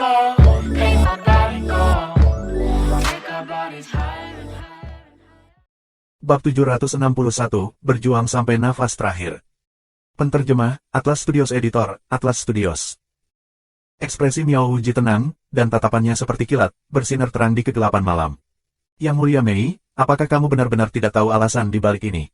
go, make my body go. Take our bodies higher and higher. Bab 761, Berjuang Sampai Nafas Terakhir. Penterjemah, Atlas Studios. Editor, Atlas Studios. Ekspresi Miao Wuji tenang, dan tatapannya seperti kilat, bersinar terang di kegelapan malam. Yang Mulia Mei, apakah kamu benar-benar tidak tahu alasan di balik ini?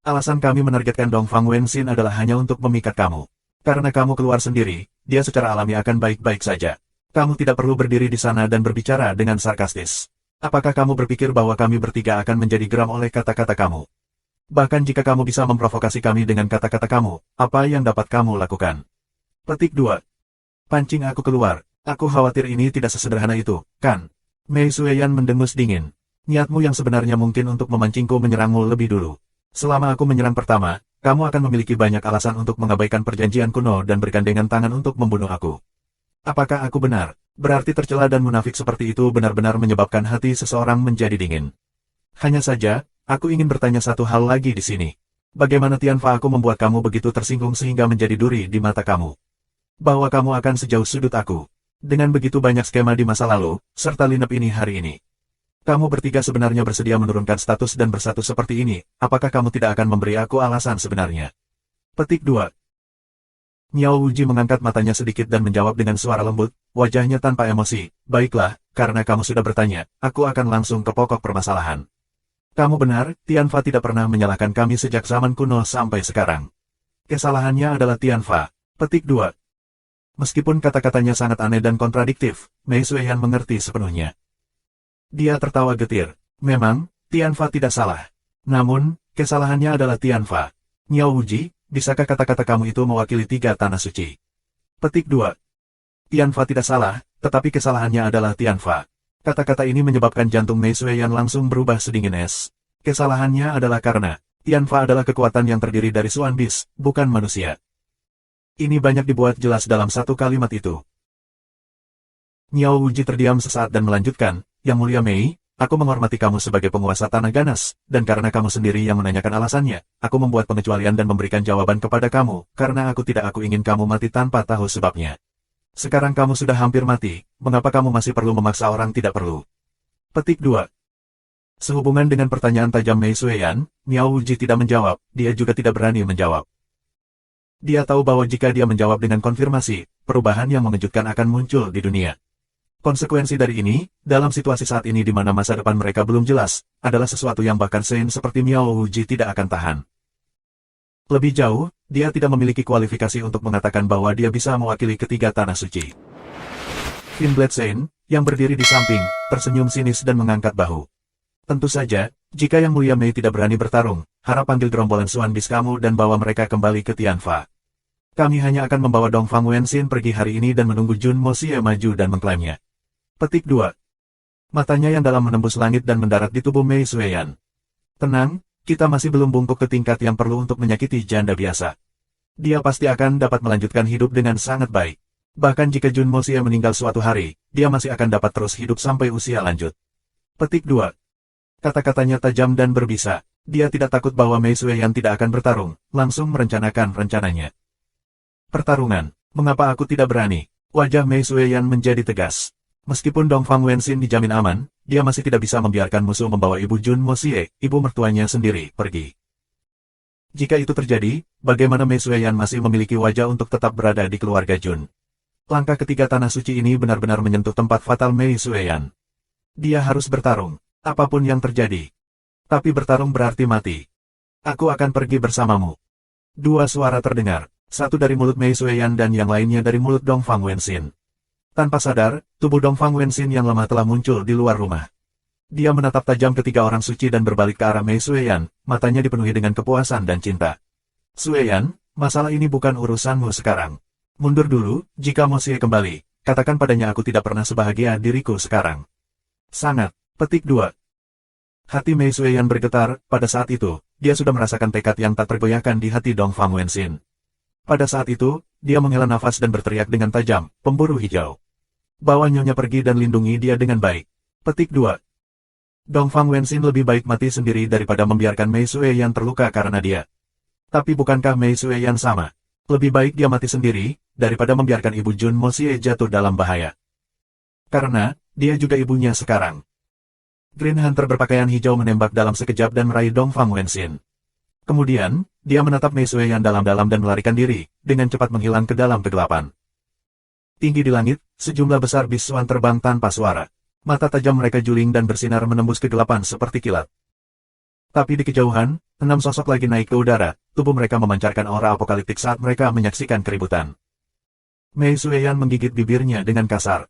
Alasan kami menargetkan Dongfang Wenxin adalah hanya untuk memikat kamu. Karena kamu keluar sendiri, dia secara alami akan baik-baik saja. Kamu tidak perlu berdiri di sana dan berbicara dengan sarkastis. Apakah kamu berpikir bahwa kami bertiga akan menjadi geram oleh kata-kata kamu? Bahkan jika kamu bisa memprovokasi kami dengan kata-kata kamu, apa yang dapat kamu lakukan? Petik 2. Pancing aku keluar. Aku khawatir ini tidak sesederhana itu, kan? Mei Sueyan mendengus dingin. Niatmu yang sebenarnya mungkin untuk memancingku menyerangmu lebih dulu. Selama aku menyerang pertama, kamu akan memiliki banyak alasan untuk mengabaikan perjanjian kuno dan bergandengan tangan untuk membunuh aku. Apakah aku benar? Berarti tercela dan munafik seperti itu benar-benar menyebabkan hati seseorang menjadi dingin. Hanya saja, aku ingin bertanya satu hal lagi di sini. Bagaimana Tianfa aku membuat kamu begitu tersinggung sehingga menjadi duri di mata kamu? Bahwa kamu akan sejauh sudut aku. Dengan begitu banyak skema di masa lalu, serta lineup ini hari ini. Kamu bertiga sebenarnya bersedia menurunkan status dan bersatu seperti ini, apakah kamu tidak akan memberi aku alasan sebenarnya? Petik 2. Miao Wuji mengangkat matanya sedikit dan menjawab dengan suara lembut, wajahnya tanpa emosi. Baiklah, karena kamu sudah bertanya, aku akan langsung ke pokok permasalahan. Kamu benar, Tianfa tidak pernah menyalahkan kami sejak zaman kuno sampai sekarang. Kesalahannya adalah Tianfa. Petik 2. Meskipun kata-katanya sangat aneh dan kontradiktif, Mei Sueyan mengerti sepenuhnya. Dia tertawa getir. Memang, Tianfa tidak salah. Namun, kesalahannya adalah Tianfa. Miao Wuji, bisakah kata-kata kamu itu mewakili 3 tanah suci? Petik 2. Tianfa tidak salah, tetapi kesalahannya adalah Tianfa. Kata-kata ini menyebabkan jantung Mei Sueyan langsung berubah sedingin es. Kesalahannya adalah karena Tianfa adalah kekuatan yang terdiri dari Xuan Bis, bukan manusia. Ini banyak dibuat jelas dalam satu kalimat itu. Miao Wuji terdiam sesaat dan melanjutkan, Yang Mulia Mei, aku menghormati kamu sebagai penguasa tanah ganas, dan karena kamu sendiri yang menanyakan alasannya, aku membuat pengecualian dan memberikan jawaban kepada kamu, karena aku ingin kamu mati tanpa tahu sebabnya. Sekarang kamu sudah hampir mati, mengapa kamu masih perlu memaksa orang tidak perlu? Petik 2. Sehubungan dengan pertanyaan tajam Mei Sueyan, Miao Wuji tidak menjawab, dia juga tidak berani menjawab. Dia tahu bahwa jika dia menjawab dengan konfirmasi, perubahan yang mengejutkan akan muncul di dunia. Konsekuensi dari ini, dalam situasi saat ini di mana masa depan mereka belum jelas, adalah sesuatu yang bahkan Sein seperti Miao Wuji tidak akan tahan. Lebih jauh, dia tidak memiliki kualifikasi untuk mengatakan bahwa dia bisa mewakili ketiga tanah suci. Finblade Sein, yang berdiri di samping, tersenyum sinis dan mengangkat bahu. Tentu saja, jika Yang Mulia Mei tidak berani bertarung, harap panggil gerombolan Xuan Bis kamu dan bawa mereka kembali ke Tianfa. Kami hanya akan membawa Dongfang Wenxin pergi hari ini dan menunggu Jun Moxie maju dan mengklaimnya. Petik 2. Matanya yang dalam menembus langit dan mendarat di tubuh Mei Sueyan. Tenang, kita masih belum bungkuk ke tingkat yang perlu untuk menyakiti janda biasa. Dia pasti akan dapat melanjutkan hidup dengan sangat baik. Bahkan jika Jun Moxie meninggal suatu hari, dia masih akan dapat terus hidup sampai usia lanjut. Petik 2. Kata-katanya tajam dan berbisa. Dia tidak takut bahwa Mei Sueyan tidak akan bertarung, langsung merencanakan rencananya. Pertarungan, mengapa aku tidak berani? Wajah Mei Sueyan menjadi tegas. Meskipun Dongfang Wenxin dijamin aman, dia masih tidak bisa membiarkan musuh membawa ibu Jun Moxie, ibu mertuanya sendiri, pergi. Jika itu terjadi, bagaimana Mei Sueyan masih memiliki wajah untuk tetap berada di keluarga Jun? Langkah ketiga tanah suci ini benar-benar menyentuh tempat fatal Mei Sueyan. Dia harus bertarung, apapun yang terjadi. Tapi bertarung berarti mati. Aku akan pergi bersamamu. Dua suara terdengar, satu dari mulut Mei Sueyan dan yang lainnya dari mulut Dongfang Wenxin. Tanpa sadar, tubuh Dongfang Wenxin yang lemah telah muncul di luar rumah. Dia menatap tajam ketiga orang suci dan berbalik ke arah Mei Sueyan, matanya dipenuhi dengan kepuasan dan cinta. Sueyan, masalah ini bukan urusanmu sekarang. Mundur dulu, jika Moxie kembali, katakan padanya aku tidak pernah sebahagia diriku sekarang. Sangat. Petik 2. Hati Mei Sueyan bergetar, pada saat itu, dia sudah merasakan tekad yang tak tergoyahkan di hati Dongfang Wenxin. Pada saat itu, dia menghela nafas dan berteriak dengan tajam, pemburu hijau. Bawa nyonya pergi dan lindungi dia dengan baik. Petik 2. Dongfang Wenxin lebih baik mati sendiri daripada membiarkan Mei Sueyan terluka karena dia. Tapi bukankah Mei Sueyan sama? Lebih baik dia mati sendiri, daripada membiarkan ibu Jun Moxie jatuh dalam bahaya. Karena, dia juga ibunya sekarang. Green Hunter berpakaian hijau menembak dalam sekejap dan meraih Dongfang Wenxin. Kemudian, dia menatap Mei Sueyan dalam-dalam dan melarikan diri, dengan cepat menghilang ke dalam kegelapan. Tinggi di langit, sejumlah besar bisuan terbang tanpa suara. Mata tajam mereka juling dan bersinar menembus kegelapan seperti kilat. Tapi di kejauhan, 6 sosok lagi naik ke udara, tubuh mereka memancarkan aura apokaliptik saat mereka menyaksikan keributan. Mei Sueyan menggigit bibirnya dengan kasar.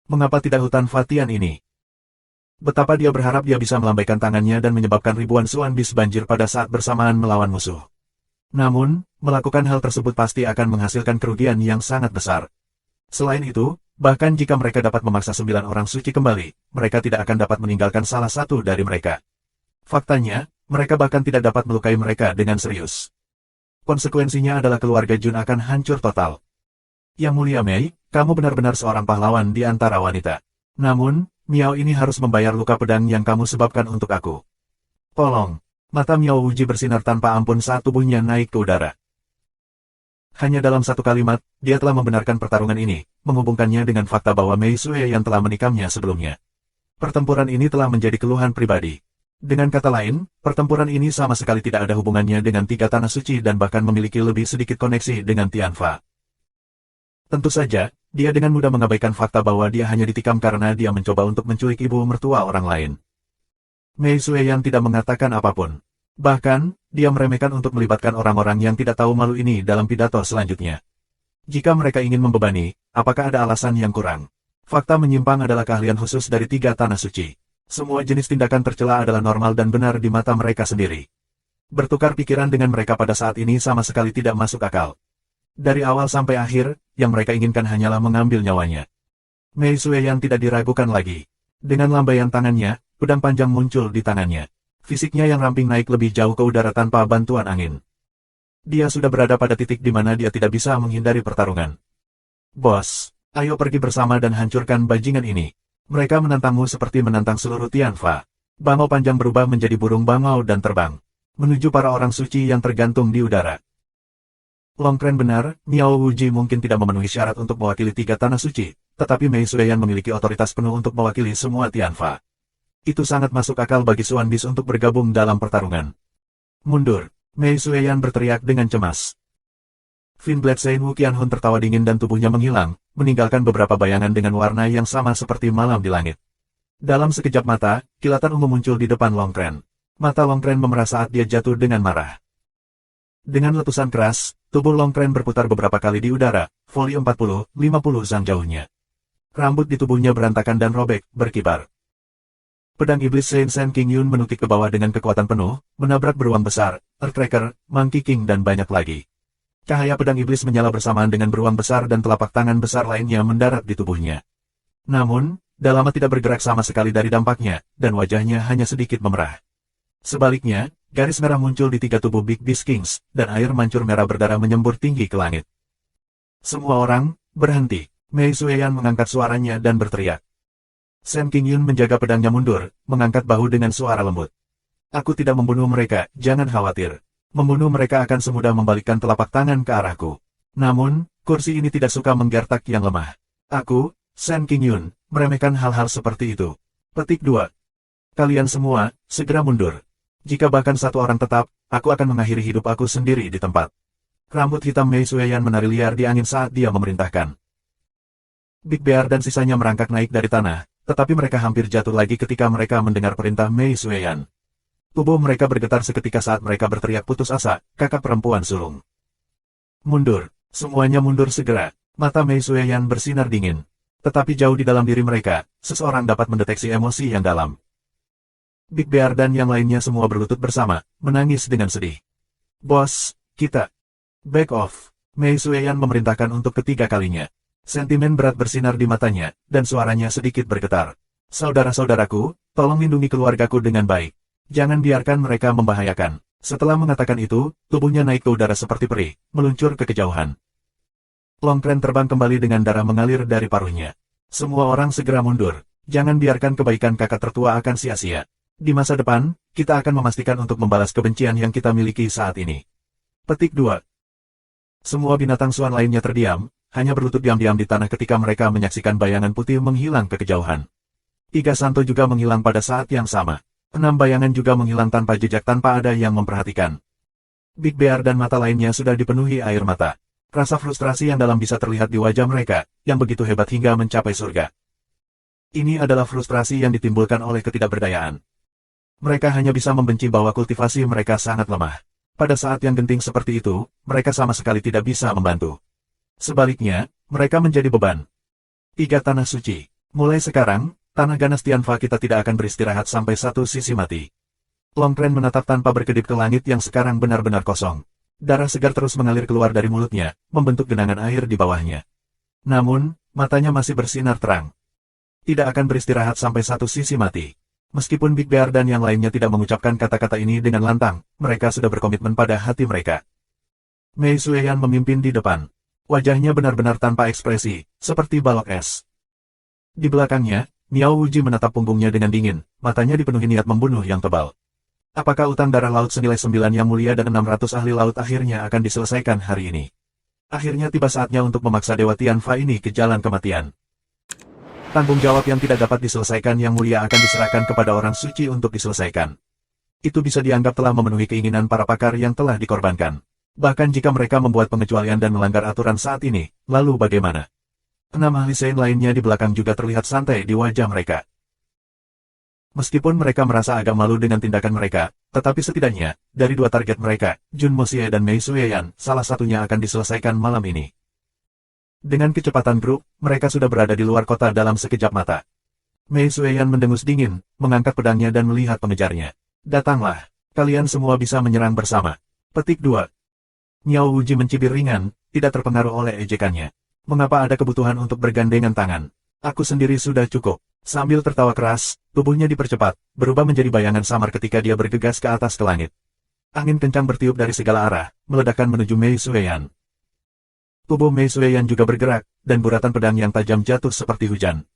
Mengapa tidak hutan Fatian ini? Betapa dia berharap dia bisa melambaikan tangannya dan menyebabkan ribuan Suan Bis banjir pada saat bersamaan melawan musuh. Namun, melakukan hal tersebut pasti akan menghasilkan kerugian yang sangat besar. Selain itu, bahkan jika mereka dapat memaksa 9 orang suci kembali, mereka tidak akan dapat meninggalkan salah satu dari mereka. Faktanya, mereka bahkan tidak dapat melukai mereka dengan serius. Konsekuensinya adalah keluarga Jun akan hancur total. Yang mulia Mei, kamu benar-benar seorang pahlawan di antara wanita. Namun, Miao ini harus membayar luka pedang yang kamu sebabkan untuk aku. Tolong. Mata Miao Wuji bersinar tanpa ampun saat tubuhnya naik ke udara. Hanya dalam satu kalimat, dia telah membenarkan pertarungan ini, menghubungkannya dengan fakta bahwa Mei Sue yang telah menikamnya sebelumnya. Pertempuran ini telah menjadi keluhan pribadi. Dengan kata lain, pertempuran ini sama sekali tidak ada hubungannya dengan 3 tanah suci dan bahkan memiliki lebih sedikit koneksi dengan Tianfa. Tentu saja, dia dengan mudah mengabaikan fakta bahwa dia hanya ditikam karena dia mencoba untuk menculik ibu mertua orang lain. Mei Sueyan tidak mengatakan apapun. Bahkan, dia meremehkan untuk melibatkan orang-orang yang tidak tahu malu ini dalam pidato selanjutnya. Jika mereka ingin membebani, apakah ada alasan yang kurang? Fakta menyimpang adalah keahlian khusus dari 3 tanah suci. Semua jenis tindakan tercela adalah normal dan benar di mata mereka sendiri. Bertukar pikiran dengan mereka pada saat ini sama sekali tidak masuk akal. Dari awal sampai akhir, yang mereka inginkan hanyalah mengambil nyawanya. Mei Sueyan tidak diragukan lagi. Dengan lambaian tangannya, pedang panjang muncul di tangannya. Fisiknya yang ramping naik lebih jauh ke udara tanpa bantuan angin. Dia sudah berada pada titik di mana dia tidak bisa menghindari pertarungan. Bos, ayo pergi bersama dan hancurkan bajingan ini. Mereka menantangmu seperti menantang seluruh Tianfa. Bangau panjang berubah menjadi burung bangau dan terbang menuju para orang suci yang tergantung di udara. Longkren benar, Miao Wuji mungkin tidak memenuhi syarat untuk mewakili 3 tanah suci, tetapi Mei Sueyan memiliki otoritas penuh untuk mewakili semua Tianfa. Itu sangat masuk akal bagi Suan Bis untuk bergabung dalam pertarungan. Mundur, Mei Sueyan berteriak dengan cemas. Fin Bledsein Wu Qianhun tertawa dingin dan tubuhnya menghilang, meninggalkan beberapa bayangan dengan warna yang sama seperti malam di langit. Dalam sekejap mata, kilatan ungu muncul di depan Longkren. Mata Longkren memerah saat dia jatuh dengan marah. Dengan letusan keras, tubuh Longkren berputar beberapa kali di udara, voli 40-50 zang jauhnya. Rambut di tubuhnya berantakan dan robek, berkibar. Pedang iblis Saint Sen King Yun menukik ke bawah dengan kekuatan penuh, menabrak beruang besar, Earthcracker, Monkey King dan banyak lagi. Cahaya pedang iblis menyala bersamaan dengan beruang besar dan telapak tangan besar lainnya mendarat di tubuhnya. Namun, Dalama tidak bergerak sama sekali dari dampaknya, dan wajahnya hanya sedikit memerah. Sebaliknya, garis merah muncul di 3 tubuh Big Beast Kings, dan air mancur merah berdarah menyembur tinggi ke langit. Semua orang, berhenti. Mei Sueyan mengangkat suaranya dan berteriak. Sen King Yun menjaga pedangnya mundur, mengangkat bahu dengan suara lembut. Aku tidak membunuh mereka, jangan khawatir. Membunuh mereka akan semudah membalikkan telapak tangan ke arahku. Namun, kursi ini tidak suka menggertak yang lemah. Aku, Sen King Yun, meremehkan hal-hal seperti itu. Petik 2. Kalian semua, segera mundur. Jika bahkan satu orang tetap, aku akan mengakhiri hidup aku sendiri di tempat. Rambut hitam Mei Sueyan menari liar di angin saat dia memerintahkan. Big Bear dan sisanya merangkak naik dari tanah, tetapi mereka hampir jatuh lagi ketika mereka mendengar perintah Mei Sueyan. Tubuh mereka bergetar seketika saat mereka berteriak putus asa, kakak perempuan sulung. Mundur, semuanya mundur segera. Mata Mei Sueyan bersinar dingin. Tetapi jauh di dalam diri mereka, seseorang dapat mendeteksi emosi yang dalam. Big Bear dan yang lainnya semua berlutut bersama, menangis dengan sedih. Bos, kita. Back off. Mei Sueyan memerintahkan untuk ketiga kalinya. Sentimen berat bersinar di matanya, dan suaranya sedikit bergetar. Saudara-saudaraku, tolong lindungi keluargaku dengan baik. Jangan biarkan mereka membahayakan. Setelah mengatakan itu, tubuhnya naik ke udara seperti peri, meluncur ke kejauhan. Longkren terbang kembali dengan darah mengalir dari paruhnya. Semua orang segera mundur. Jangan biarkan kebaikan kakak tertua akan sia-sia. Di masa depan, kita akan memastikan untuk membalas kebencian yang kita miliki saat ini. Petik 2. Semua binatang suan lainnya terdiam, hanya berlutut diam-diam di tanah ketika mereka menyaksikan bayangan putih menghilang ke kejauhan. Iga Santo juga menghilang pada saat yang sama. 6 bayangan juga menghilang tanpa jejak tanpa ada yang memperhatikan. Big Bear dan mata lainnya sudah dipenuhi air mata. Rasa frustrasi yang dalam bisa terlihat di wajah mereka, yang begitu hebat hingga mencapai surga. Ini adalah frustrasi yang ditimbulkan oleh ketidakberdayaan. Mereka hanya bisa membenci bahwa kultivasi mereka sangat lemah. Pada saat yang genting seperti itu, mereka sama sekali tidak bisa membantu. Sebaliknya, mereka menjadi beban. 3 Tanah Suci. Mulai sekarang, tanah ganas Tianfa kita tidak akan beristirahat sampai satu sisi mati. Longren menatap tanpa berkedip ke langit yang sekarang benar-benar kosong. Darah segar terus mengalir keluar dari mulutnya, membentuk genangan air di bawahnya. Namun, matanya masih bersinar terang. Tidak akan beristirahat sampai satu sisi mati. Meskipun Big Bear dan yang lainnya tidak mengucapkan kata-kata ini dengan lantang, mereka sudah berkomitmen pada hati mereka. Mei Sueyan memimpin di depan. Wajahnya benar-benar tanpa ekspresi, seperti balok es. Di belakangnya, Miao Wuji menatap punggungnya dengan dingin, matanya dipenuhi niat membunuh yang tebal. Apakah utang darah laut senilai 9 yang mulia dan 600 ahli laut akhirnya akan diselesaikan hari ini? Akhirnya tiba saatnya untuk memaksa Dewa Tianfa ini ke jalan kematian. Tanggung jawab yang tidak dapat diselesaikan yang mulia akan diserahkan kepada orang suci untuk diselesaikan. Itu bisa dianggap telah memenuhi keinginan para pakar yang telah dikorbankan. Bahkan jika mereka membuat pengecualian dan melanggar aturan saat ini, lalu bagaimana? 6 ahli Sein lainnya di belakang juga terlihat santai di wajah mereka. Meskipun mereka merasa agak malu dengan tindakan mereka, tetapi setidaknya, dari 2 target mereka, Jun Moxie dan Mei Sueyan, salah satunya akan diselesaikan malam ini. Dengan kecepatan grup, mereka sudah berada di luar kota dalam sekejap mata. Mei Sueyan mendengus dingin, mengangkat pedangnya dan melihat pengejarnya. Datanglah, kalian semua bisa menyerang bersama. Petik 2. Miao Wuji mencibir ringan, tidak terpengaruh oleh ejekannya. Mengapa ada kebutuhan untuk bergandengan tangan? Aku sendiri sudah cukup. Sambil tertawa keras, tubuhnya dipercepat, berubah menjadi bayangan samar ketika dia bergegas ke atas ke langit. Angin kencang bertiup dari segala arah, meledakkan menuju Mei Sueyan. Tubuh Mei Sueyan juga bergerak, dan buratan pedang yang tajam jatuh seperti hujan.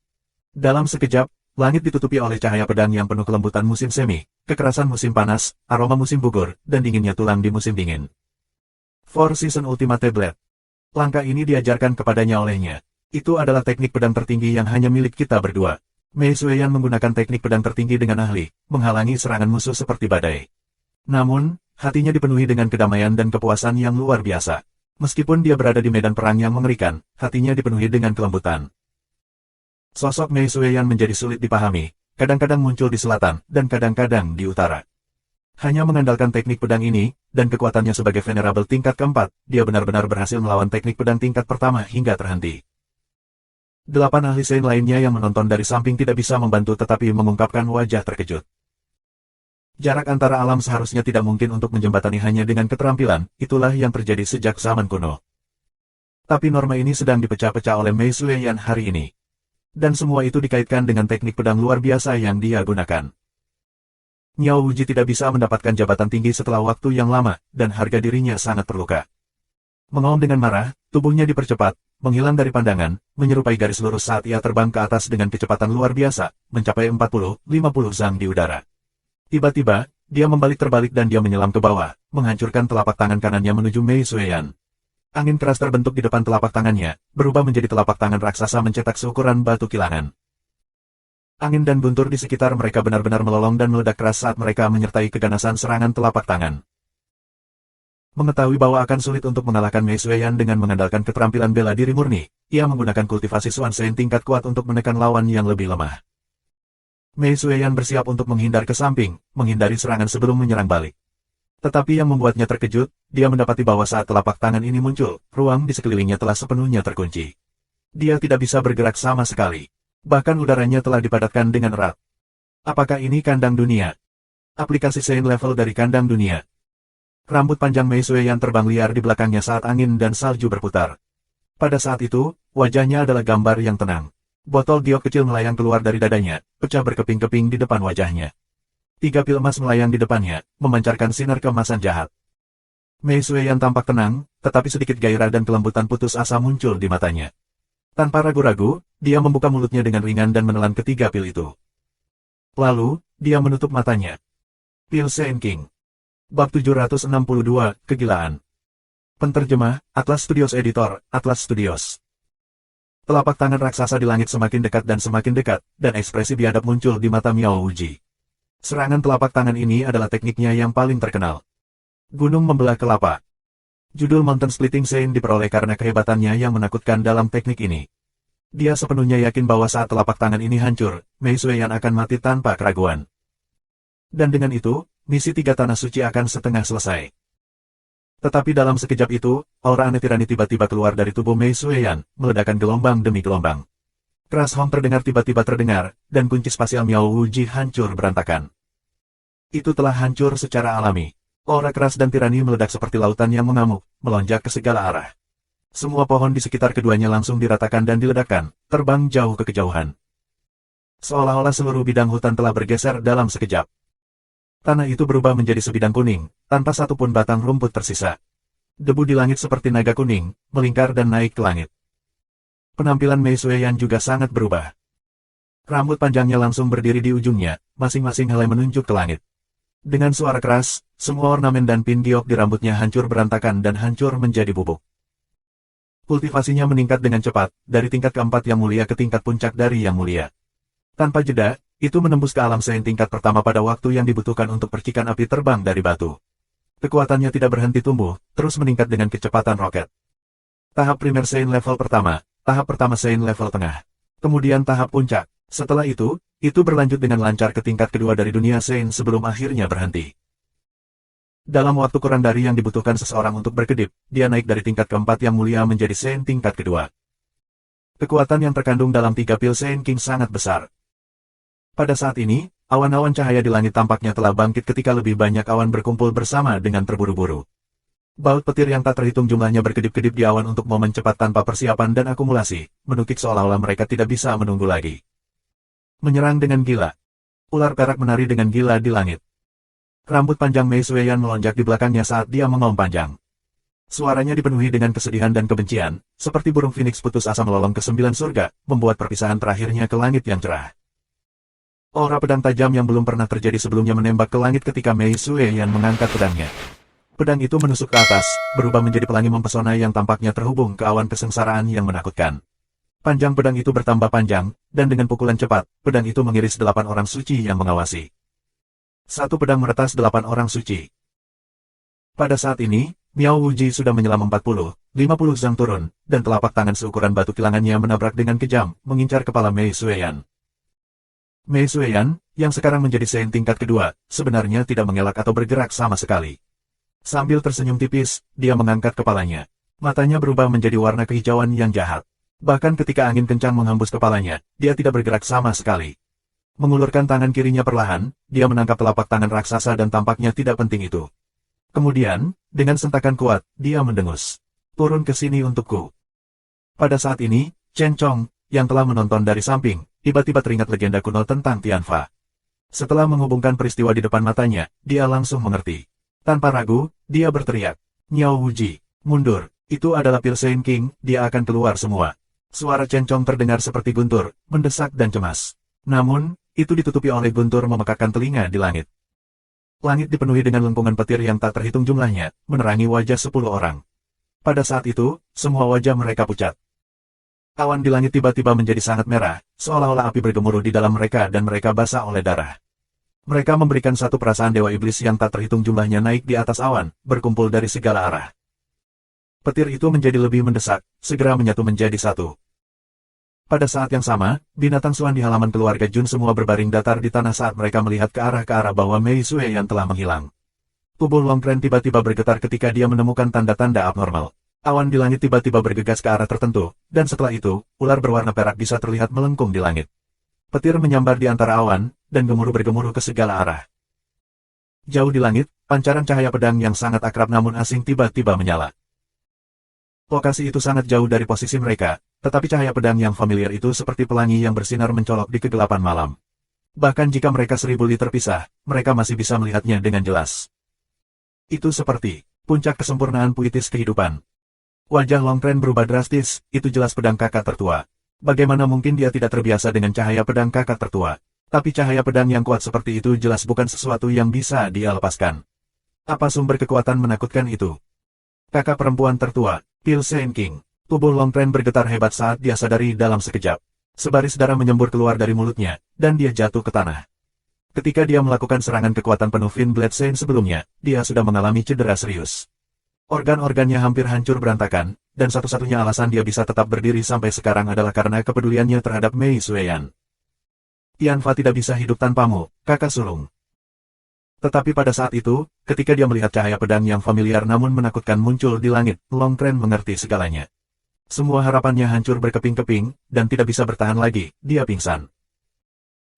Dalam sekejap, langit ditutupi oleh cahaya pedang yang penuh kelembutan musim semi, kekerasan musim panas, aroma musim gugur, dan dinginnya tulang di musim dingin. Four Season Ultimate Blade. Langkah ini diajarkan kepadanya olehnya. Itu adalah teknik pedang tertinggi yang hanya milik kita berdua. Mei Sueyan menggunakan teknik pedang tertinggi dengan ahli, menghalangi serangan musuh seperti badai. Namun, hatinya dipenuhi dengan kedamaian dan kepuasan yang luar biasa. Meskipun dia berada di medan perang yang mengerikan, hatinya dipenuhi dengan kelembutan. Sosok Mei Sueyan menjadi sulit dipahami, kadang-kadang muncul di selatan, dan kadang-kadang di utara. Hanya mengandalkan teknik pedang ini, dan kekuatannya sebagai venerable tingkat keempat, dia benar-benar berhasil melawan teknik pedang tingkat pertama hingga terhenti. 8 ahli Sein lainnya yang menonton dari samping tidak bisa membantu tetapi mengungkapkan wajah terkejut. Jarak antara alam seharusnya tidak mungkin untuk menjembatani hanya dengan keterampilan, itulah yang terjadi sejak zaman kuno. Tapi norma ini sedang dipecah-pecah oleh Mei Sueyan hari ini. Dan semua itu dikaitkan dengan teknik pedang luar biasa yang dia gunakan. Miao Wuji tidak bisa mendapatkan jabatan tinggi setelah waktu yang lama, dan harga dirinya sangat terluka. Mengaum dengan marah, tubuhnya dipercepat, menghilang dari pandangan, menyerupai garis lurus saat ia terbang ke atas dengan kecepatan luar biasa, mencapai 40-50 zang di udara. Tiba-tiba, dia terbalik dan dia menyelam ke bawah, menghancurkan telapak tangan kanannya menuju Mei Sueyan. Angin keras terbentuk di depan telapak tangannya, berubah menjadi telapak tangan raksasa mencetak seukuran batu kilangan. Angin dan guntur di sekitar mereka benar-benar melolong dan meledak keras saat mereka menyertai keganasan serangan telapak tangan. Mengetahui bahwa akan sulit untuk mengalahkan Mei Sueyan dengan mengandalkan keterampilan bela diri murni, ia menggunakan kultivasi Xuan Shen tingkat kuat untuk menekan lawan yang lebih lemah. Mei Sueyan bersiap untuk menghindar ke samping, menghindari serangan sebelum menyerang balik. Tetapi yang membuatnya terkejut, dia mendapati bahwa saat telapak tangan ini muncul, ruang di sekelilingnya telah sepenuhnya terkunci. Dia tidak bisa bergerak sama sekali. Bahkan udaranya telah dipadatkan dengan erat. Apakah ini kandang dunia? Aplikasi Sein level dari kandang dunia. Rambut panjang Mei Sueyan terbang liar di belakangnya saat angin dan salju berputar. Pada saat itu, wajahnya adalah gambar yang tenang. Botol giok kecil melayang keluar dari dadanya, pecah berkeping-keping di depan wajahnya. 3 pil emas melayang di depannya, memancarkan sinar keemasan jahat. Mei Sueyan tampak tenang, tetapi sedikit gairah dan kelembutan putus asa muncul di matanya. Tanpa ragu-ragu, dia membuka mulutnya dengan ringan dan menelan ketiga pil itu. Lalu, dia menutup matanya. Pil Sein King. Bab 762, Kegilaan. Penterjemah, Atlas Studios Editor, Atlas Studios. Telapak tangan raksasa di langit semakin dekat, dan ekspresi biadab muncul di mata Miao Wuji. Serangan telapak tangan ini adalah tekniknya yang paling terkenal. Gunung membelah kelapa. Judul Mountain Splitting Sein diperoleh karena kehebatannya yang menakutkan dalam teknik ini. Dia sepenuhnya yakin bahwa saat telapak tangan ini hancur, Mei Sueyan akan mati tanpa keraguan. Dan dengan itu, misi 3 tanah suci akan setengah selesai. Tetapi dalam sekejap itu, aura aneh tirani tiba-tiba keluar dari tubuh Mei Sueyan, meledakkan gelombang demi gelombang. Keras Hong tiba-tiba terdengar, dan kunci spasial Miao Wuji hancur berantakan. Itu telah hancur secara alami. Aura keras dan tirani meledak seperti lautan yang mengamuk, melonjak ke segala arah. Semua pohon di sekitar keduanya langsung diratakan dan diledakkan, terbang jauh ke kejauhan. Seolah-olah seluruh bidang hutan telah bergeser dalam sekejap. Tanah itu berubah menjadi sebidang kuning, tanpa satupun batang rumput tersisa. Debu di langit seperti naga kuning, melingkar dan naik ke langit. Penampilan Mei Sueyan juga sangat berubah. Rambut panjangnya langsung berdiri di ujungnya, masing-masing helai menunjuk ke langit. Dengan suara keras, semua ornamen dan pin giok di rambutnya hancur berantakan dan hancur menjadi bubuk. Kultivasinya meningkat dengan cepat, dari tingkat keempat yang mulia ke tingkat puncak dari yang mulia. Tanpa jeda, itu menembus ke alam Sein tingkat pertama pada waktu yang dibutuhkan untuk percikan api terbang dari batu. Kekuatannya tidak berhenti tumbuh, terus meningkat dengan kecepatan roket. Tahap primer Sein level pertama, tahap pertama Sein level tengah. Kemudian tahap puncak. Setelah itu berlanjut dengan lancar ke tingkat kedua dari dunia Sein sebelum akhirnya berhenti. Dalam waktu kurang dari yang dibutuhkan seseorang untuk berkedip, dia naik dari tingkat keempat yang mulia menjadi Sein tingkat kedua. Kekuatan yang terkandung dalam 3 pil Sein King sangat besar. Pada saat ini, awan-awan cahaya di langit tampaknya telah bangkit ketika lebih banyak awan berkumpul bersama dengan terburu-buru. Baut petir yang tak terhitung jumlahnya berkedip-kedip di awan untuk momen cepat tanpa persiapan dan akumulasi, menukik seolah-olah mereka tidak bisa menunggu lagi. Menyerang dengan gila. Ular perak menari dengan gila di langit. Rambut panjang Mei Sueyan melonjak di belakangnya saat dia mengaum panjang. Suaranya dipenuhi dengan kesedihan dan kebencian, seperti burung phoenix putus asa melolong ke 9 surga, membuat perpisahan terakhirnya ke langit yang cerah. Aura pedang tajam yang belum pernah terjadi sebelumnya menembak ke langit ketika Mei Sueyan mengangkat pedangnya. Pedang itu menusuk ke atas, berubah menjadi pelangi mempesona yang tampaknya terhubung ke awan kesengsaraan yang menakutkan. Panjang pedang itu bertambah panjang, dan dengan pukulan cepat, pedang itu mengiris 8 orang suci yang mengawasi. Satu pedang meretas 8 orang suci. Pada saat ini, Miao Wuji sudah menyelam 40-50 zang turun, dan telapak tangan seukuran batu kilangannya menabrak dengan kejam, mengincar kepala Mei Sueyan. Mei Sueyan, yang sekarang menjadi Sein tingkat kedua, sebenarnya tidak mengelak atau bergerak sama sekali. Sambil tersenyum tipis, dia mengangkat kepalanya. Matanya berubah menjadi warna kehijauan yang jahat. Bahkan ketika angin kencang menghembus kepalanya, dia tidak bergerak sama sekali. Mengulurkan tangan kirinya perlahan, dia menangkap telapak tangan raksasa dan tampaknya tidak penting itu. Kemudian, dengan sentakan kuat, dia mendengus. Turun ke sini untukku. Pada saat ini, Chen Chong, yang telah menonton dari samping, tiba-tiba teringat legenda kuno tentang Tianfa. Setelah menghubungkan peristiwa di depan matanya, dia langsung mengerti. Tanpa ragu, dia berteriak, "Miao Wuji, mundur, itu adalah pil Sein King, dia akan keluar semua." Suara Chen Chong terdengar seperti guntur, mendesak dan cemas. Namun, itu ditutupi oleh guntur memekakkan telinga di langit. Langit dipenuhi dengan lengkungan petir yang tak terhitung jumlahnya, menerangi wajah 10 orang. Pada saat itu, semua wajah mereka pucat. Awan di langit tiba-tiba menjadi sangat merah, seolah-olah api bergemuruh di dalam mereka dan mereka basah oleh darah. Mereka memberikan satu perasaan dewa iblis yang tak terhitung jumlahnya naik di atas awan, berkumpul dari segala arah. Petir itu menjadi lebih mendesak, segera menyatu menjadi satu. Pada saat yang sama, binatang suan di halaman keluarga Jun semua berbaring datar di tanah saat mereka melihat ke arah bahwa Mei Sueyan telah menghilang. Tubuh Longren tiba-tiba bergetar ketika dia menemukan tanda-tanda abnormal. Awan di langit tiba-tiba bergegas ke arah tertentu, dan setelah itu, ular berwarna perak bisa terlihat melengkung di langit. Petir menyambar di antara awan, dan bergemuruh ke segala arah. Jauh di langit, pancaran cahaya pedang yang sangat akrab namun asing tiba-tiba menyala. Lokasi itu sangat jauh dari posisi mereka, tetapi cahaya pedang yang familiar itu seperti pelangi yang bersinar mencolok di kegelapan malam. Bahkan jika mereka 1000 li terpisah, mereka masih bisa melihatnya dengan jelas. Itu seperti puncak kesempurnaan puitis kehidupan. Wajah Longren berubah drastis, itu jelas pedang kakak tertua. Bagaimana mungkin dia tidak terbiasa dengan cahaya pedang kakak tertua? Tapi cahaya pedang yang kuat seperti itu jelas bukan sesuatu yang bisa dia lepaskan. Apa sumber kekuatan menakutkan itu? Kakak perempuan tertua, Pil Sein King. Tubuh Long Tren bergetar hebat saat dia sadari dalam sekejap. Sebaris darah menyembur keluar dari mulutnya, dan dia jatuh ke tanah. Ketika dia melakukan serangan kekuatan penuh Fin Blade Saint sebelumnya, dia sudah mengalami cedera serius. Organ-organnya hampir hancur berantakan, dan satu-satunya alasan dia bisa tetap berdiri sampai sekarang adalah karena kepeduliannya terhadap Mei Sueyan. Tianfa tidak bisa hidup tanpamu, kakak sulung. Tetapi pada saat itu, ketika dia melihat cahaya pedang yang familiar namun menakutkan muncul di langit, Long Tren mengerti segalanya. Semua harapannya hancur berkeping-keping, dan tidak bisa bertahan lagi, dia pingsan.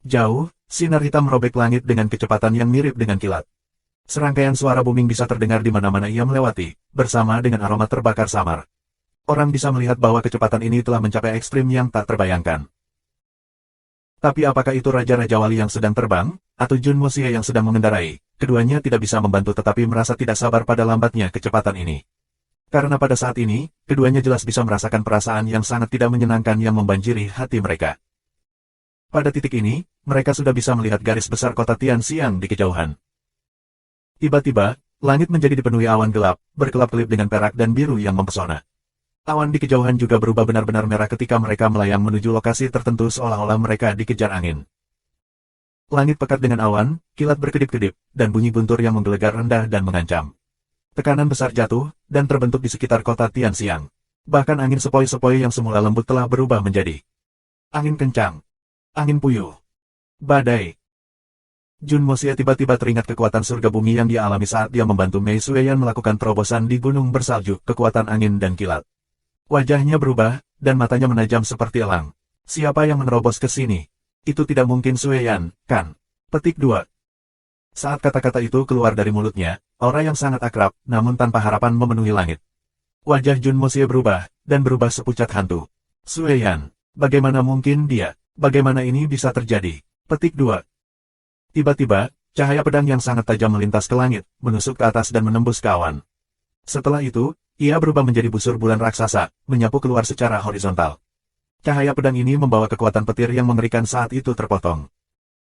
Jauh, sinar hitam merobek langit dengan kecepatan yang mirip dengan kilat. Serangkaian suara booming bisa terdengar di mana-mana ia melewati, bersama dengan aroma terbakar samar. Orang bisa melihat bahwa kecepatan ini telah mencapai ekstrim yang tak terbayangkan. Tapi apakah itu Raja-Raja Wali yang sedang terbang, atau Jun Moxie yang sedang mengendarai? Keduanya tidak bisa membantu tetapi merasa tidak sabar pada lambatnya kecepatan ini. Karena pada saat ini, keduanya jelas bisa merasakan perasaan yang sangat tidak menyenangkan yang membanjiri hati mereka. Pada titik ini, mereka sudah bisa melihat garis besar kota Tianxiang di kejauhan. Tiba-tiba, langit menjadi dipenuhi awan gelap, berkelap-kelip dengan perak dan biru yang mempesona. Awan di kejauhan juga berubah benar-benar merah ketika mereka melayang menuju lokasi tertentu seolah-olah mereka dikejar angin. Langit pekat dengan awan, kilat berkedip-kedip, dan bunyi guntur yang menggelegar rendah dan mengancam. Tekanan besar jatuh, dan terbentuk di sekitar kota Tianxiang. Bahkan angin sepoi-sepoi yang semula lembut telah berubah menjadi angin kencang, angin puyuh, badai. Jun Moxie tiba-tiba teringat kekuatan surga bumi yang dia alami saat dia membantu Mei Sueyan melakukan terobosan di gunung bersalju, kekuatan angin dan kilat. Wajahnya berubah, dan matanya menajam seperti elang. Siapa yang menerobos ke sini? Itu tidak mungkin Sueyan, kan? Petik 2. Saat kata-kata itu keluar dari mulutnya, aura yang sangat akrab, namun tanpa harapan memenuhi langit. Wajah Jun Moxie berubah, dan berubah sepucat hantu. Sueyan, bagaimana mungkin dia? Bagaimana ini bisa terjadi? Petik 2. Tiba-tiba, cahaya pedang yang sangat tajam melintas ke langit, menusuk ke atas dan menembus ke awan. Setelah itu, ia berubah menjadi busur bulan raksasa, menyapu keluar secara horizontal. Cahaya pedang ini membawa kekuatan petir yang mengerikan saat itu terpotong.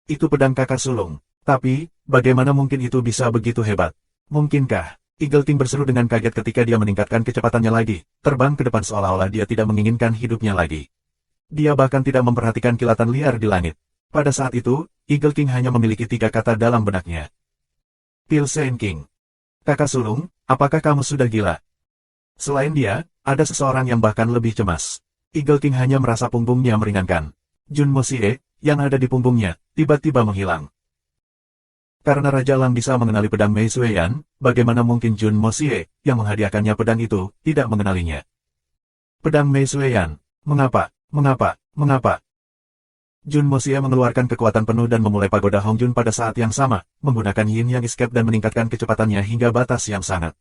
Itu pedang kakak sulung. Tapi, bagaimana mungkin itu bisa begitu hebat? Mungkinkah? Eagle King berseru dengan kaget ketika dia meningkatkan kecepatannya lagi, terbang ke depan seolah-olah dia tidak menginginkan hidupnya lagi. Dia bahkan tidak memperhatikan kilatan liar di langit. Pada saat itu, Eagle King hanya memiliki 3 kata dalam benaknya. Pilsen King. Kakak sulung, apakah kamu sudah gila? Selain dia, ada seseorang yang bahkan lebih cemas. Eagle King hanya merasa punggungnya meringankan. Jun Moxie, yang ada di punggungnya, tiba-tiba menghilang. Karena Raja Lang bisa mengenali pedang Mei Sueyan, bagaimana mungkin Jun Moxie, yang menghadiahkannya pedang itu, tidak mengenalinya? Pedang Mei Sueyan. Mengapa? Jun Moxie mengeluarkan kekuatan penuh dan memulai pagoda Hongjun pada saat yang sama, menggunakan Yin Yang Escape dan meningkatkan kecepatannya hingga batas yang sangat.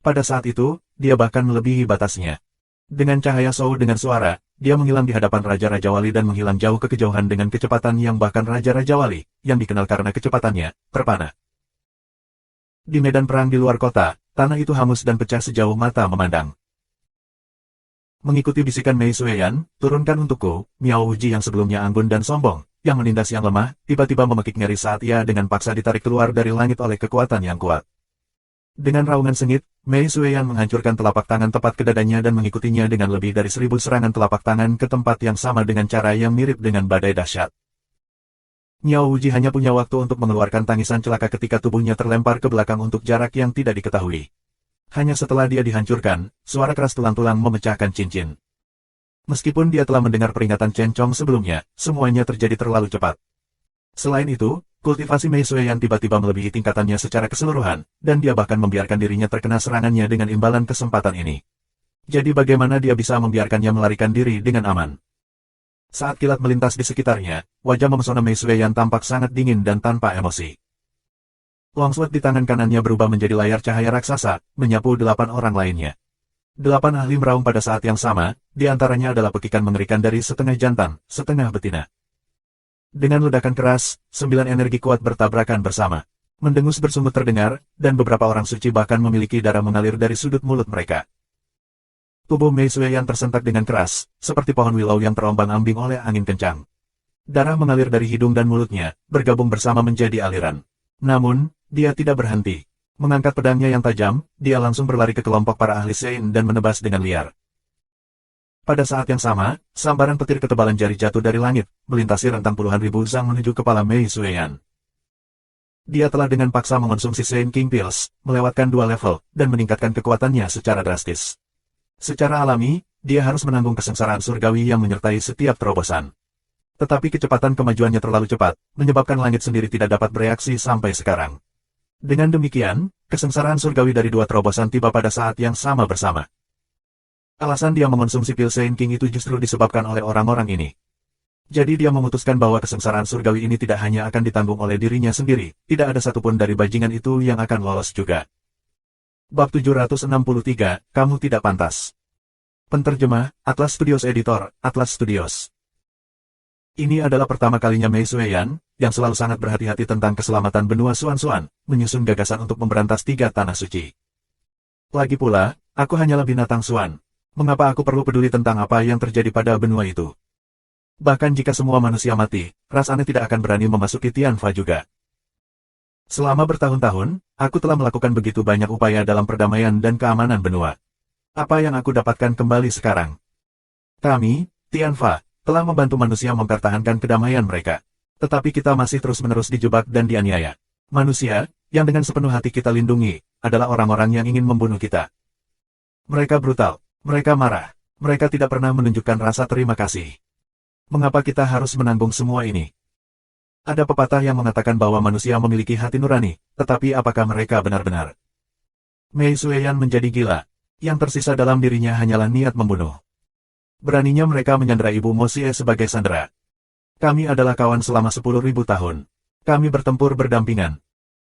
Pada saat itu, dia bahkan melebihi batasnya. Dengan cahaya Shou dengan suara, dia menghilang di hadapan Raja-Raja Wali dan menghilang jauh ke kejauhan dengan kecepatan yang bahkan Raja-Raja Wali, yang dikenal karena kecepatannya, terpana. Di medan perang di luar kota, tanah itu hangus dan pecah sejauh mata memandang. Mengikuti bisikan Mei Sueyan, turunkan untukku, Miao Wuji yang sebelumnya anggun dan sombong, yang menindas yang lemah, tiba-tiba memekik ngeri saat ia dengan paksa ditarik keluar dari langit oleh kekuatan yang kuat. Dengan raungan sengit, Mei Sueyan menghancurkan telapak tangan tepat ke dadanya dan mengikutinya dengan lebih dari 1000 serangan telapak tangan ke tempat yang sama dengan cara yang mirip dengan badai dahsyat. Miao Wuji hanya punya waktu untuk mengeluarkan tangisan celaka ketika tubuhnya terlempar ke belakang untuk jarak yang tidak diketahui. Hanya setelah dia dihancurkan, suara keras tulang-tulang memecahkan cincin. Meskipun dia telah mendengar peringatan Chen Chong sebelumnya, semuanya terjadi terlalu cepat. Selain itu, kultivasi Mei Sueyan tiba-tiba melebihi tingkatannya secara keseluruhan, dan dia bahkan membiarkan dirinya terkena serangannya dengan imbalan kesempatan ini. Jadi bagaimana dia bisa membiarkannya melarikan diri dengan aman? Saat kilat melintas di sekitarnya, wajah memesona Mei Sueyan tampak sangat dingin dan tanpa emosi. Longsword di tangan kanannya berubah menjadi layar cahaya raksasa, menyapu 8 orang lainnya. 8 ahli meraung pada saat yang sama, di antaranya adalah pekikan mengerikan dari setengah jantan, setengah betina. Dengan ledakan keras, 9 energi kuat bertabrakan bersama. Mendengus bersumut terdengar, dan beberapa orang suci bahkan memiliki darah mengalir dari sudut mulut mereka. Tubuh Mei Sueyan tersentak dengan keras, seperti pohon willow yang terombang-ambing oleh angin kencang. Darah mengalir dari hidung dan mulutnya, bergabung bersama menjadi aliran. Namun, dia tidak berhenti. Mengangkat pedangnya yang tajam, dia langsung berlari ke kelompok para ahli Sein dan menebas dengan liar. Pada saat yang sama, sambaran petir ketebalan jari jatuh dari langit, melintasi rentang puluhan ribu zang menuju kepala Mei Sueyan. Dia telah dengan paksa mengonsumsi Saint King Pills, melewatkan 2 level, dan meningkatkan kekuatannya secara drastis. Secara alami, dia harus menanggung kesengsaraan surgawi yang menyertai setiap terobosan. Tetapi kecepatan kemajuannya terlalu cepat, menyebabkan langit sendiri tidak dapat bereaksi sampai sekarang. Dengan demikian, kesengsaraan surgawi dari 2 terobosan tiba pada saat yang sama bersama. Alasan dia mengonsumsi pil Saint King itu justru disebabkan oleh orang-orang ini. Jadi dia memutuskan bahwa kesengsaraan surgawi ini tidak hanya akan ditanggung oleh dirinya sendiri, tidak ada satupun dari bajingan itu yang akan lolos juga. Bab 763, Kamu Tidak Pantas. Penterjemah, Atlas Studios Editor, Atlas Studios. Ini adalah pertama kalinya Mei Sueyan, yang selalu sangat berhati-hati tentang keselamatan benua Xuan-Xuan, menyusun gagasan untuk memberantas 3 tanah suci. Lagi pula, aku hanyalah binatang Xuan. Mengapa aku perlu peduli tentang apa yang terjadi pada benua itu? Bahkan jika semua manusia mati, ras aneh tidak akan berani memasuki Tianfa juga. Selama bertahun-tahun, aku telah melakukan begitu banyak upaya dalam perdamaian dan keamanan benua. Apa yang aku dapatkan kembali sekarang? Kami, Tianfa, telah membantu manusia mempertahankan kedamaian mereka. Tetapi kita masih terus-menerus dijebak dan dianiaya. Manusia, yang dengan sepenuh hati kita lindungi, adalah orang-orang yang ingin membunuh kita. Mereka brutal. Mereka marah. Mereka tidak pernah menunjukkan rasa terima kasih. Mengapa kita harus menanggung semua ini? Ada pepatah yang mengatakan bahwa manusia memiliki hati nurani, tetapi apakah mereka benar-benar? Mei Sueyan menjadi gila. Yang tersisa dalam dirinya hanyalah niat membunuh. Beraninya mereka menyandera Ibu Mo Xie sebagai sandera. Kami adalah kawan selama 10.000 tahun. Kami bertempur berdampingan.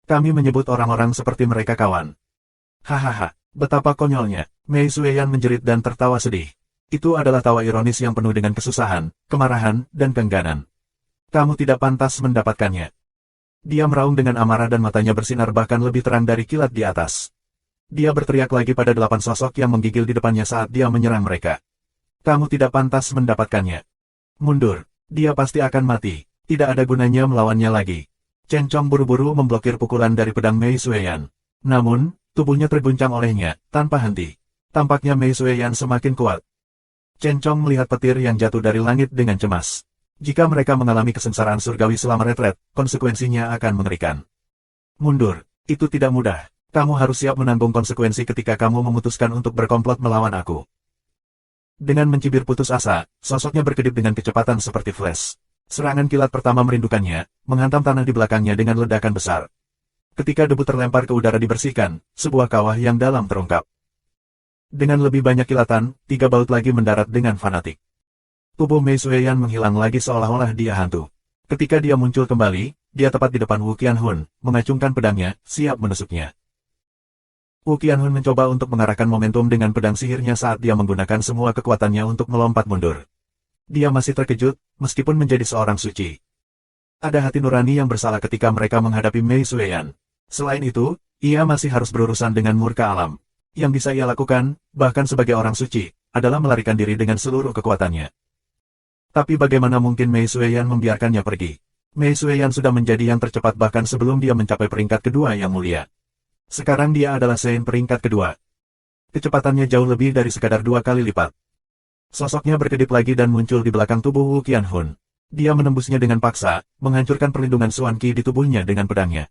Kami menyebut orang-orang seperti mereka kawan. Hahaha. Betapa konyolnya, Mei Sueyan menjerit dan tertawa sedih. Itu adalah tawa ironis yang penuh dengan kesusahan, kemarahan, dan keengganan. Kamu tidak pantas mendapatkannya. Dia meraung dengan amarah dan matanya bersinar bahkan lebih terang dari kilat di atas. Dia berteriak lagi pada 8 sosok yang menggigil di depannya saat dia menyerang mereka. Kamu tidak pantas mendapatkannya. Mundur, dia pasti akan mati, tidak ada gunanya melawannya lagi. Chen Chong buru-buru memblokir pukulan dari pedang Mei Sueyan. Namun, tubuhnya terguncang olehnya, tanpa henti. Tampaknya Mei Sueyan semakin kuat. Chen Chong melihat petir yang jatuh dari langit dengan cemas. Jika mereka mengalami kesengsaraan surgawi selama retret, konsekuensinya akan mengerikan. Mundur, itu tidak mudah. Kamu harus siap menanggung konsekuensi ketika kamu memutuskan untuk berkomplot melawan aku. Dengan mencibir putus asa, sosoknya berkedip dengan kecepatan seperti flash. Serangan kilat pertama merindukannya, menghantam tanah di belakangnya dengan ledakan besar. Ketika debu terlempar ke udara dibersihkan, sebuah kawah yang dalam terungkap. Dengan lebih banyak kilatan, 3 baut lagi mendarat dengan fanatik. Tubuh Mei Sueyan menghilang lagi seolah-olah dia hantu. Ketika dia muncul kembali, dia tepat di depan Wu Qianhun, mengacungkan pedangnya, siap menusuknya. Wu Qianhun mencoba untuk mengarahkan momentum dengan pedang sihirnya saat dia menggunakan semua kekuatannya untuk melompat mundur. Dia masih terkejut, meskipun menjadi seorang suci. Ada hati nurani yang bersalah ketika mereka menghadapi Mei Sueyan. Selain itu, ia masih harus berurusan dengan murka alam. Yang bisa ia lakukan, bahkan sebagai orang suci, adalah melarikan diri dengan seluruh kekuatannya. Tapi bagaimana mungkin Mei Sueyan membiarkannya pergi? Mei Sueyan sudah menjadi yang tercepat bahkan sebelum dia mencapai peringkat kedua yang mulia. Sekarang dia adalah Saint peringkat kedua. Qecepatannya jauh lebih dari sekadar 2 kali lipat. Sosoknya berkedip lagi dan muncul di belakang tubuh Wu Qianhun. Dia menembusnya dengan paksa, menghancurkan perlindungan Xuan Qi di tubuhnya dengan pedangnya.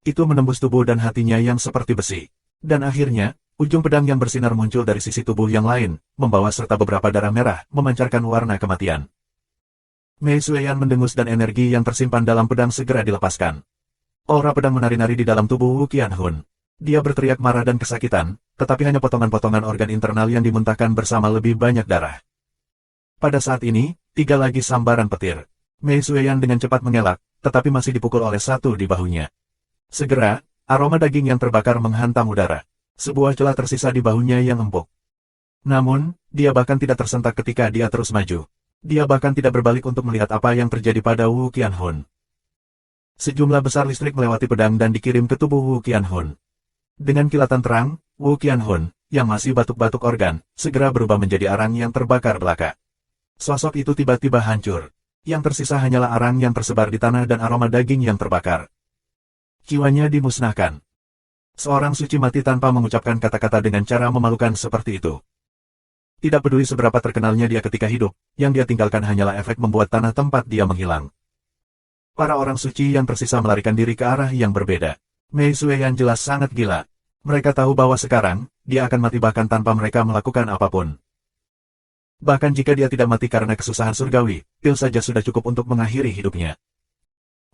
Itu menembus tubuh dan hatinya yang seperti besi. Dan akhirnya, ujung pedang yang bersinar muncul dari sisi tubuh yang lain, membawa serta beberapa darah merah, memancarkan warna kematian. Mei Sueyan mendengus dan energi yang tersimpan dalam pedang segera dilepaskan. Aura pedang menari-nari di dalam tubuh Wu Qianhun. Dia berteriak marah dan kesakitan, tetapi hanya potongan-potongan organ internal yang dimuntahkan bersama lebih banyak darah. Pada saat ini, 3 lagi sambaran petir. Mei Sueyan dengan cepat mengelak, tetapi masih dipukul oleh satu di bahunya. Segera, aroma daging yang terbakar menghantam udara. Sebuah celah tersisa di bahunya yang empuk. Namun, dia bahkan tidak tersentak ketika dia terus maju. Dia bahkan tidak berbalik untuk melihat apa yang terjadi pada Wu Qianhun. Sejumlah besar listrik melewati pedang dan dikirim ke tubuh Wu Qianhun. Dengan kilatan terang, Wu Qianhun, yang masih batuk-batuk organ, segera berubah menjadi arang yang terbakar belaka. Sosok itu tiba-tiba hancur. Yang tersisa hanyalah arang yang tersebar di tanah dan aroma daging yang terbakar. Jiwanya dimusnahkan. Seorang suci mati tanpa mengucapkan kata-kata dengan cara memalukan seperti itu. Tidak peduli seberapa terkenalnya dia ketika hidup, yang dia tinggalkan hanyalah efek membuat tanah tempat dia menghilang. Para orang suci yang tersisa melarikan diri ke arah yang berbeda. Mei Sueyan jelas sangat gila. Mereka tahu bahwa sekarang, dia akan mati bahkan tanpa mereka melakukan apapun. Bahkan jika dia tidak mati karena kesusahan surgawi, pil saja sudah cukup untuk mengakhiri hidupnya.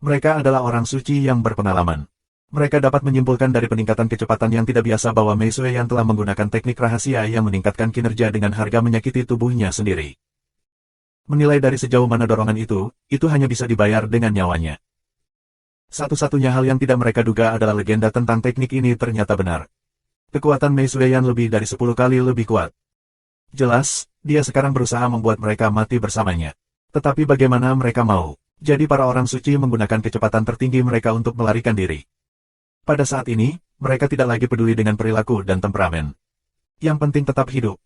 Mereka adalah orang suci yang berpengalaman. Mereka dapat menyimpulkan dari peningkatan kecepatan yang tidak biasa bahwa Mei Sueyan telah menggunakan teknik rahasia yang meningkatkan kinerja dengan harga menyakiti tubuhnya sendiri. Menilai dari sejauh mana dorongan itu hanya bisa dibayar dengan nyawanya. Satu-satunya hal yang tidak mereka duga adalah legenda tentang teknik ini ternyata benar. Kekuatan Mei Sueyan lebih dari 10 kali lebih kuat. Jelas, dia sekarang berusaha membuat mereka mati bersamanya. Tetapi bagaimana mereka mau? Jadi para orang suci menggunakan kecepatan tertinggi mereka untuk melarikan diri. Pada saat ini, mereka tidak lagi peduli dengan perilaku dan temperamen. Yang penting tetap hidup.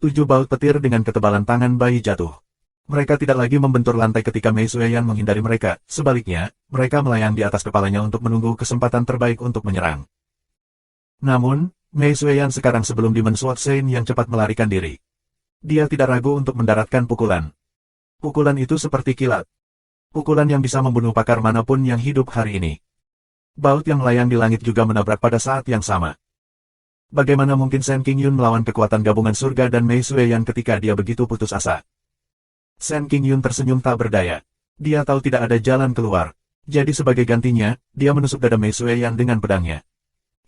7 baut petir dengan ketebalan tangan bayi jatuh. Mereka tidak lagi membentur lantai ketika Mei Sueyan menghindari mereka, sebaliknya, mereka melayang di atas kepalanya untuk menunggu kesempatan terbaik untuk menyerang. Namun, Mei Sueyan sekarang sebelum Demon Sword Saint yang cepat melarikan diri. Dia tidak ragu untuk mendaratkan pukulan. Pukulan itu seperti kilat. Pukulan yang bisa membunuh pakar manapun yang hidup hari ini. Baut yang melayang di langit juga menabrak pada saat yang sama. Bagaimana mungkin Shen Qingyun melawan kekuatan gabungan surga dan Mei Sueyan ketika dia begitu putus asa? Shen Qingyun tersenyum tak berdaya. Dia tahu tidak ada jalan keluar. Jadi sebagai gantinya, dia menusuk dada Mei Sueyan dengan pedangnya.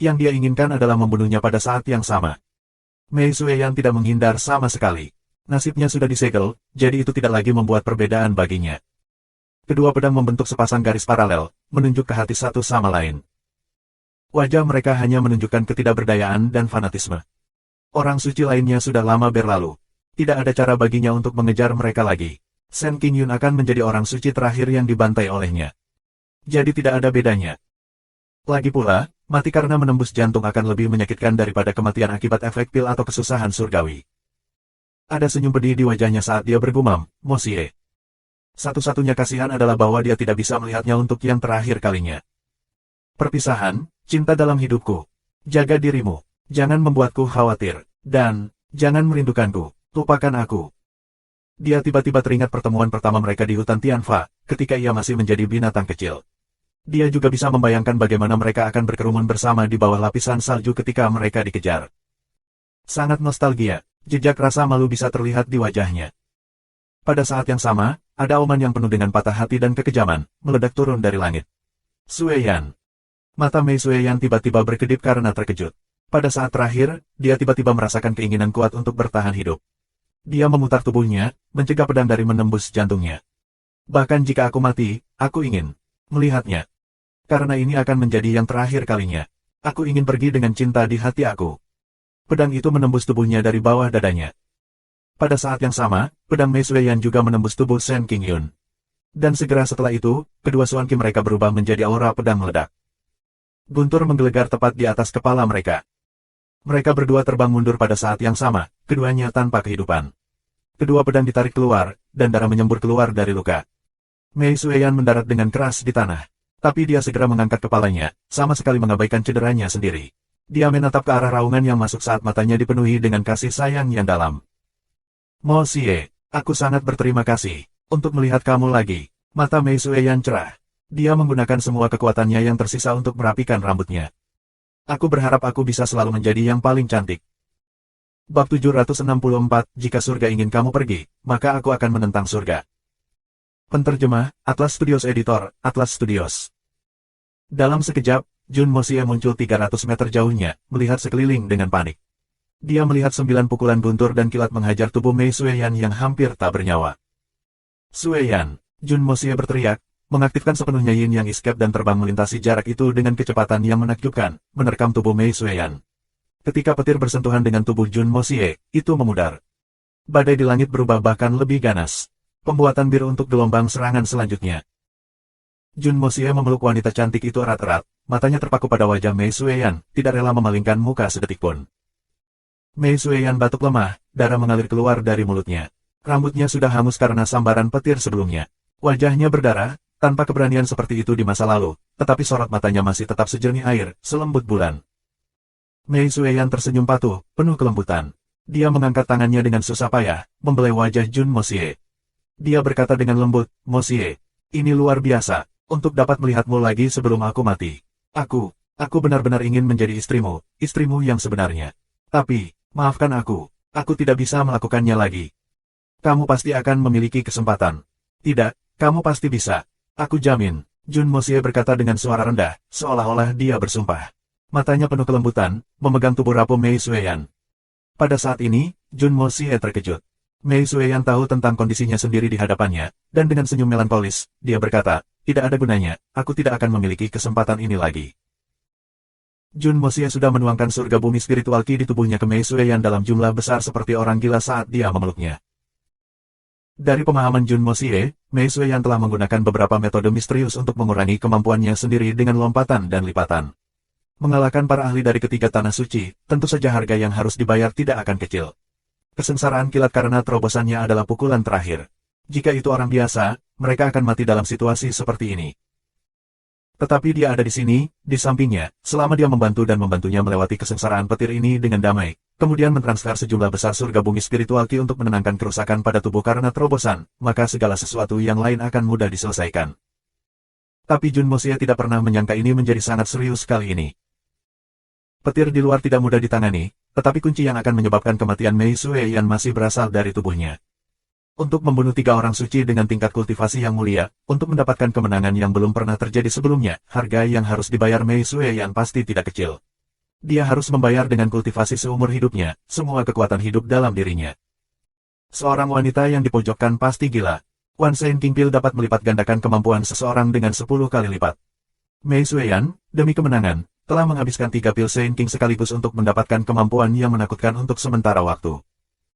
Yang dia inginkan adalah membunuhnya pada saat yang sama. Mei Sueyan tidak menghindar sama sekali. Nasibnya sudah disegel, jadi itu tidak lagi membuat perbedaan baginya. Kedua pedang membentuk sepasang garis paralel, menunjuk ke hati satu sama lain. Wajah mereka hanya menunjukkan ketidakberdayaan dan fanatisme. Orang suci lainnya sudah lama berlalu. Tidak ada cara baginya untuk mengejar mereka lagi. Shen Qingyun akan menjadi orang suci terakhir yang dibantai olehnya. Jadi tidak ada bedanya. Lagi pula, mati karena menembus jantung akan lebih menyakitkan daripada kematian akibat efek pil atau kesusahan surgawi. Ada senyum pedih di wajahnya saat dia bergumam, "Mosie." Satu-satunya kasihan adalah bahwa dia tidak bisa melihatnya untuk yang terakhir kalinya. Perpisahan, cinta dalam hidupku. Jaga dirimu. Jangan membuatku khawatir. Dan, jangan merindukanku. Lupakan aku. Dia tiba-tiba teringat pertemuan pertama mereka di hutan Tianfa, ketika ia masih menjadi binatang kecil. Dia juga bisa membayangkan bagaimana mereka akan berkerumun bersama di bawah lapisan salju ketika mereka dikejar. Sangat nostalgia, jejak rasa malu bisa terlihat di wajahnya. Pada saat yang sama, ada auman yang penuh dengan patah hati dan kekejaman, meledak turun dari langit. Sueyan. Mata Mei Sueyan tiba-tiba berkedip karena terkejut. Pada saat terakhir, dia tiba-tiba merasakan keinginan kuat untuk bertahan hidup. Dia memutar tubuhnya, mencegah pedang dari menembus jantungnya. Bahkan jika aku mati, aku ingin melihatnya. Karena ini akan menjadi yang terakhir kalinya. Aku ingin pergi dengan cinta di hati aku. Pedang itu menembus tubuhnya dari bawah dadanya. Pada saat yang sama, pedang Mei Sueyan juga menembus tubuh Shen Qingyun. Dan segera setelah itu, kedua suanki mereka berubah menjadi aura pedang meledak. Guntur menggelegar tepat di atas kepala mereka. Mereka berdua terbang mundur pada saat yang sama, keduanya tanpa kehidupan. Kedua pedang ditarik keluar, dan darah menyembur keluar dari luka. Mei Sueyan mendarat dengan keras di tanah. Tapi dia segera mengangkat kepalanya, sama sekali mengabaikan cederanya sendiri. Dia menatap ke arah raungan yang masuk saat matanya dipenuhi dengan kasih sayang yang dalam. "Mosie, aku sangat berterima kasih untuk melihat kamu lagi." Mata Mei Sueyan cerah. Dia menggunakan semua kekuatannya yang tersisa untuk merapikan rambutnya. "Aku berharap aku bisa selalu menjadi yang paling cantik." Bab 764, jika surga ingin kamu pergi, maka aku akan menentang surga. Penterjemah, Atlas Studios Editor, Atlas Studios. Dalam sekejap, Jun Mosie muncul 300 meter jauhnya, melihat sekeliling dengan panik. Dia melihat 9 pukulan guntur dan kilat menghajar tubuh Mei Sueyan yang hampir tak bernyawa. "Sueyan!" Jun Mosie berteriak, mengaktifkan sepenuhnya Yin Yang Escape dan terbang melintasi jarak itu dengan kecepatan yang menakjubkan, menerkam tubuh Mei Sueyan. Ketika petir bersentuhan dengan tubuh Jun Mosie, itu memudar. Badai di langit berubah bahkan lebih ganas. Pembuatan biru untuk gelombang serangan selanjutnya. Jun Mosie memeluk wanita cantik itu erat-erat, matanya terpaku pada wajah Mei Sueyan, tidak rela memalingkan muka sedetik pun. Mei Sueyan batuk lemah, darah mengalir keluar dari mulutnya. Rambutnya sudah hangus karena sambaran petir sebelumnya. Wajahnya berdarah, tanpa keberanian seperti itu di masa lalu, tetapi sorot matanya masih tetap sejernih air, selembut bulan. Mei Sueyan tersenyum patuh, penuh kelembutan. Dia mengangkat tangannya dengan susah payah, membelai wajah Jun Mosie. Dia berkata dengan lembut, Mosie, ini luar biasa, untuk dapat melihatmu lagi sebelum aku mati. Aku benar-benar ingin menjadi istrimu yang sebenarnya. Tapi, maafkan aku tidak bisa melakukannya lagi. Kamu pasti akan memiliki kesempatan. Tidak, kamu pasti bisa. Aku jamin, Jun Mosie berkata dengan suara rendah, seolah-olah dia bersumpah. Matanya penuh kelembutan, memegang tubuh rapuh Mei Sueyan. Pada saat ini, Jun Mosie terkejut. Mei Sueyan tahu tentang kondisinya sendiri di hadapannya, dan dengan senyum melankolis, dia berkata, tidak ada gunanya, aku tidak akan memiliki kesempatan ini lagi. Jun Mosie sudah menuangkan surga bumi spiritual Qi di tubuhnya ke Mei Sueyan dalam jumlah besar seperti orang gila saat dia memeluknya. Dari pemahaman Jun Mosie, Mei Sueyan telah menggunakan beberapa metode misterius untuk mengurangi kemampuannya sendiri dengan lompatan dan lipatan. Mengalahkan para ahli dari ketiga tanah suci, tentu saja harga yang harus dibayar tidak akan kecil. Kesengsaraan kilat karena terobosannya adalah pukulan terakhir. Jika itu orang biasa, mereka akan mati dalam situasi seperti ini. Tetapi dia ada di sini, di sampingnya, selama dia membantu dan membantunya melewati kesengsaraan petir ini dengan damai, kemudian mentransfer sejumlah besar surga bumi spiritual Qi untuk menenangkan kerusakan pada tubuh karena terobosan, maka segala sesuatu yang lain akan mudah diselesaikan. Tapi Jun Mosie tidak pernah menyangka ini menjadi sangat serius kali ini. Petir di luar tidak mudah ditangani, tetapi kunci yang akan menyebabkan kematian Mei Sueyan masih berasal dari tubuhnya. Untuk membunuh 3 orang suci dengan tingkat kultivasi yang mulia, untuk mendapatkan kemenangan yang belum pernah terjadi sebelumnya, harga yang harus dibayar Mei Sueyan pasti tidak kecil. Dia harus membayar dengan kultivasi seumur hidupnya, semua kekuatan hidup dalam dirinya. Seorang wanita yang dipojokkan pasti gila. Wan Sein King Pil dapat melipat gandakan kemampuan seseorang dengan 10 kali lipat. Mei Sueyan, demi kemenangan, telah menghabiskan 3 pil Sein King sekaligus untuk mendapatkan kemampuan yang menakutkan untuk sementara waktu.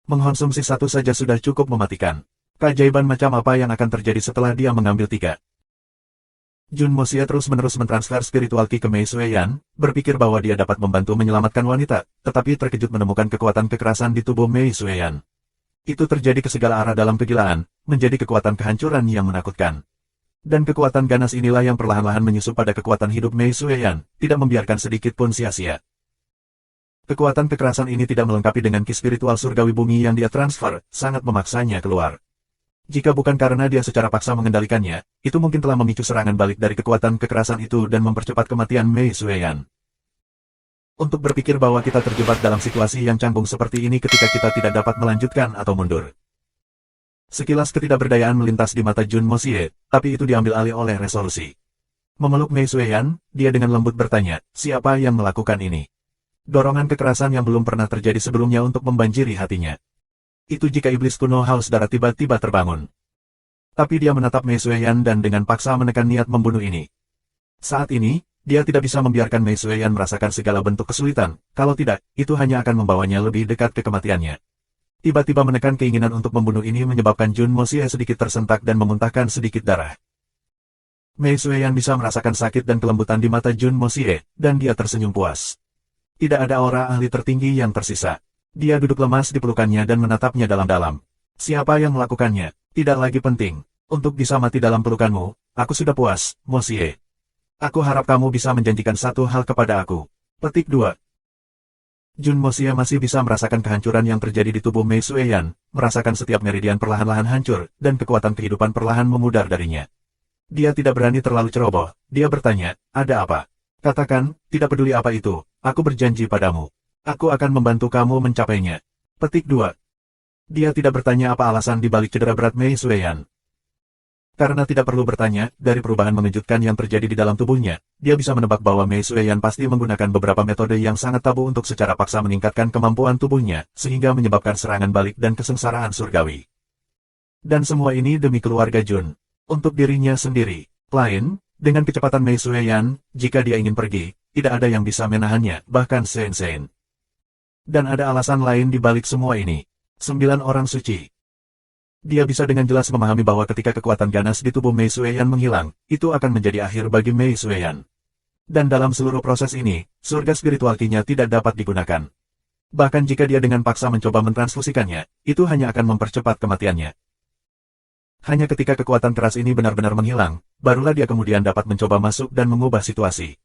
Mengkonsumsi satu saja sudah cukup mematikan. Keajaiban macam apa yang akan terjadi setelah dia mengambil 3? Jun Mosie terus-menerus mentransfer spiritual Qi ke Mei Sueyan, berpikir bahwa dia dapat membantu menyelamatkan wanita, tetapi terkejut menemukan kekuatan kekerasan di tubuh Mei Sueyan. Itu terjadi ke segala arah dalam kegilaan, menjadi kekuatan kehancuran yang menakutkan. Dan kekuatan ganas inilah yang perlahan-lahan menyusup pada kekuatan hidup Mei Sueyan, tidak membiarkan sedikit pun sia-sia. Kekuatan kekerasan ini tidak melengkapi dengan Qi spiritual surgawi bumi yang dia transfer, sangat memaksanya keluar. Jika bukan karena dia secara paksa mengendalikannya, itu mungkin telah memicu serangan balik dari kekuatan kekerasan itu dan mempercepat kematian Mei Sueyan. Untuk berpikir bahwa kita terjebak dalam situasi yang canggung seperti ini ketika kita tidak dapat melanjutkan atau mundur. Sekilas ketidakberdayaan melintas di mata Jun Mosie, tapi itu diambil alih oleh resolusi. Memeluk Mei Sueyan, dia dengan lembut bertanya, siapa yang melakukan ini? Dorongan kekerasan yang belum pernah terjadi sebelumnya untuk membanjiri hatinya. Itu jika iblis kuno haus darah tiba-tiba terbangun. Tapi dia menatap Mei Sueyan dan dengan paksa menekan niat membunuh ini. Saat ini, dia tidak bisa membiarkan Mei Sueyan merasakan segala bentuk kesulitan, kalau tidak, itu hanya akan membawanya lebih dekat ke kematiannya. Tiba-tiba menekan keinginan untuk membunuh ini menyebabkan Jun Mosie sedikit tersentak dan memuntahkan sedikit darah. Mei Sueyan bisa merasakan sakit dan kelembutan di mata Jun Mosie, dan dia tersenyum puas. Tidak ada aura ahli tertinggi yang tersisa. Dia duduk lemas di pelukannya dan menatapnya dalam-dalam. Siapa yang melakukannya? Tidak lagi penting. Untuk bisa mati dalam pelukanmu, aku sudah puas, Mosie. Aku harap kamu bisa menjanjikan satu hal kepada aku. Petik 2. Jun Mosie masih bisa merasakan kehancuran yang terjadi di tubuh Mei Sueyan, merasakan setiap meridian perlahan-lahan hancur, dan kekuatan kehidupan perlahan memudar darinya. Dia tidak berani terlalu ceroboh, dia bertanya, ada apa? Katakan, tidak peduli apa itu, aku berjanji padamu. Aku akan membantu kamu mencapainya. Petik 2. Dia tidak bertanya apa alasan dibalik cedera berat Mei Sueyan. Karena tidak perlu bertanya, dari perubahan mengejutkan yang terjadi di dalam tubuhnya, dia bisa menebak bahwa Mei Sueyan pasti menggunakan beberapa metode yang sangat tabu untuk secara paksa meningkatkan kemampuan tubuhnya, sehingga menyebabkan serangan balik dan kesengsaraan surgawi. Dan semua ini demi keluarga Jun. Untuk dirinya sendiri. Lain, dengan kecepatan Mei Sueyan, jika dia ingin pergi, tidak ada yang bisa menahannya, bahkan Sen-Sen. Dan ada alasan lain di balik semua ini. 9 orang suci. Dia bisa dengan jelas memahami bahwa ketika kekuatan ganas di tubuh Mei Sueyan menghilang, itu akan menjadi akhir bagi Mei Sueyan. Dan dalam seluruh proses ini, surga spiritual Qi-nya tidak dapat digunakan. Bahkan jika dia dengan paksa mencoba mentransfusikannya, itu hanya akan mempercepat kematiannya. Hanya ketika kekuatan keras ini benar-benar menghilang, barulah dia kemudian dapat mencoba masuk dan mengubah situasi.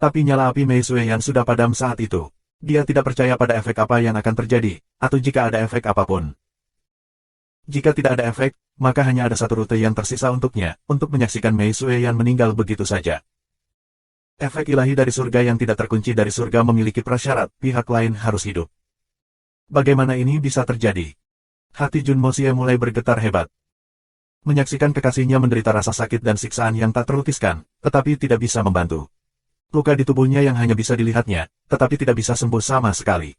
Tapi nyala api Mei Sueyan sudah padam saat itu. Dia tidak percaya pada efek apa yang akan terjadi, atau jika ada efek apapun. Jika tidak ada efek, maka hanya ada satu rute yang tersisa untuknya, untuk menyaksikan Mei Sueyan meninggal begitu saja. Efek ilahi dari surga yang tidak terkunci dari surga memiliki prasyarat, pihak lain harus hidup. Bagaimana ini bisa terjadi? Hati Jun Mosie mulai bergetar hebat. Menyaksikan kekasihnya menderita rasa sakit dan siksaan yang tak terlukiskan, tetapi tidak bisa membantu. Luka di tubuhnya yang hanya bisa dilihatnya, tetapi tidak bisa sembuh sama sekali.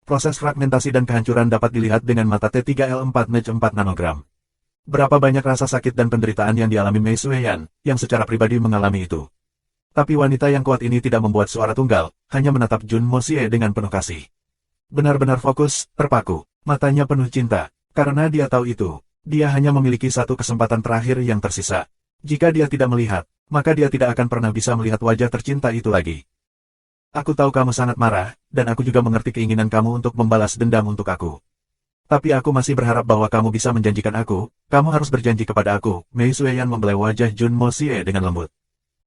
Proses fragmentasi dan kehancuran dapat dilihat dengan mata T3L4-4 nanogram. Berapa banyak rasa sakit dan penderitaan yang dialami Mei Sueyan, yang secara pribadi mengalami itu. Tapi wanita yang kuat ini tidak membuat suara tunggal, hanya menatap Jun Mosie dengan penuh kasih. Benar-benar fokus, terpaku, matanya penuh cinta, karena dia tahu itu. Dia hanya memiliki satu kesempatan terakhir yang tersisa. Jika dia tidak melihat, maka dia tidak akan pernah bisa melihat wajah tercinta itu lagi. Aku tahu kamu sangat marah, dan aku juga mengerti keinginan kamu untuk membalas dendam untuk aku. Tapi aku masih berharap bahwa kamu bisa menjanjikan aku, kamu harus berjanji kepada aku. Mei Sueyan membelai wajah Jun Mosie dengan lembut.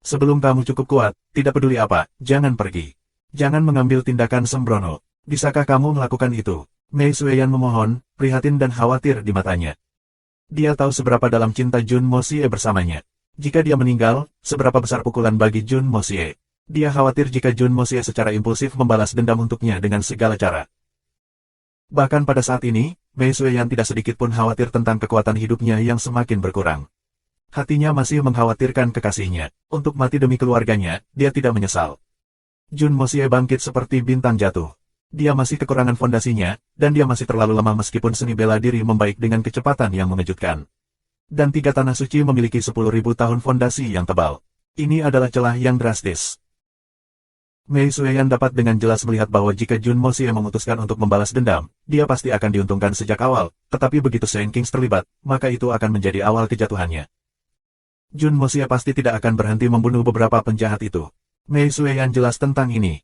Sebelum kamu cukup kuat, tidak peduli apa, jangan pergi. Jangan mengambil tindakan sembrono. Bisakah kamu melakukan itu? Mei Sueyan memohon, prihatin dan khawatir di matanya. Dia tahu seberapa dalam cinta Jun Mosie bersamanya. Jika dia meninggal, seberapa besar pukulan bagi Jun Mosie. Dia khawatir jika Jun Mosie secara impulsif membalas dendam untuknya dengan segala cara. Bahkan pada saat ini, Mei Sueyan tidak sedikit pun khawatir tentang kekuatan hidupnya yang semakin berkurang. Hatinya masih mengkhawatirkan kekasihnya. Untuk mati demi keluarganya, dia tidak menyesal. Jun Mosie bangkit seperti bintang jatuh. Dia masih kekurangan fondasinya, dan dia masih terlalu lemah meskipun seni bela diri membaik dengan kecepatan yang mengejutkan. Dan tiga tanah suci memiliki 10.000 tahun fondasi yang tebal. Ini adalah celah yang drastis. Mei Sueyan dapat dengan jelas melihat bahwa jika Jun Mosie memutuskan untuk membalas dendam, dia pasti akan diuntungkan sejak awal, tetapi begitu Shen Kings terlibat, maka itu akan menjadi awal kejatuhannya. Jun Mosie pasti tidak akan berhenti membunuh beberapa penjahat itu. Mei Sueyan jelas tentang ini.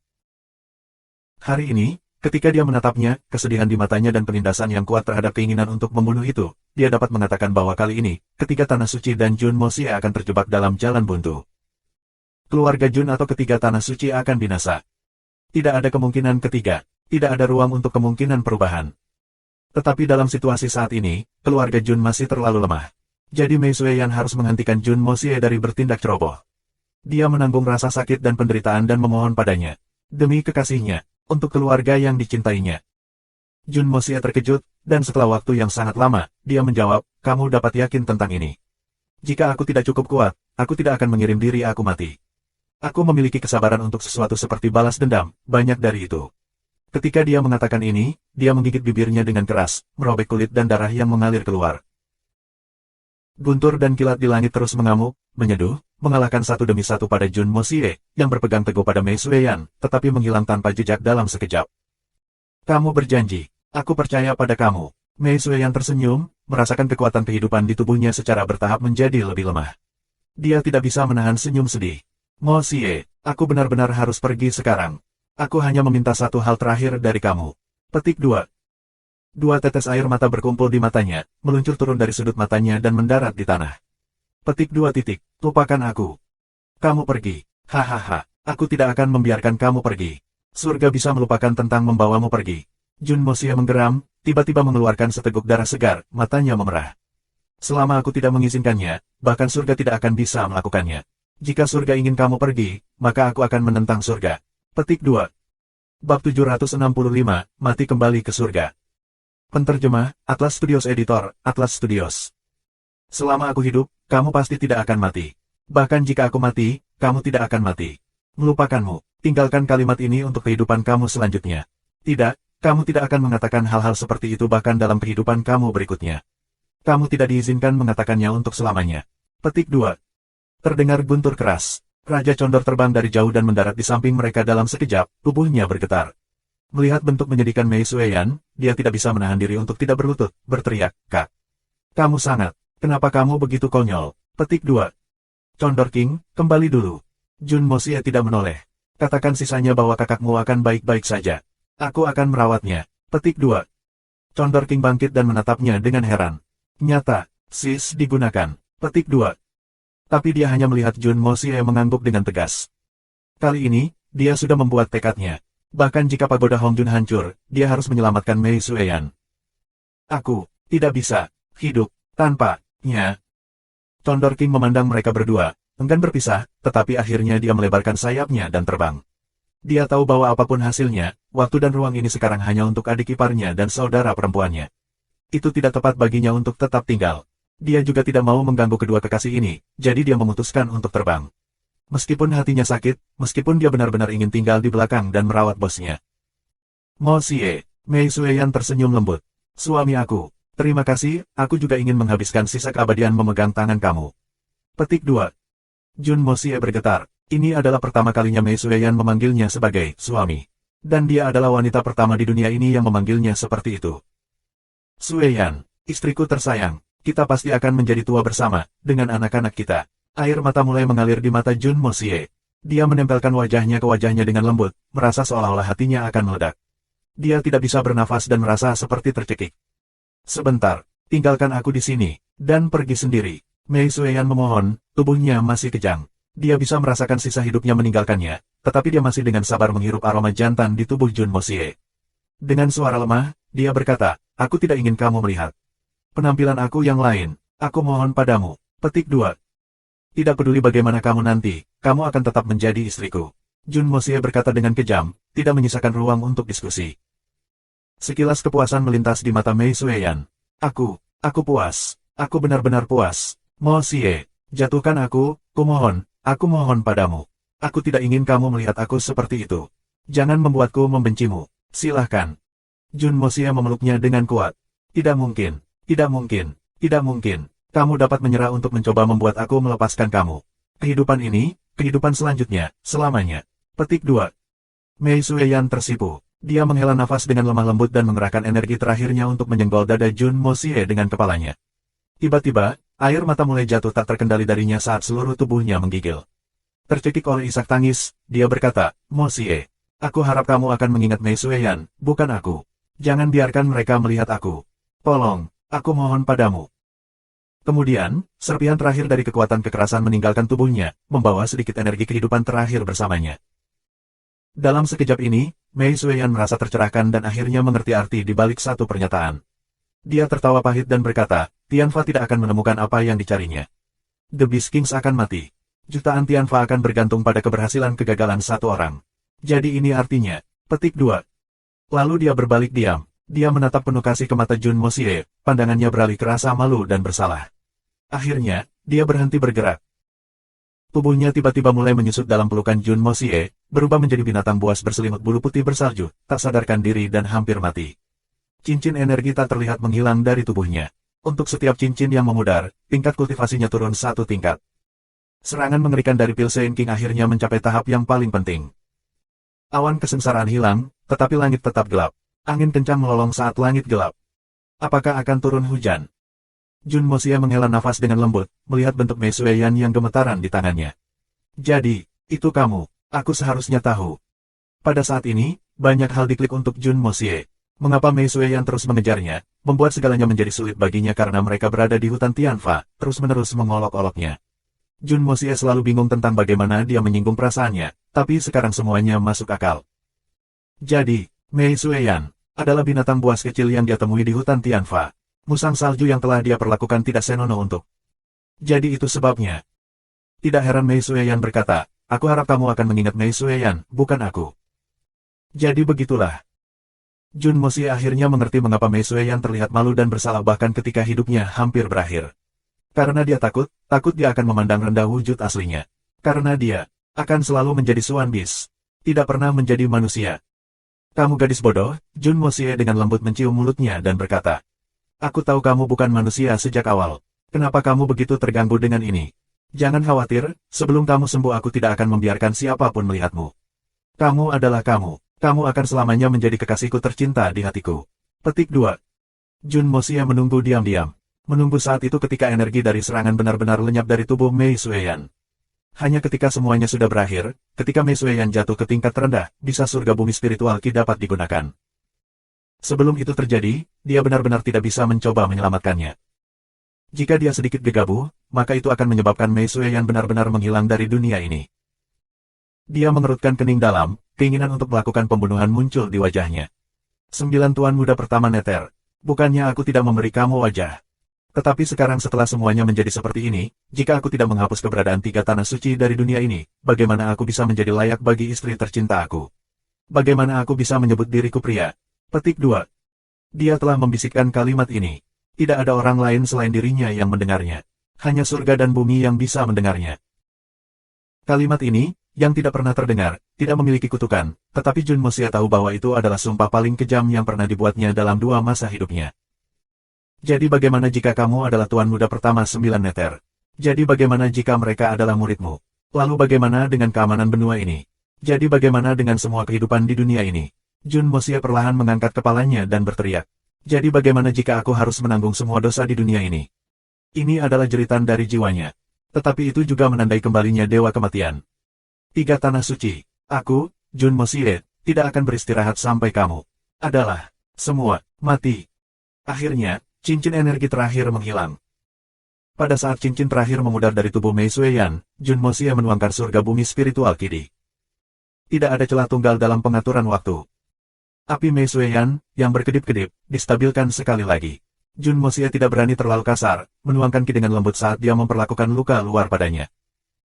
Hari ini, ketika dia menatapnya, kesedihan di matanya dan penindasan yang kuat terhadap keinginan untuk membunuh itu, dia dapat mengatakan bahwa kali ini, ketiga tanah suci dan Jun Mosie akan terjebak dalam jalan buntu. Keluarga Jun atau ketiga tanah suci akan binasa. Tidak ada kemungkinan ketiga, tidak ada ruang untuk kemungkinan perubahan. Tetapi dalam situasi saat ini, keluarga Jun masih terlalu lemah. Jadi Mei Sueyan harus menghentikan Jun Mosie dari bertindak ceroboh. Dia menanggung rasa sakit dan penderitaan dan memohon padanya. Demi kekasihnya, untuk keluarga yang dicintainya. Jun Mosie terkejut, dan setelah waktu yang sangat lama, dia menjawab, kamu dapat yakin tentang ini. Jika aku tidak cukup kuat, aku tidak akan mengirim diri aku mati. Aku memiliki kesabaran untuk sesuatu seperti balas dendam, banyak dari itu. Ketika dia mengatakan ini, dia menggigit bibirnya dengan keras, merobek kulit dan darah yang mengalir keluar. Guntur dan kilat di langit terus mengamuk, menyeduh, mengalahkan satu demi satu pada Jun Mosie, yang berpegang teguh pada Mei Sueyan, tetapi menghilang tanpa jejak dalam sekejap. Kamu berjanji, aku percaya pada kamu. Mei Sueyan tersenyum, merasakan kekuatan kehidupan di tubuhnya secara bertahap menjadi lebih lemah. Dia tidak bisa menahan senyum sedih. Mosie, aku benar-benar harus pergi sekarang. Aku hanya meminta satu hal terakhir dari kamu. Petik 2. Dua tetes air mata berkumpul di matanya, meluncur turun dari sudut matanya dan mendarat di tanah. Petik 2. Lupakan aku. Kamu pergi. Hahaha, aku tidak akan membiarkan kamu pergi. Surga bisa melupakan tentang membawamu pergi. Jun Mosie menggeram, tiba-tiba mengeluarkan seteguk darah segar, matanya memerah. Selama aku tidak mengizinkannya, bahkan surga tidak akan bisa melakukannya. Jika surga ingin kamu pergi, maka aku akan menentang surga. Petik 2. Bab 765, Mati Kembali ke Surga. Penterjemah, Atlas Studios Editor, Atlas Studios. Selama aku hidup, kamu pasti tidak akan mati. Bahkan jika aku mati, kamu tidak akan mati. Melupakanmu, tinggalkan kalimat ini untuk kehidupan kamu selanjutnya. Tidak, kamu tidak akan mengatakan hal-hal seperti itu bahkan dalam kehidupan kamu berikutnya. Kamu tidak diizinkan mengatakannya untuk selamanya. Petik 2. Terdengar guntur keras. Raja Condor terbang dari jauh dan mendarat di samping mereka dalam sekejap, tubuhnya bergetar. Melihat bentuk menyedihkan Mei Sueyan, dia tidak bisa menahan diri untuk tidak berlutut, berteriak, Kak. Kamu sangat, kenapa kamu begitu konyol? Petik 2. Condor King, kembali dulu. Jun Mosie tidak menoleh. Katakan sisanya bahwa kakakmu akan baik-baik saja. Aku akan merawatnya. Petik 2. Condor King bangkit dan menatapnya dengan heran. Nyata, sis digunakan. Petik 2. Tapi dia hanya melihat Jun Mosie mengangguk dengan tegas. Kali ini, dia sudah membuat tekadnya. Bahkan jika pagoda Hongjun hancur, dia harus menyelamatkan Mei Sueyan. Aku tidak bisa hidup tanpanya. Condor King memandang mereka berdua, enggan berpisah, tetapi akhirnya dia melebarkan sayapnya dan terbang. Dia tahu bahwa apapun hasilnya, waktu dan ruang ini sekarang hanya untuk adik iparnya dan saudara perempuannya. Itu tidak tepat baginya untuk tetap tinggal. Dia juga tidak mau mengganggu kedua kekasih ini, jadi dia memutuskan untuk terbang. Meskipun hatinya sakit, meskipun dia benar-benar ingin tinggal di belakang dan merawat bosnya. Mo Xie, Mei Sueyan tersenyum lembut. Suami aku, terima kasih, aku juga ingin menghabiskan sisa keabadian memegang tangan kamu. Petik 2. Jun Mo Xie bergetar. Ini adalah pertama kalinya Mei Sueyan memanggilnya sebagai suami. Dan dia adalah wanita pertama di dunia ini yang memanggilnya seperti itu. Sueyan, istriku tersayang, kita pasti akan menjadi tua bersama, dengan anak-anak kita. Air mata mulai mengalir di mata Jun Mo Xie. Dia menempelkan wajahnya ke wajahnya dengan lembut, merasa seolah-olah hatinya akan meledak. Dia tidak bisa bernafas dan merasa seperti tercekik. Sebentar, tinggalkan aku di sini, dan pergi sendiri. Mei Sueyan memohon, tubuhnya masih kejang. Dia bisa merasakan sisa hidupnya meninggalkannya, tetapi dia masih dengan sabar menghirup aroma jantan di tubuh Jun Mo Xie. Dengan suara lemah, dia berkata, aku tidak ingin kamu melihat penampilan aku yang lain, aku mohon padamu. Petik 2. Tidak peduli bagaimana kamu nanti, kamu akan tetap menjadi istriku. Jun Mo Xie berkata dengan kejam, tidak menyisakan ruang untuk diskusi. Sekilas kepuasan melintas di mata Mei Sueyan. Aku puas. Aku benar-benar puas. Mo Xie, jatuhkan aku mohon padamu. Aku tidak ingin kamu melihat aku seperti itu. Jangan membuatku membencimu. Silahkan. Jun Mo Xie memeluknya dengan kuat. Tidak mungkin, tidak mungkin, tidak mungkin. Kamu dapat menyerah untuk mencoba membuat aku melepaskan kamu. Kehidupan ini, kehidupan selanjutnya, selamanya. Petik 2. Mei Sueyan tersipu. Dia menghela nafas dengan lemah lembut dan mengerahkan energi terakhirnya untuk menyenggol dada Jun Mo Xie dengan kepalanya. Tiba-tiba, air mata mulai jatuh tak terkendali darinya saat seluruh tubuhnya menggigil. Tercekik oleh isak tangis, dia berkata, Mo Xie, aku harap kamu akan mengingat Mei Sueyan, bukan aku. Jangan biarkan mereka melihat aku. Tolong, aku mohon padamu. Kemudian, serpihan terakhir dari kekuatan kekerasan meninggalkan tubuhnya, membawa sedikit energi kehidupan terakhir bersamanya. Dalam sekejap ini, Mei Sueyan merasa tercerahkan dan akhirnya mengerti arti di balik satu pernyataan. Dia tertawa pahit dan berkata, Tianfa tidak akan menemukan apa yang dicarinya. The Beast Kings akan mati. Jutaan Tianfa akan bergantung pada keberhasilan kegagalan satu orang. Jadi ini artinya. Petik 2. Lalu dia berbalik diam. Dia menatap penuh kasih ke mata Jun Mo Xie, pandangannya beralih ke rasa malu dan bersalah. Akhirnya, dia berhenti bergerak. Tubuhnya tiba-tiba mulai menyusut dalam pelukan Jun Mo Xie, berubah menjadi binatang buas berselimut bulu putih bersalju, tak sadarkan diri dan hampir mati. Cincin energi tak terlihat menghilang dari tubuhnya. Untuk setiap cincin yang memudar, tingkat kultivasinya turun satu tingkat. Serangan mengerikan dari Pilsen King akhirnya mencapai tahap yang paling penting. Awan kesengsaraan hilang, tetapi langit tetap gelap. Angin kencang melolong saat langit gelap. Apakah akan turun hujan? Jun Mo Xie menghela nafas dengan lembut, melihat bentuk Mei Sueyan yang gemetaran di tangannya. Jadi, itu kamu. Aku seharusnya tahu. Pada saat ini, banyak hal diklik untuk Jun Mo Xie. Mengapa Mei Sueyan terus mengejarnya, membuat segalanya menjadi sulit baginya karena mereka berada di hutan Tianfa, terus-menerus mengolok-oloknya. Jun Mo Xie selalu bingung tentang bagaimana dia menyinggung perasaannya, tapi sekarang semuanya masuk akal. Jadi, Mei Sueyan adalah binatang buas kecil yang dia temui di hutan Tianfa. Musang salju yang telah dia perlakukan tidak senonoh untuk. Jadi itu sebabnya. Tidak heran Mei Sueyan berkata, aku harap kamu akan mengingat Mei Sueyan, bukan aku. Jadi begitulah. Jun Mo Xie akhirnya mengerti mengapa Mei Sueyan terlihat malu dan bersalah bahkan ketika hidupnya hampir berakhir. Karena dia takut dia akan memandang rendah wujud aslinya. Karena dia akan selalu menjadi Swan Beast, tidak pernah menjadi manusia. Kamu gadis bodoh, Jun Mo Xie dengan lembut mencium mulutnya dan berkata. Aku tahu kamu bukan manusia sejak awal. Kenapa kamu begitu terganggu dengan ini? Jangan khawatir, sebelum kamu sembuh aku tidak akan membiarkan siapapun melihatmu. Kamu adalah kamu. Kamu akan selamanya menjadi kekasihku tercinta di hatiku. Petik 2. Jun Mo Xie menunggu diam-diam. Menunggu saat itu ketika energi dari serangan benar-benar lenyap dari tubuh Mei Sueyan. Hanya ketika semuanya sudah berakhir, ketika Mei Sueyan jatuh ke tingkat terendah, bisa surga bumi spiritual Qi dapat digunakan. Sebelum itu terjadi, dia benar-benar tidak bisa mencoba menyelamatkannya. Jika dia sedikit gegabah, maka itu akan menyebabkan Mei Sueyan benar-benar menghilang dari dunia ini. Dia mengerutkan kening dalam, keinginan untuk melakukan pembunuhan muncul di wajahnya. 9 Tuan Muda pertama Nether. Bukannya aku tidak memberi kamu wajah. Tetapi sekarang setelah semuanya menjadi seperti ini, jika aku tidak menghapus keberadaan 3 tanah suci dari dunia ini, bagaimana aku bisa menjadi layak bagi istri tercinta aku? Bagaimana aku bisa menyebut diriku pria? Petik 2. Dia telah membisikkan kalimat ini. Tidak ada orang lain selain dirinya yang mendengarnya. Hanya surga dan bumi yang bisa mendengarnya. Kalimat ini, yang tidak pernah terdengar, tidak memiliki kutukan, tetapi Jun Mosia tahu bahwa itu adalah sumpah paling kejam yang pernah dibuatnya dalam 2 masa hidupnya. Jadi bagaimana jika kamu adalah Tuan Muda pertama 9 Nether? Jadi bagaimana jika mereka adalah muridmu? Lalu bagaimana dengan keamanan benua ini? Jadi bagaimana dengan semua kehidupan di dunia ini? Jun Mosia perlahan mengangkat kepalanya dan berteriak. Jadi bagaimana jika aku harus menanggung semua dosa di dunia ini? Ini adalah jeritan dari jiwanya. Tetapi itu juga menandai kembalinya Dewa Kematian. 3 tanah suci. Aku, Jun Mosia, tidak akan beristirahat sampai kamu adalah semua mati. Akhirnya, cincin energi terakhir menghilang. Pada saat cincin terakhir memudar dari tubuh Mei Sueyan, Jun Mosia menuangkan surga bumi spiritual Kidi. Tidak ada celah tunggal dalam pengaturan waktu. Api Mei Sueyan, yang berkedip-kedip, distabilkan sekali lagi. Jun Mosia tidak berani terlalu kasar, menuangkan Ki dengan lembut saat dia memperlakukan luka luar padanya.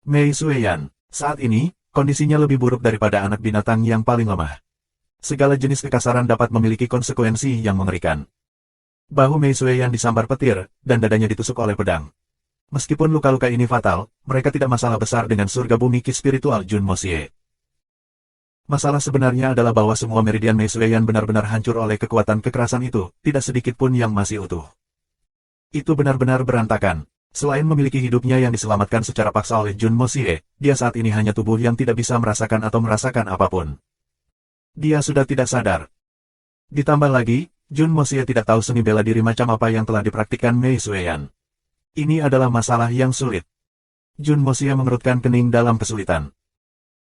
Mei Sueyan, saat ini, kondisinya lebih buruk daripada anak binatang yang paling lemah. Segala jenis kekasaran dapat memiliki konsekuensi yang mengerikan. Bahu Mei Sueyan disambar petir, dan dadanya ditusuk oleh pedang. Meskipun luka-luka ini fatal, mereka tidak masalah besar dengan surga bumi Ki spiritual Jun Mosia. Masalah sebenarnya adalah bahwa semua meridian Mei Sueyan benar-benar hancur oleh kekuatan kekerasan itu, tidak sedikit pun yang masih utuh. Itu benar-benar berantakan. Selain memiliki hidupnya yang diselamatkan secara paksa oleh Jun Mosia, dia saat ini hanya tubuh yang tidak bisa merasakan atau merasakan apapun. Dia sudah tidak sadar. Ditambah lagi, Jun Mosia tidak tahu seni bela diri macam apa yang telah dipraktikkan Mei Sueyan. Ini adalah masalah yang sulit. Jun Mosia mengerutkan kening dalam kesulitan.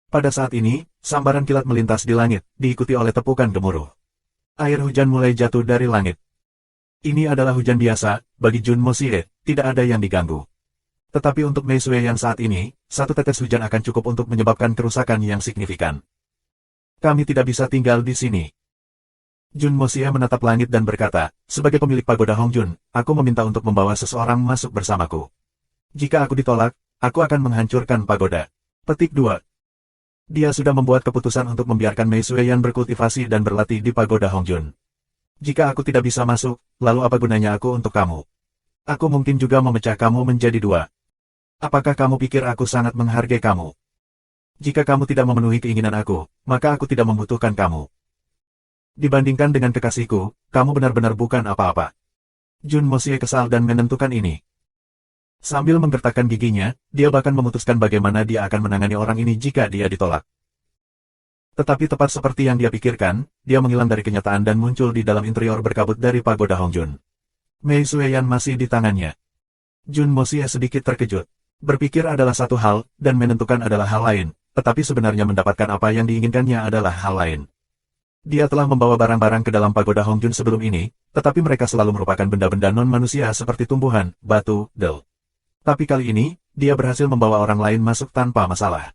Pada saat ini, sambaran kilat melintas di langit, diikuti oleh tepukan gemuruh. Air hujan mulai jatuh dari langit. Ini adalah hujan biasa, bagi Jun Mosia, tidak ada yang diganggu. Tetapi untuk Mei Sueyan saat ini, satu tetes hujan akan cukup untuk menyebabkan kerusakan yang signifikan. Kami tidak bisa tinggal di sini. Jun Mosia menatap langit dan berkata, sebagai pemilik pagoda Hongjun, aku meminta untuk membawa seseorang masuk bersamaku. Jika aku ditolak, aku akan menghancurkan pagoda. Petik 2. Dia sudah membuat keputusan untuk membiarkan Mei Sueyan berkultivasi dan berlatih di pagoda Hongjun. Jika aku tidak bisa masuk, lalu apa gunanya aku untuk kamu? Aku mungkin juga memecah kamu menjadi 2. Apakah kamu pikir aku sangat menghargai kamu? Jika kamu tidak memenuhi keinginan aku, maka aku tidak membutuhkan kamu. Dibandingkan dengan kekasihku, kamu benar-benar bukan apa-apa. Jun Mosia kesal dan menentukan ini. Sambil menggertakkan giginya, dia bahkan memutuskan bagaimana dia akan menangani orang ini jika dia ditolak. Tetapi tepat seperti yang dia pikirkan, dia menghilang dari kenyataan dan muncul di dalam interior berkabut dari pagoda Hongjun. Mei Sueyan masih di tangannya. Jun Mosia sedikit terkejut. Berpikir adalah satu hal, dan menentukan adalah hal lain, tetapi sebenarnya mendapatkan apa yang diinginkannya adalah hal lain. Dia telah membawa barang-barang ke dalam pagoda Hongjun sebelum ini, tetapi mereka selalu merupakan benda-benda non-manusia seperti tumbuhan, batu, del. Tapi kali ini, dia berhasil membawa orang lain masuk tanpa masalah.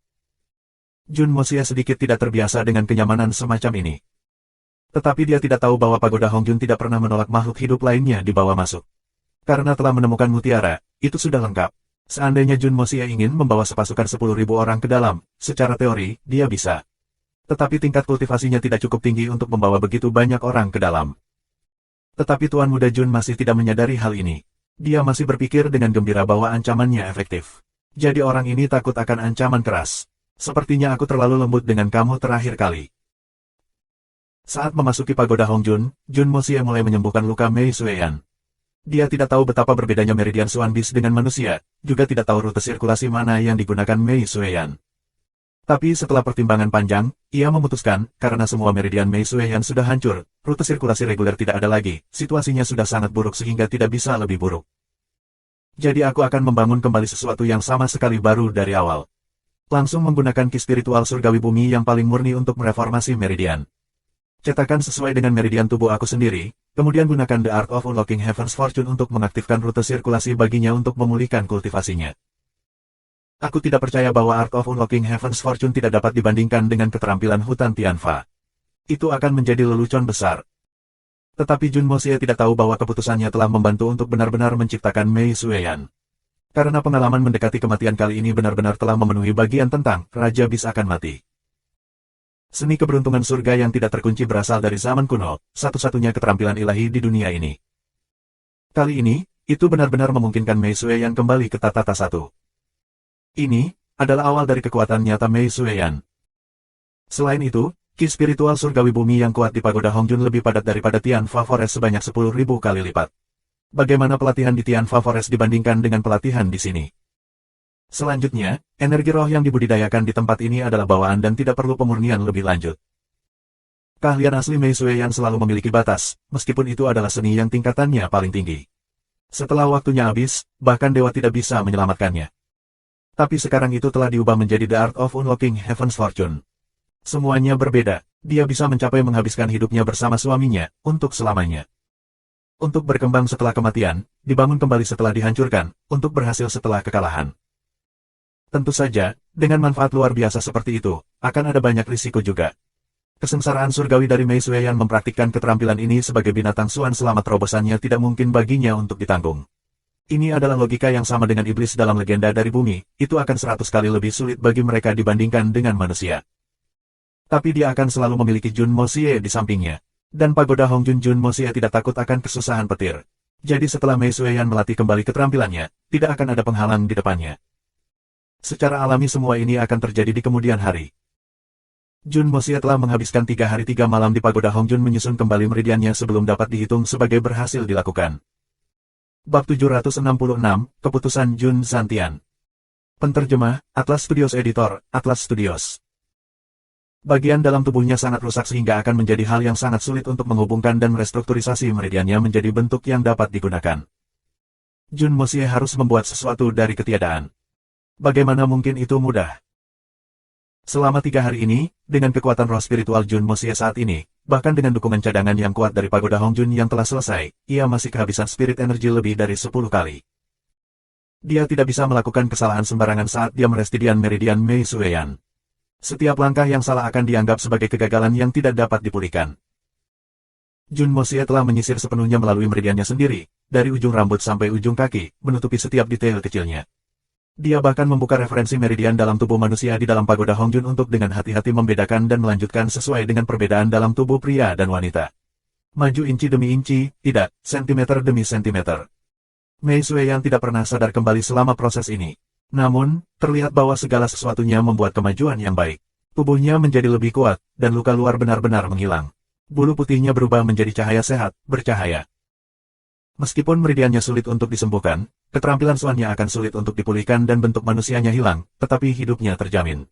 Jun Mosia sedikit tidak terbiasa dengan kenyamanan semacam ini. Tetapi dia tidak tahu bahwa pagoda Hongjun tidak pernah menolak makhluk hidup lainnya dibawa masuk. Karena telah menemukan mutiara, itu sudah lengkap. Seandainya Jun Mosia ingin membawa sepasukan 10.000 orang ke dalam, secara teori, dia bisa. Tetapi tingkat kultivasinya tidak cukup tinggi untuk membawa begitu banyak orang ke dalam. Tetapi Tuan Muda Jun masih tidak menyadari hal ini. Dia masih berpikir dengan gembira bahwa ancamannya efektif. Jadi orang ini takut akan ancaman keras. Sepertinya aku terlalu lembut dengan kamu terakhir kali. Saat memasuki pagoda Hongjun, Jun Mosia mulai menyembuhkan luka Mei Sueyan. Dia tidak tahu betapa berbedanya meridian Suan Bis dengan manusia, juga tidak tahu rute sirkulasi mana yang digunakan Mei Sueyan. Tapi setelah pertimbangan panjang, ia memutuskan, karena semua meridian Mei Sueyan sudah hancur, rute sirkulasi reguler tidak ada lagi, situasinya sudah sangat buruk sehingga tidak bisa lebih buruk. Jadi aku akan membangun kembali sesuatu yang sama sekali baru dari awal. Langsung menggunakan ki spiritual surgawi bumi yang paling murni untuk mereformasi meridian. Cetakan sesuai dengan meridian tubuh aku sendiri, kemudian gunakan The Art of Unlocking Heaven's Fortune untuk mengaktifkan rute sirkulasi baginya untuk memulihkan kultivasinya. Aku tidak percaya bahwa Art of Unlocking Heaven's Fortune tidak dapat dibandingkan dengan keterampilan hutan Tianfa. Itu akan menjadi lelucon besar. Tetapi Jun Moxie tidak tahu bahwa keputusannya telah membantu untuk benar-benar menciptakan Mei Sueyan. Karena pengalaman mendekati kematian kali ini benar-benar telah memenuhi bagian tentang Raja Bis akan mati. Seni keberuntungan surga yang tidak terkunci berasal dari zaman kuno, satu-satunya keterampilan ilahi di dunia ini. Kali ini, itu benar-benar memungkinkan Mei Sueyan kembali ke tata satu. Ini adalah awal dari kekuatan nyata Mei Sueyan. Selain itu, ki spiritual surgawi bumi yang kuat di Pagoda Hongjun lebih padat daripada Tianfa Forest sebanyak 10.000 kali lipat. Bagaimana pelatihan di Tianfa Forest dibandingkan dengan pelatihan di sini? Selanjutnya, energi roh yang dibudidayakan di tempat ini adalah bawaan dan tidak perlu pemurnian lebih lanjut. Keahlian asli Mei Sueyan selalu memiliki batas, meskipun itu adalah seni yang tingkatannya paling tinggi. Setelah waktunya habis, bahkan dewa tidak bisa menyelamatkannya. Tapi sekarang itu telah diubah menjadi The Art of Unlocking Heaven's Fortune. Semuanya berbeda, dia bisa mencapai menghabiskan hidupnya bersama suaminya, untuk selamanya. Untuk berkembang setelah kematian, dibangun kembali setelah dihancurkan, untuk berhasil setelah kekalahan. Tentu saja, dengan manfaat luar biasa seperti itu, akan ada banyak risiko juga. Kesengsaraan surgawi dari Mei Sueyan mempraktikkan keterampilan ini sebagai binatang suan selama terobosannya tidak mungkin baginya untuk ditanggung. Ini adalah logika yang sama dengan iblis dalam legenda dari bumi, itu akan 100 kali lebih sulit bagi mereka dibandingkan dengan manusia. Tapi dia akan selalu memiliki Jun Moxie di sampingnya. Dan Pagoda Hongjun Jun Moxie tidak takut akan kesusahan petir. Jadi setelah Mei Sueyan melatih kembali keterampilannya, tidak akan ada penghalang di depannya. Secara alami semua ini akan terjadi di kemudian hari. Jun Moxie telah menghabiskan 3 hari 3 malam di Pagoda Hongjun menyusun kembali meridiannya sebelum dapat dihitung sebagai berhasil dilakukan. Bab 766, Keputusan Jun Santian. Penterjemah, Atlas Studios Editor, Atlas Studios. Bagian dalam tubuhnya sangat rusak sehingga akan menjadi hal yang sangat sulit untuk menghubungkan dan merestrukturisasi meridiannya menjadi bentuk yang dapat digunakan. Jun Moxie harus membuat sesuatu dari ketiadaan. Bagaimana mungkin itu mudah? Selama 3 hari ini, dengan kekuatan roh spiritual Jun Moxie saat ini, bahkan dengan dukungan cadangan yang kuat dari Pagoda Hongjun yang telah selesai, ia masih kehabisan spirit energi lebih dari 10 kali. Dia tidak bisa melakukan kesalahan sembarangan saat dia merestidian meridian Mei Sueyan. Setiap langkah yang salah akan dianggap sebagai kegagalan yang tidak dapat dipulihkan. Jun Moxie telah menyisir sepenuhnya melalui meridiannya sendiri, dari ujung rambut sampai ujung kaki, menutupi setiap detail kecilnya. Dia bahkan membuka referensi meridian dalam tubuh manusia di dalam Pagoda Hongjun untuk dengan hati-hati membedakan dan melanjutkan sesuai dengan perbedaan dalam tubuh pria dan wanita. Maju inci demi inci, tidak, sentimeter demi sentimeter. Mei Sueyan tidak pernah sadar kembali selama proses ini. Namun, terlihat bahwa segala sesuatunya membuat kemajuan yang baik. Tubuhnya menjadi lebih kuat, dan luka luar benar-benar menghilang. Bulu putihnya berubah menjadi cahaya sehat, bercahaya. Meskipun meridiannya sulit untuk disembuhkan, keterampilan suannya akan sulit untuk dipulihkan dan bentuk manusianya hilang, tetapi hidupnya terjamin.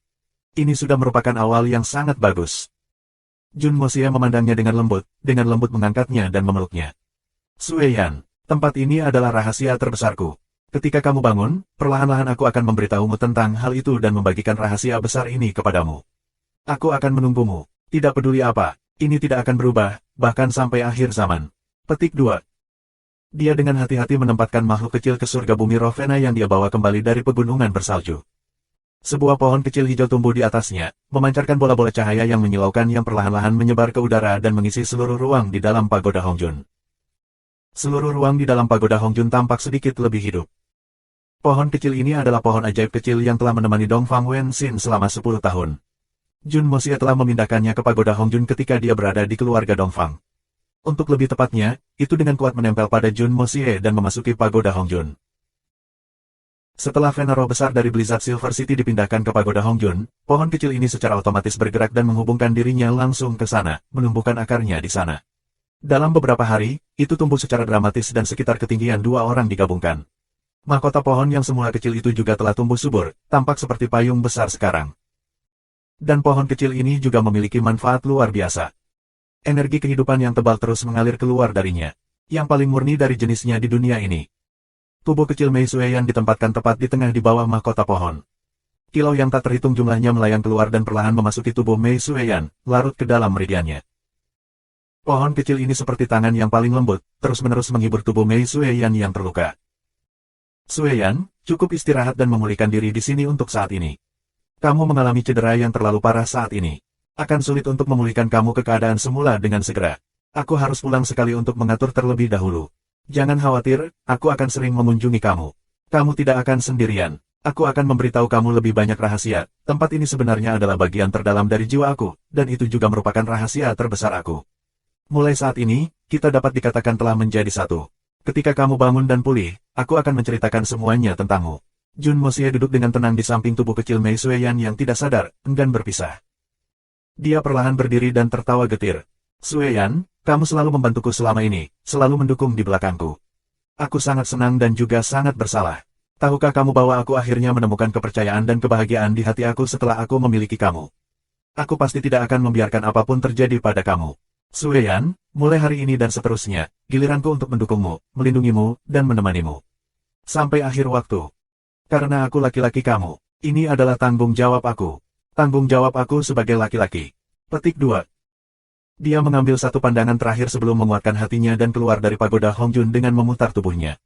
Ini sudah merupakan awal yang sangat bagus. Jun Moxie memandangnya dengan lembut mengangkatnya dan memeluknya. Sueyan, tempat ini adalah rahasia terbesarku. Ketika kamu bangun, perlahan-lahan aku akan memberitahumu tentang hal itu dan membagikan rahasia besar ini kepadamu. Aku akan menunggumu, tidak peduli apa, ini tidak akan berubah, bahkan sampai akhir zaman. Petik 2. Dia dengan hati-hati menempatkan makhluk kecil ke surga bumi Rovena yang dia bawa kembali dari pegunungan bersalju. Sebuah pohon kecil hijau tumbuh di atasnya, memancarkan bola-bola cahaya yang menyilaukan yang perlahan-lahan menyebar ke udara dan mengisi seluruh ruang di dalam Pagoda Hongjun. Seluruh ruang di dalam Pagoda Hongjun tampak sedikit lebih hidup. Pohon kecil ini adalah pohon ajaib kecil yang telah menemani Dongfang Wenxin selama 10 tahun. Jun Moxie telah memindahkannya ke Pagoda Hongjun ketika dia berada di keluarga Dongfang. Untuk lebih tepatnya, itu dengan kuat menempel pada Jun Moxie dan memasuki Pagoda Hongjun. Setelah Venero besar dari Blizzard Silver City dipindahkan ke Pagoda Hongjun, pohon kecil ini secara otomatis bergerak dan menghubungkan dirinya langsung ke sana, menumbuhkan akarnya di sana. Dalam beberapa hari, itu tumbuh secara dramatis dan sekitar ketinggian 2 orang digabungkan. Mahkota pohon yang semula kecil itu juga telah tumbuh subur, tampak seperti payung besar sekarang. Dan pohon kecil ini juga memiliki manfaat luar biasa. Energi kehidupan yang tebal terus mengalir keluar darinya, yang paling murni dari jenisnya di dunia ini. Tubuh kecil Mei Sueyan ditempatkan tepat di tengah di bawah mahkota pohon. Kilau yang tak terhitung jumlahnya melayang keluar dan perlahan memasuki tubuh Mei Sueyan, larut ke dalam meridiannya. Pohon kecil ini seperti tangan yang paling lembut, terus-menerus menghibur tubuh Mei Sueyan yang terluka. Sueyan, Cukup istirahat dan memulihkan diri di sini untuk saat ini. Kamu mengalami cedera yang terlalu parah saat ini. Akan sulit untuk memulihkan kamu ke keadaan semula dengan segera. Aku harus pulang sekali untuk mengatur terlebih dahulu. Jangan khawatir, aku akan sering mengunjungi kamu. Kamu tidak akan sendirian. Aku akan memberitahu kamu lebih banyak rahasia. Tempat ini sebenarnya adalah bagian terdalam dari jiwa aku, dan itu juga merupakan rahasia terbesar aku. Mulai saat ini, kita dapat dikatakan telah menjadi satu. Ketika kamu bangun dan pulih, aku akan menceritakan semuanya tentangmu. Jun Mosie duduk dengan tenang di samping tubuh kecil Mei Sueyan yang tidak sadar, enggan berpisah. Dia perlahan berdiri dan tertawa getir. Sueyan, kamu selalu membantuku selama ini, selalu mendukung di belakangku. Aku sangat senang dan juga sangat bersalah. Tahukah kamu bahwa aku akhirnya menemukan kepercayaan dan kebahagiaan di hati aku setelah aku memiliki kamu? Aku pasti tidak akan membiarkan apapun terjadi pada kamu. Sueyan, mulai hari ini dan seterusnya, giliranku untuk mendukungmu, melindungimu, dan menemanimu. Sampai akhir waktu. Karena aku laki-laki kamu, ini adalah tanggung jawab aku. Tanggung jawab aku sebagai laki-laki. Petik 2. Dia mengambil satu pandangan terakhir sebelum menguatkan hatinya dan keluar dari pagoda Hongjun dengan memutar tubuhnya.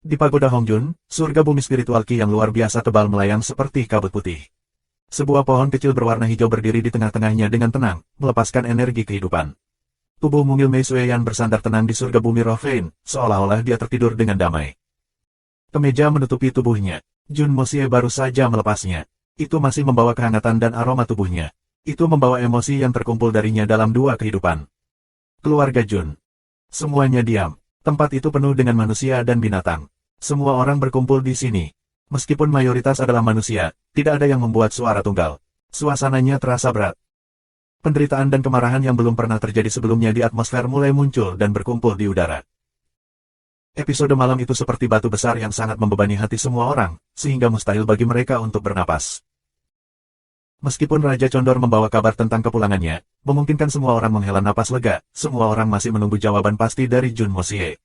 Di pagoda Hongjun, surga bumi spiritual Qi yang luar biasa tebal melayang seperti kabut putih. Sebuah pohon kecil berwarna hijau berdiri di tengah-tengahnya dengan tenang, melepaskan energi kehidupan. Tubuh mungil Mei Sueyan bersandar tenang di surga bumi Rofein, seolah-olah dia tertidur dengan damai. Kemeja menutupi tubuhnya. Jun Mosie baru saja melepasnya. Itu masih membawa kehangatan dan aroma tubuhnya. Itu membawa emosi yang terkumpul darinya dalam dua kehidupan. Keluarga Jun. Semuanya diam. Tempat itu penuh dengan manusia dan binatang. Semua orang berkumpul di sini. Meskipun mayoritas adalah manusia, tidak ada yang membuat suara tunggal. Suasananya terasa berat. Penderitaan dan kemarahan yang belum pernah terjadi sebelumnya di atmosfer mulai muncul dan berkumpul di udara. Episode malam itu seperti batu besar yang sangat membebani hati semua orang, sehingga mustahil bagi mereka untuk bernapas. Meskipun Raja Condor membawa kabar tentang kepulangannya, memungkinkan semua orang menghela napas lega, semua orang masih menunggu jawaban pasti dari Jun Mosie.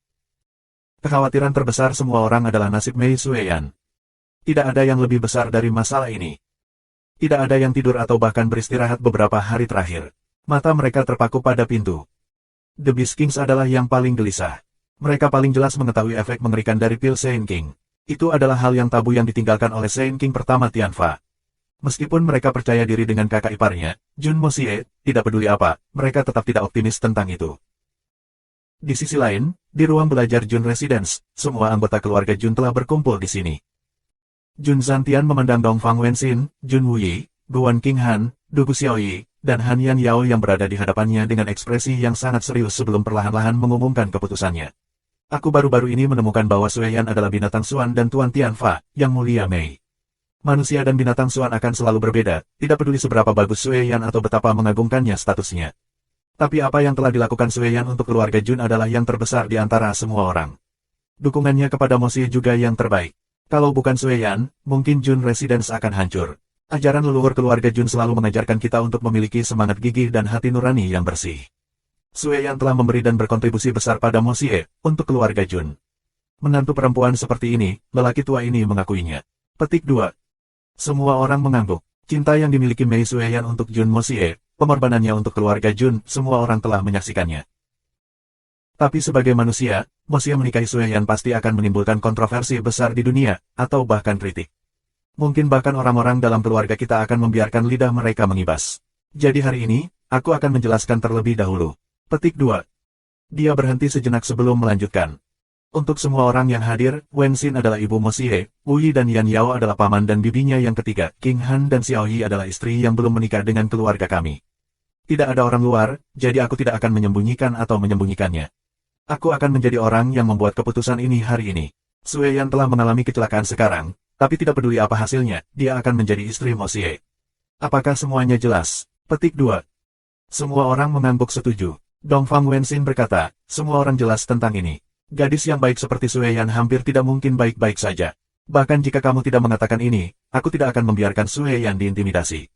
Kekhawatiran terbesar semua orang adalah nasib Mei Sueyan. Tidak ada yang lebih besar dari masalah ini. Tidak ada yang tidur atau bahkan beristirahat beberapa hari terakhir. Mata mereka terpaku pada pintu. The Beast Kings adalah yang paling gelisah. Mereka paling jelas mengetahui efek mengerikan dari pil Sein King. Itu adalah hal yang tabu yang ditinggalkan oleh Sein King pertama Tianfa. Meskipun mereka percaya diri dengan kakak iparnya, Jun Mosie, tidak peduli apa, mereka tetap tidak optimis tentang itu. Di sisi lain, di ruang belajar Jun Residence, semua anggota keluarga Jun telah berkumpul di sini. Jun Zantian memandang Dongfang Wenxin, Jun Wuyi, Guan Qinghan, Du Xiaoyi, dan Han Yan Yao yang berada di hadapannya dengan ekspresi yang sangat serius sebelum perlahan-lahan mengumumkan keputusannya. Aku baru-baru ini menemukan bahwa Sueyan adalah binatang Xuan dan Tuan Tianfa, yang mulia Mei. Manusia dan binatang Xuan akan selalu berbeda, tidak peduli seberapa bagus Sueyan atau betapa mengagumkannya statusnya. Tapi apa yang telah dilakukan Sueyan untuk keluarga Jun adalah yang terbesar di antara semua orang. Dukungannya kepada Mosie juga yang terbaik. Kalau bukan Sueyan, mungkin Jun Residence akan hancur. Ajaran leluhur keluarga Jun selalu mengajarkan kita untuk memiliki semangat gigih dan hati nurani yang bersih. Sueyan telah memberi dan berkontribusi besar pada Mosie, untuk keluarga Jun. Menantu perempuan seperti ini, lelaki tua ini mengakuinya. Petik 2. Semua orang mengangguk. Cinta yang dimiliki Mei Sueyan untuk Jun Mosie, pengorbanannya untuk keluarga Jun, semua orang telah menyaksikannya. Tapi sebagai manusia, Mosie menikahi Sueyan pasti akan menimbulkan kontroversi besar di dunia, atau bahkan kritik. Mungkin bahkan orang-orang dalam keluarga kita akan membiarkan lidah mereka mengibas. Jadi hari ini, aku akan menjelaskan terlebih dahulu. Petik 2. Dia berhenti sejenak sebelum melanjutkan. Untuk semua orang yang hadir, Wenxin adalah ibu Mosie, Wuyi dan Yan Yao adalah paman dan bibinya yang ketiga, Qinghan dan Xiaoyi adalah istri yang belum menikah dengan keluarga kami. Tidak ada orang luar, jadi aku tidak akan menyembunyikan atau menyembunyikannya. Aku akan menjadi orang yang membuat keputusan ini hari ini. Sueyan telah mengalami kecelakaan sekarang, tapi tidak peduli apa hasilnya, dia akan menjadi istri Mosie. Apakah semuanya jelas? Petik 2. Semua orang mengangguk setuju. Dongfang Wenxin berkata, semua orang jelas tentang ini. Gadis yang baik seperti Sueyan hampir tidak mungkin baik-baik saja. Bahkan jika kamu tidak mengatakan ini, aku tidak akan membiarkan Sueyan diintimidasi.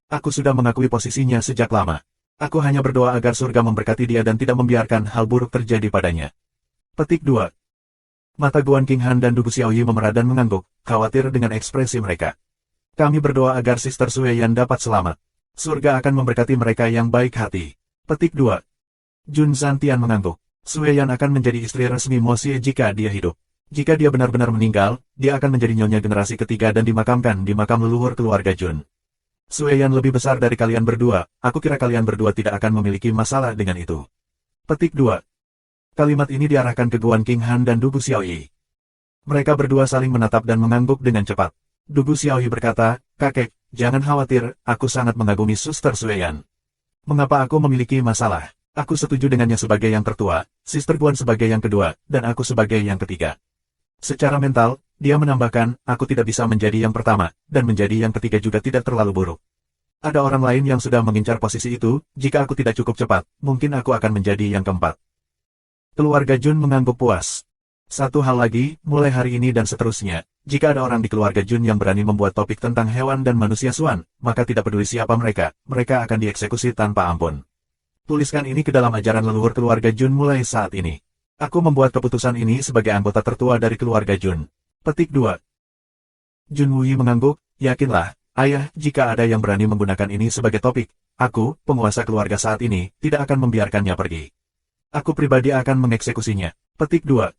Aku sudah mengakui posisinya sejak lama. Aku hanya berdoa agar surga memberkati dia dan tidak membiarkan hal buruk terjadi padanya. Petik 2. Mata Guan Qinghan dan Du Xiaoyi memerah dan mengangguk, khawatir dengan ekspresi mereka. Kami berdoa agar Sister Sueyan dapat selamat. Surga akan memberkati mereka yang baik hati. Petik 2. Jun Zantian mengangguk. Sueyan akan menjadi istri resmi Mosie jika dia hidup. Jika dia benar-benar meninggal, dia akan menjadi nyonya generasi ketiga dan dimakamkan di makam leluhur keluarga Jun. Sueyan lebih besar dari kalian berdua, aku kira kalian berdua tidak akan memiliki masalah dengan itu. Petik 2. Kalimat ini diarahkan ke Guan Qinghan dan Dugu Xiaoyi. Mereka berdua saling menatap dan mengangguk dengan cepat. Dugu Xiaoyi berkata, kakek, jangan khawatir, aku sangat mengagumi Suster Sueyan. Mengapa aku memiliki masalah? Aku setuju dengannya sebagai yang tertua, Sister Guan sebagai yang kedua, dan aku sebagai yang ketiga. Secara mental, dia menambahkan, aku tidak bisa menjadi yang pertama, dan menjadi yang ketiga juga tidak terlalu buruk. Ada orang lain yang sudah mengincar posisi itu, jika aku tidak cukup cepat, mungkin aku akan menjadi yang keempat. Keluarga Jun mengangguk puas. Satu hal lagi, mulai hari ini dan seterusnya, jika ada orang di keluarga Jun yang berani membuat topik tentang hewan dan manusia Swan, maka tidak peduli siapa mereka akan dieksekusi tanpa ampun. Tuliskan ini ke dalam ajaran leluhur keluarga Jun mulai saat ini. Aku membuat keputusan ini sebagai anggota tertua dari keluarga Jun. Petik 2. Jun Wui mengangguk, yakinlah, ayah, jika ada yang berani menggunakan ini sebagai topik, aku, penguasa keluarga saat ini, tidak akan membiarkannya pergi. Aku pribadi akan mengeksekusinya. Petik 2.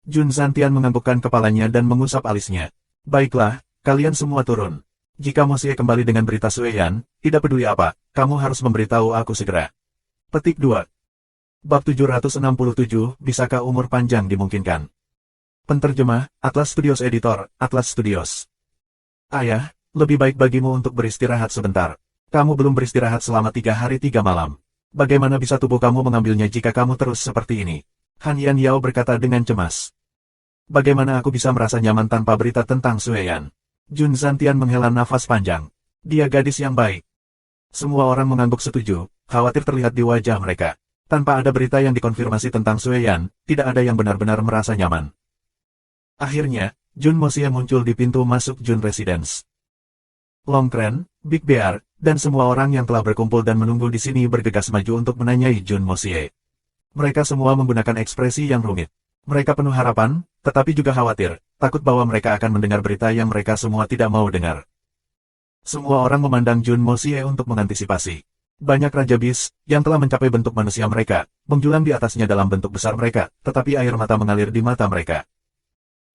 Jun Zantian menganggukkan kepalanya dan mengusap alisnya. Baiklah, kalian semua turun. Jika Mosie kembali dengan berita Sueyan, tidak peduli apa, kamu harus memberitahu aku segera. Petik 2. Bab 767, bisakah umur panjang dimungkinkan? Penterjemah, Atlas Studios Editor, Atlas Studios. Ayah, lebih baik bagimu untuk beristirahat sebentar. Kamu belum beristirahat selama 3 hari 3 malam. Bagaimana bisa tubuh kamu mengambilnya jika kamu terus seperti ini? Han Yan Yao berkata dengan cemas. Bagaimana aku bisa merasa nyaman tanpa berita tentang Sueyan? Jun Zantian menghela nafas panjang. Dia gadis yang baik. Semua orang mengangguk setuju, khawatir terlihat di wajah mereka. Tanpa ada berita yang dikonfirmasi tentang Sueyan, tidak ada yang benar-benar merasa nyaman. Akhirnya, Jun Mosie muncul di pintu masuk Jun Residence. Long Kren, Big Bear, dan semua orang yang telah berkumpul dan menunggu di sini bergegas maju untuk menanyai Jun Mosie. Mereka semua menggunakan ekspresi yang rumit. Mereka penuh harapan, tetapi juga khawatir, takut bahwa mereka akan mendengar berita yang mereka semua tidak mau dengar. Semua orang memandang Jun Mosie untuk mengantisipasi. Banyak raja bis, yang telah mencapai bentuk manusia mereka, menjulang di atasnya dalam bentuk besar mereka, tetapi air mata mengalir di mata mereka.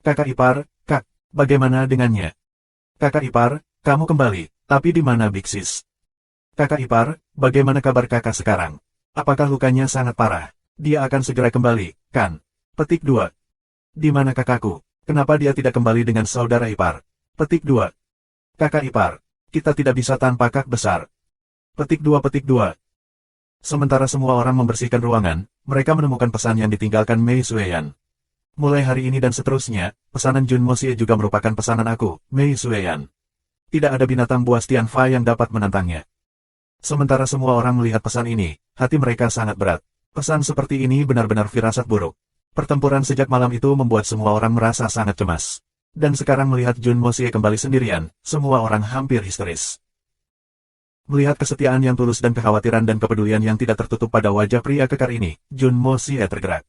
Kakak ipar, kak, bagaimana dengannya? Kakak ipar, kamu kembali, tapi di mana Big Sis? Kakak ipar, bagaimana kabar kakak sekarang? Apakah lukanya sangat parah? Dia akan segera kembali, kan? Petik 2. Di mana kakakku? Kenapa dia tidak kembali dengan saudara ipar? Petik 2. Kakak ipar, kita tidak bisa tanpa kak besar. Petik 2. Sementara semua orang membersihkan ruangan, mereka menemukan pesan yang ditinggalkan Mei Sueyan. Mulai hari ini dan seterusnya, pesanan Jun Mosie juga merupakan pesanan aku, Mei Sueyan. Tidak ada binatang buas Tianfa yang dapat menantangnya. Sementara semua orang melihat pesan ini, hati mereka sangat berat. Pesan seperti ini benar-benar firasat buruk. Pertempuran sejak malam itu membuat semua orang merasa sangat cemas. Dan sekarang melihat Jun Mosie kembali sendirian, semua orang hampir histeris. Melihat kesetiaan yang tulus dan kekhawatiran dan kepedulian yang tidak tertutup pada wajah pria kekar ini, Jun Mosie tergerak.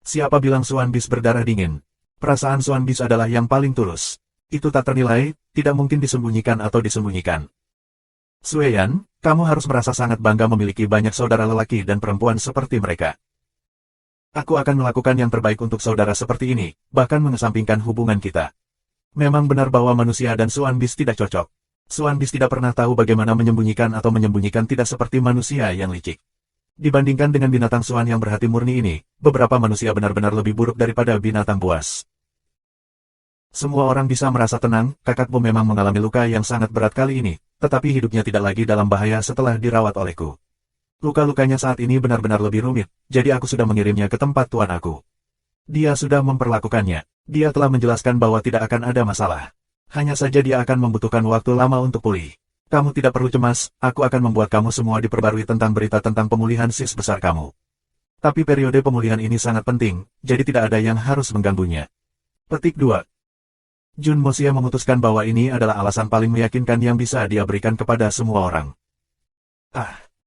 Siapa bilang Swan Beast berdarah dingin? Perasaan Swan Beast adalah yang paling tulus. Itu tak ternilai, tidak mungkin disembunyikan atau disembunyikan. Sueyan, kamu harus merasa sangat bangga memiliki banyak saudara lelaki dan perempuan seperti mereka. Aku akan melakukan yang terbaik untuk saudara seperti ini, bahkan mengesampingkan hubungan kita. Memang benar bahwa manusia dan Swan Beast tidak cocok. Swan Beast tidak pernah tahu bagaimana menyembunyikan atau menyembunyikan tidak seperti manusia yang licik. Dibandingkan dengan binatang Swan yang berhati murni ini, beberapa manusia benar-benar lebih buruk daripada binatang buas. Semua orang bisa merasa tenang, kakakmu memang mengalami luka yang sangat berat kali ini, tetapi hidupnya tidak lagi dalam bahaya setelah dirawat olehku. Luka-lukanya saat ini benar-benar lebih rumit, jadi aku sudah mengirimnya ke tempat tuan aku. Dia sudah memperlakukannya. Dia telah menjelaskan bahwa tidak akan ada masalah. Hanya saja dia akan membutuhkan waktu lama untuk pulih. Kamu tidak perlu cemas, aku akan membuat kamu semua diperbarui tentang berita tentang pemulihan sis besar kamu. Tapi periode pemulihan ini sangat penting, jadi tidak ada yang harus mengganggunya. Petik 2. Jun Mosie memutuskan bahwa ini adalah alasan paling meyakinkan yang bisa dia berikan kepada semua orang.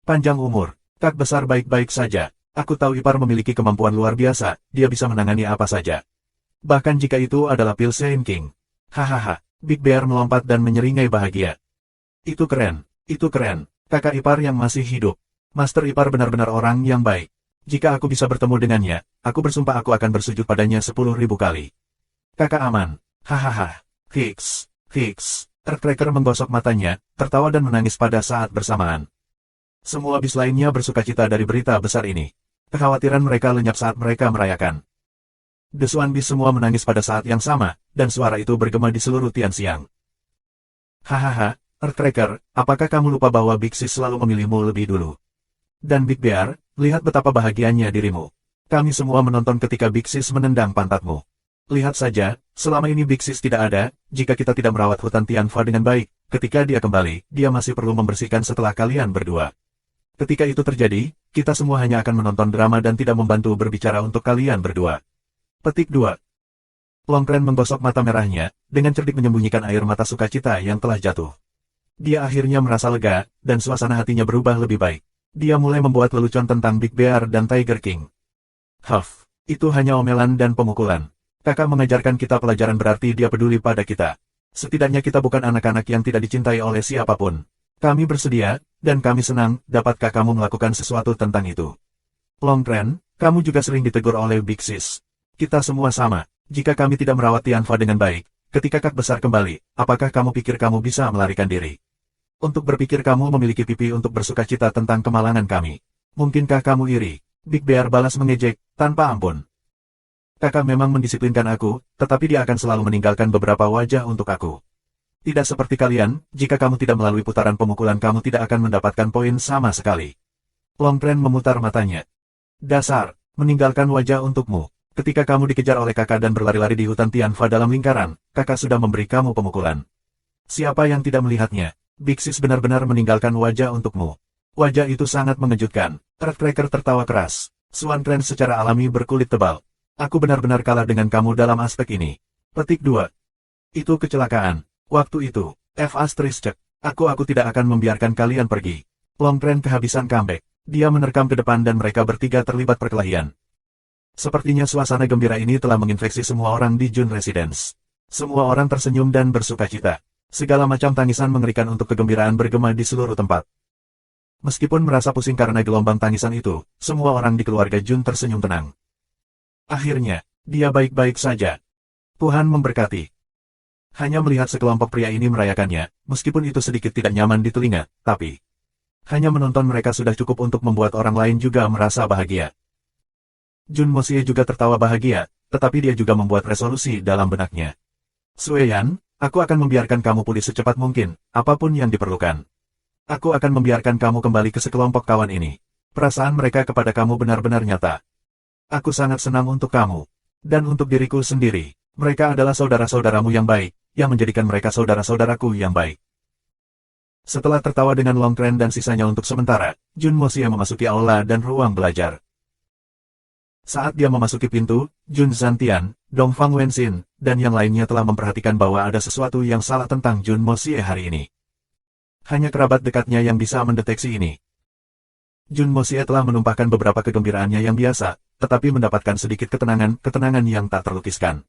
Panjang umur, kak besar baik-baik saja. Aku tahu ipar memiliki kemampuan luar biasa, dia bisa menangani apa saja. Bahkan jika itu adalah Pilsen King. Hahaha, Big Bear melompat dan menyeringai bahagia. Itu keren, kakak ipar yang masih hidup. Master ipar benar-benar orang yang baik. Jika aku bisa bertemu dengannya, aku bersumpah aku akan bersujud padanya 10.000 kali. Kakak aman. Hahaha. Fix. Earthcracker menggosok matanya, tertawa dan menangis pada saat bersamaan. Semua bis lainnya bersukacita dari berita besar ini. Kekhawatiran mereka lenyap saat mereka merayakan. Desuan bis semua menangis pada saat yang sama, dan suara itu bergema di seluruh Tianxiang. Hahaha, Earthcracker, apakah kamu lupa bahwa Big Sis selalu memilihmu lebih dulu? Dan Big Bear, lihat betapa bahagianya dirimu. Kami semua menonton ketika Big Sis menendang pantatmu. Lihat saja, selama ini Big Sis tidak ada, jika kita tidak merawat hutan Tianfa dengan baik, ketika dia kembali, dia masih perlu membersihkan setelah kalian berdua. Ketika itu terjadi, kita semua hanya akan menonton drama dan tidak membantu berbicara untuk kalian berdua. Petik 2. Longren menggosok mata merahnya, dengan cerdik menyembunyikan air mata sukacita yang telah jatuh. Dia akhirnya merasa lega, dan suasana hatinya berubah lebih baik. Dia mulai membuat lelucon tentang Big Bear dan Tiger King. Huff, itu hanya omelan dan pemukulan. Kakak mengajarkan kita pelajaran berarti dia peduli pada kita. Setidaknya kita bukan anak-anak yang tidak dicintai oleh siapapun. Kami bersedia, dan kami senang, dapatkah kamu melakukan sesuatu tentang itu? Longren, kamu juga sering ditegur oleh Big Sis. Kita semua sama, jika kami tidak merawat Tianfa dengan baik, ketika Kak besar kembali, apakah kamu pikir kamu bisa melarikan diri? Untuk berpikir kamu memiliki pipi untuk bersukacita tentang kemalangan kami. Mungkinkah kamu iri? Big Bear balas mengejek, tanpa ampun. Kakak memang mendisiplinkan aku, tetapi dia akan selalu meninggalkan beberapa wajah untuk aku. Tidak seperti kalian, jika kamu tidak melalui putaran pemukulan kamu tidak akan mendapatkan poin sama sekali. Longren memutar matanya. Dasar, meninggalkan wajah untukmu. Ketika kamu dikejar oleh kakak dan berlari-lari di hutan Tianfa dalam lingkaran, kakak sudah memberi kamu pemukulan. Siapa yang tidak melihatnya? Big Sis benar-benar meninggalkan wajah untukmu. Wajah itu sangat mengejutkan. Earthcracker tertawa keras. Swan Kren secara alami berkulit tebal. Aku benar-benar kalah dengan kamu dalam aspek ini. Petik 2. Itu kecelakaan. Waktu itu, cek. Aku tidak akan membiarkan kalian pergi. Longren kehabisan comeback. Dia menerkam ke depan dan mereka bertiga terlibat perkelahian. Sepertinya suasana gembira ini telah menginfeksi semua orang di Jun Residence. Semua orang tersenyum dan bersukacita. Segala macam tangisan mengerikan untuk kegembiraan bergema di seluruh tempat. Meskipun merasa pusing karena gelombang tangisan itu, semua orang di keluarga Jun tersenyum tenang. Akhirnya, dia baik-baik saja. Tuhan memberkati. Hanya melihat sekelompok pria ini merayakannya, meskipun itu sedikit tidak nyaman di telinga, tapi hanya menonton mereka sudah cukup untuk membuat orang lain juga merasa bahagia. Jun Mosie juga tertawa bahagia, tetapi dia juga membuat resolusi dalam benaknya. Sueyan, aku akan membiarkan kamu pulih secepat mungkin, apapun yang diperlukan. Aku akan membiarkan kamu kembali ke sekelompok kawan ini. Perasaan mereka kepada kamu benar-benar nyata. Aku sangat senang untuk kamu. Dan untuk diriku sendiri, mereka adalah saudara-saudaramu yang baik, yang menjadikan mereka saudara-saudaraku yang baik. Setelah tertawa dengan Longren dan sisanya untuk sementara, Jun Mosie memasuki aula dan ruang belajar. Saat dia memasuki pintu, Jun Zantian, Dongfang Wenxin, dan yang lainnya telah memperhatikan bahwa ada sesuatu yang salah tentang Jun Mosie hari ini. Hanya kerabat dekatnya yang bisa mendeteksi ini. Jun Mosie telah menumpahkan beberapa kegembiraannya yang biasa, tetapi mendapatkan sedikit ketenangan yang tak terlukiskan.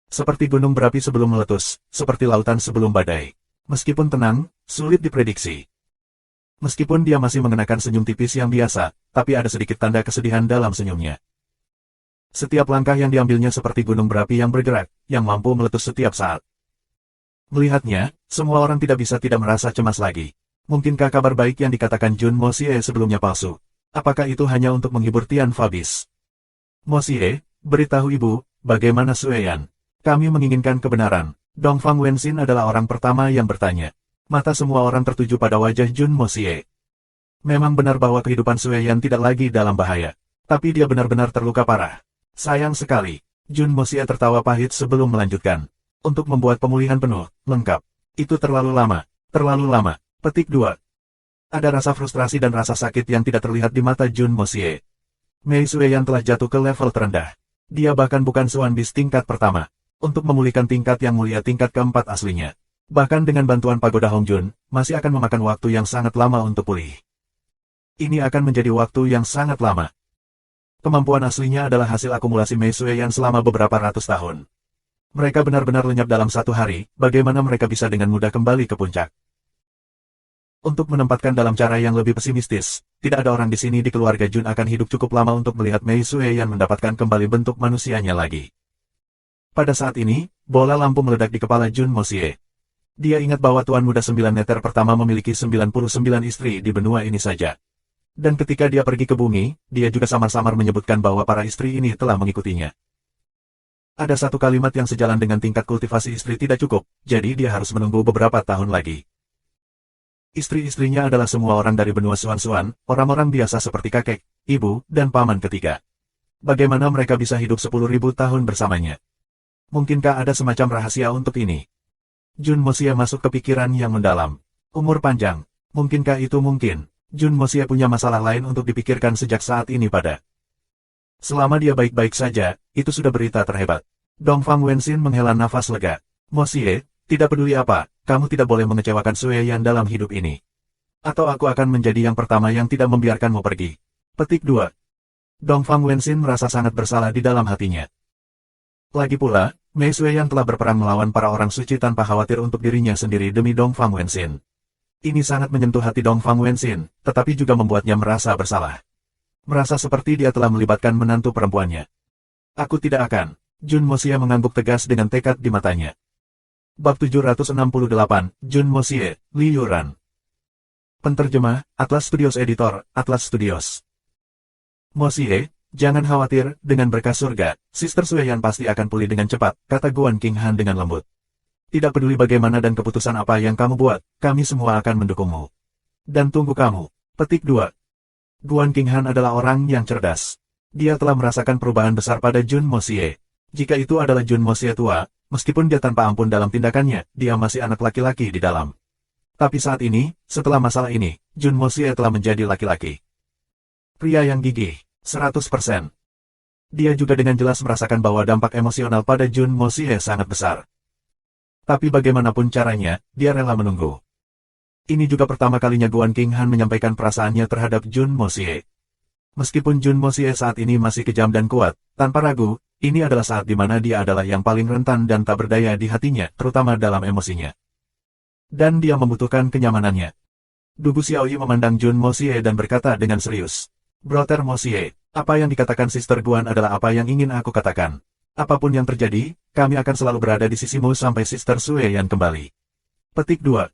Seperti gunung berapi sebelum meletus, seperti lautan sebelum badai. Meskipun tenang, sulit diprediksi. Meskipun dia masih mengenakan senyum tipis yang biasa, tapi ada sedikit tanda kesedihan dalam senyumnya. Setiap langkah yang diambilnya seperti gunung berapi yang bergerak, yang mampu meletus setiap saat. Melihatnya, semua orang tidak bisa tidak merasa cemas lagi. Mungkinkah kabar baik yang dikatakan Jun Mosie sebelumnya palsu? Apakah itu hanya untuk menghibur Tian Fabis? Mosie, beritahu ibu, bagaimana Sueyan? Kami menginginkan kebenaran. Dongfang Wenxin adalah orang pertama yang bertanya. Mata semua orang tertuju pada wajah Jun Mosie. Memang benar bahwa kehidupan Sueyan tidak lagi dalam bahaya. Tapi dia benar-benar terluka parah. Sayang sekali. Jun Mosie tertawa pahit sebelum melanjutkan. Untuk membuat pemulihan penuh, lengkap. Itu terlalu lama. Terlalu lama. Petik 2. Ada rasa frustrasi dan rasa sakit yang tidak terlihat di mata Jun Mosie. Mei Sueyan telah jatuh ke level terendah. Dia bahkan bukan Suan Bis tingkat pertama. Untuk memulihkan tingkat yang mulia tingkat keempat aslinya. Bahkan dengan bantuan Pagoda Hongjun, masih akan memakan waktu yang sangat lama untuk pulih. Ini akan menjadi waktu yang sangat lama. Kemampuan aslinya adalah hasil akumulasi Mei Sueyan selama beberapa ratus tahun. Mereka benar-benar lenyap dalam satu hari, bagaimana mereka bisa dengan mudah kembali ke puncak. Untuk menempatkan dalam cara yang lebih pesimistis, tidak ada orang di sini di keluarga Jun akan hidup cukup lama untuk melihat Mei Sueyan mendapatkan kembali bentuk manusianya lagi. Pada saat ini, bola lampu meledak di kepala Jun Mosie. Dia ingat bahwa Tuan Muda 9 Neter pertama memiliki 99 istri di benua ini saja. Dan ketika dia pergi ke bumi, dia juga samar-samar menyebutkan bahwa para istri ini telah mengikutinya. Ada satu kalimat yang sejalan dengan tingkat kultivasi istri tidak cukup, jadi dia harus menunggu beberapa tahun lagi. Istri-istrinya adalah semua orang dari benua Suan-Suan, orang-orang biasa seperti kakek, ibu, dan paman ketiga. Bagaimana mereka bisa hidup 10.000 tahun bersamanya? Mungkinkah ada semacam rahasia untuk ini? Jun Mosie masuk ke pikiran yang mendalam. Umur panjang. Mungkinkah itu mungkin? Jun Mosie punya masalah lain untuk dipikirkan sejak saat ini pada. Selama dia baik-baik saja, itu sudah berita terhebat. Dongfang Wenxin menghela nafas lega. Mosie, tidak peduli apa, kamu tidak boleh mengecewakan Sue Yan dalam hidup ini. Atau aku akan menjadi yang pertama yang tidak membiarkanmu pergi. Petik 2. Dongfang Wenxin merasa sangat bersalah di dalam hatinya. Lagi pula, Mei Sue Yan telah berperang melawan para orang suci tanpa khawatir untuk dirinya sendiri demi Dongfang Wenxin. Ini sangat menyentuh hati Dongfang Wenxin, tetapi juga membuatnya merasa bersalah. Merasa seperti dia telah melibatkan menantu perempuannya. Aku tidak akan. Jun Mosie mengangguk tegas dengan tekad di matanya. Bab 768, Jun Mosie, Li Yuran. Penterjemah, Atlas Studios Editor, Atlas Studios. Mosie, jangan khawatir, dengan berkah surga, Sister Sue Yan pasti akan pulih dengan cepat, kata Guan King Han dengan lembut. Tidak peduli bagaimana dan keputusan apa yang kamu buat, kami semua akan mendukungmu. Dan tunggu kamu. Petik 2. Guan King Han adalah orang yang cerdas. Dia telah merasakan perubahan besar pada Jun Mosie. Jika itu adalah Jun Mosie tua, meskipun dia tanpa ampun dalam tindakannya, dia masih anak laki-laki di dalam. Tapi saat ini, setelah masalah ini, Jun Mosie telah menjadi laki-laki. Pria yang gigih, 100%. Dia juga dengan jelas merasakan bahwa dampak emosional pada Jun Mosie sangat besar. Tapi bagaimanapun caranya, dia rela menunggu. Ini juga pertama kalinya Guan King Han menyampaikan perasaannya terhadap Jun Mosie. Meskipun Jun Mosie saat ini masih kejam dan kuat, tanpa ragu, ini adalah saat di mana dia adalah yang paling rentan dan tak berdaya di hatinya, terutama dalam emosinya. Dan dia membutuhkan kenyamanannya. Dugu Xiaoyi memandang Jun Mosie dan berkata dengan serius. Brother Mosie, apa yang dikatakan Sister Guan adalah apa yang ingin aku katakan. Apapun yang terjadi, kami akan selalu berada di sisimu sampai Sister Sue Yan kembali. Petik 2.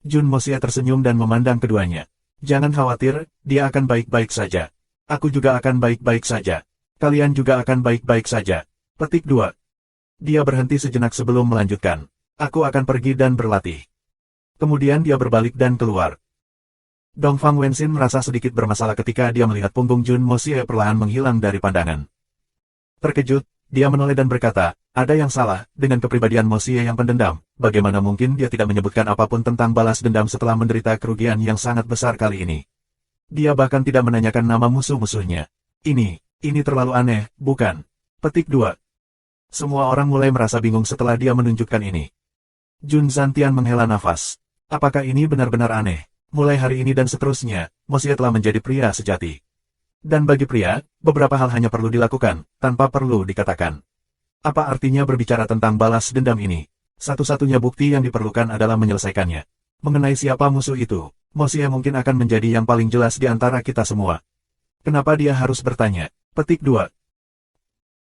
Jun Mosie tersenyum dan memandang keduanya. Jangan khawatir, dia akan baik-baik saja. Aku juga akan baik-baik saja. Kalian juga akan baik-baik saja. Petik 2. Dia berhenti sejenak sebelum melanjutkan. Aku akan pergi dan berlatih. Kemudian dia berbalik dan keluar. Dongfang Wenxin merasa sedikit bermasalah ketika dia melihat punggung Jun Mosie perlahan menghilang dari pandangan. Terkejut, dia menoleh dan berkata, ada yang salah dengan kepribadian Mosie yang pendendam. Bagaimana mungkin dia tidak menyebutkan apapun tentang balas dendam setelah menderita kerugian yang sangat besar kali ini. Dia bahkan tidak menanyakan nama musuh-musuhnya. Ini terlalu aneh, bukan? Petik 2. Semua orang mulai merasa bingung setelah dia menunjukkan ini. Jun Zantian menghela nafas. Apakah ini benar-benar aneh? Mulai hari ini dan seterusnya, Mosie telah menjadi pria sejati. Dan bagi pria, beberapa hal hanya perlu dilakukan, tanpa perlu dikatakan. Apa artinya berbicara tentang balas dendam ini? Satu-satunya bukti yang diperlukan adalah menyelesaikannya. Mengenai siapa musuh itu, Mosie mungkin akan menjadi yang paling jelas di antara kita semua. Kenapa dia harus bertanya? Petik 2.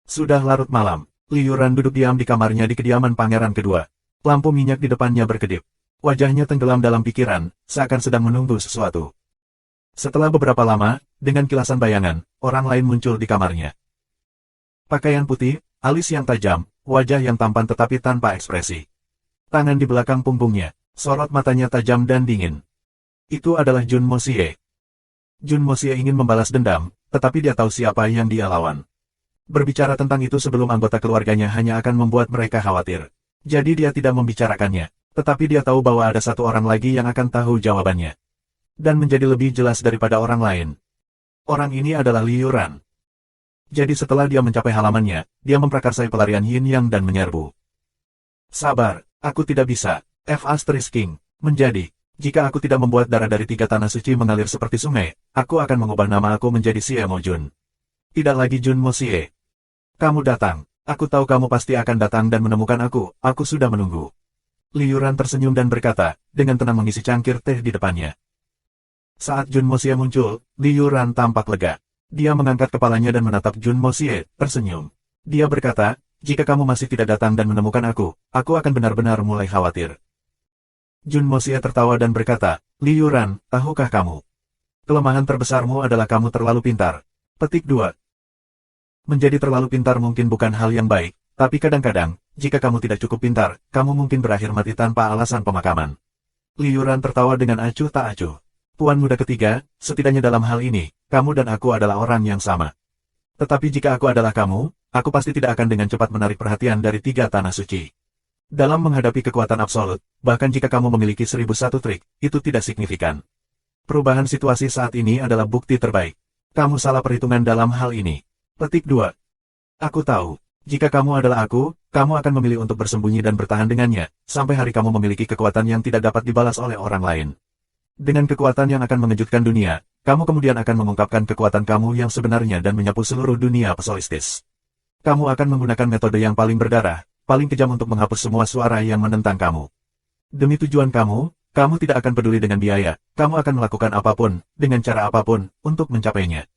Sudah larut malam, Li Yuran duduk diam di kamarnya di kediaman pangeran kedua. Lampu minyak di depannya berkedip. Wajahnya tenggelam dalam pikiran, seakan sedang menunggu sesuatu. Setelah beberapa lama, dengan kilasan bayangan, orang lain muncul di kamarnya. Pakaian putih, alis yang tajam, wajah yang tampan tetapi tanpa ekspresi. Tangan di belakang punggungnya, sorot matanya tajam dan dingin. Itu adalah Jun Mosie. Jun Mosie ingin membalas dendam, tetapi dia tahu siapa yang dia lawan. Berbicara tentang itu sebelum anggota keluarganya hanya akan membuat mereka khawatir. Jadi dia tidak membicarakannya, tetapi dia tahu bahwa ada satu orang lagi yang akan tahu jawabannya. Dan menjadi lebih jelas daripada orang lain. Orang ini adalah Li Yuran. Jadi setelah dia mencapai halamannya, dia memprakarsai pelarian Yin Yang dan menyerbu. Sabar, aku tidak bisa. King, menjadi. Jika aku tidak membuat darah dari 3 tanah suci mengalir seperti sungai, aku akan mengubah nama aku menjadi Xie Mo Jun. Tidak lagi Jun Mosie. Kamu datang. Aku tahu kamu pasti akan datang dan menemukan aku sudah menunggu. Li Yuran tersenyum dan berkata, dengan tenang mengisi cangkir teh di depannya. Saat Jun Mosie muncul, Li Yuran tampak lega. Dia mengangkat kepalanya dan menatap Jun Mosie, tersenyum. Dia berkata, Jika kamu masih tidak datang dan menemukan aku akan benar-benar mulai khawatir. Jun Moxie tertawa dan berkata, Li Yuran, tahukah kamu? Kelemahan terbesarmu adalah kamu terlalu pintar. Petik 2. Menjadi terlalu pintar mungkin bukan hal yang baik, tapi kadang-kadang, jika kamu tidak cukup pintar, kamu mungkin berakhir mati tanpa alasan pemakaman. Li Yuran tertawa dengan acuh tak acuh. Tuan muda ketiga, setidaknya dalam hal ini, kamu dan aku adalah orang yang sama. Tetapi jika aku adalah kamu, aku pasti tidak akan dengan cepat menarik perhatian dari 3 tanah suci. Dalam menghadapi kekuatan absolut, bahkan jika kamu memiliki 1001 trik, itu tidak signifikan. Perubahan situasi saat ini adalah bukti terbaik. Kamu salah perhitungan dalam hal ini. Petik 2. Aku tahu, jika kamu adalah aku, kamu akan memilih untuk bersembunyi dan bertahan dengannya, sampai hari kamu memiliki kekuatan yang tidak dapat dibalas oleh orang lain. Dengan kekuatan yang akan mengejutkan dunia, kamu kemudian akan mengungkapkan kekuatan kamu yang sebenarnya dan menyapu seluruh dunia psoistis. Kamu akan menggunakan metode yang paling berdarah, paling kejam untuk menghapus semua suara yang menentang kamu. Demi tujuan kamu tidak akan peduli dengan biaya, kamu akan melakukan apapun, dengan cara apapun, untuk mencapainya.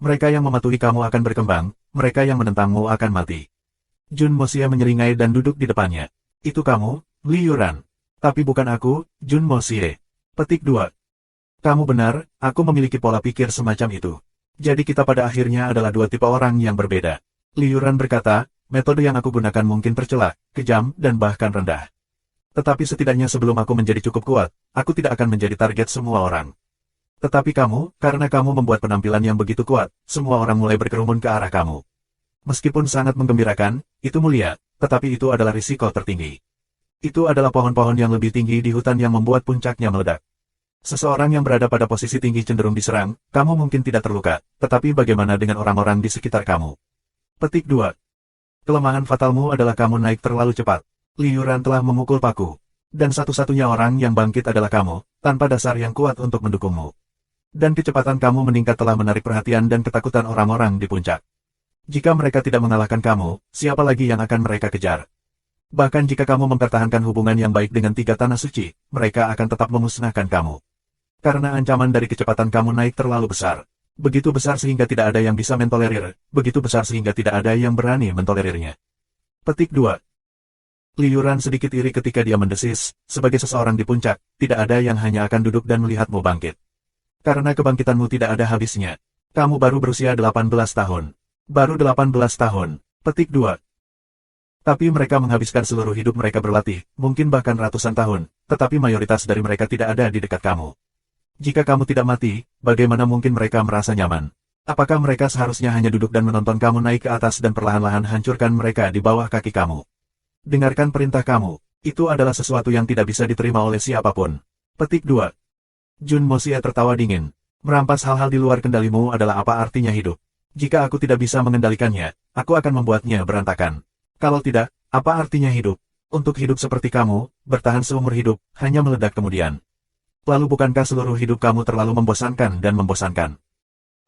Mereka yang mematuhi kamu akan berkembang, mereka yang menentangmu akan mati. Jun Moxie menyeringai dan duduk di depannya. Itu kamu, Li Yuran. Tapi bukan aku, Jun Moxie. Petik 2. Kamu benar, aku memiliki pola pikir semacam itu. Jadi kita pada akhirnya adalah 2 tipe orang yang berbeda. Li Yuran berkata, metode yang aku gunakan mungkin tercela, kejam, dan bahkan rendah. Tetapi setidaknya sebelum aku menjadi cukup kuat, aku tidak akan menjadi target semua orang. Tetapi kamu, karena kamu membuat penampilan yang begitu kuat, semua orang mulai berkerumun ke arah kamu. Meskipun sangat menggembirakan, itu mulia, tetapi itu adalah risiko tertinggi. Itu adalah pohon-pohon yang lebih tinggi di hutan yang membuat puncaknya meledak. Seseorang yang berada pada posisi tinggi cenderung diserang, kamu mungkin tidak terluka, tetapi bagaimana dengan orang-orang di sekitar kamu? Petik 2. Kelemahan fatalmu adalah kamu naik terlalu cepat. Li Yuran telah memukul paku. Dan satu-satunya orang yang bangkit adalah kamu, tanpa dasar yang kuat untuk mendukungmu. Dan kecepatan kamu meningkat telah menarik perhatian dan ketakutan orang-orang di puncak. Jika mereka tidak mengalahkan kamu, siapa lagi yang akan mereka kejar? Bahkan jika kamu mempertahankan hubungan yang baik dengan 3 tanah suci, mereka akan tetap memusnahkan kamu. Karena ancaman dari kecepatan kamu naik terlalu besar. Begitu besar sehingga tidak ada yang bisa mentolerir, begitu besar sehingga tidak ada yang berani mentolerirnya. Petik 2. Li Yuran sedikit iri ketika dia mendesis, sebagai seseorang di puncak, tidak ada yang hanya akan duduk dan melihatmu bangkit. Karena kebangkitanmu tidak ada habisnya. Kamu baru berusia 18 tahun. Baru 18 tahun. Petik 2. Tapi mereka menghabiskan seluruh hidup mereka berlatih, mungkin bahkan ratusan tahun, tetapi mayoritas dari mereka tidak ada di dekat kamu. Jika kamu tidak mati, bagaimana mungkin mereka merasa nyaman? Apakah mereka seharusnya hanya duduk dan menonton kamu naik ke atas dan perlahan-lahan hancurkan mereka di bawah kaki kamu? Dengarkan perintah kamu. Itu adalah sesuatu yang tidak bisa diterima oleh siapapun. Petik 2. Jun Moxie tertawa dingin. Merampas hal-hal di luar kendalimu adalah apa artinya hidup? Jika aku tidak bisa mengendalikannya, aku akan membuatnya berantakan. Kalau tidak, apa artinya hidup? Untuk hidup seperti kamu, bertahan seumur hidup, hanya meledak kemudian. Lalu bukankah seluruh hidup kamu terlalu membosankan dan membosankan?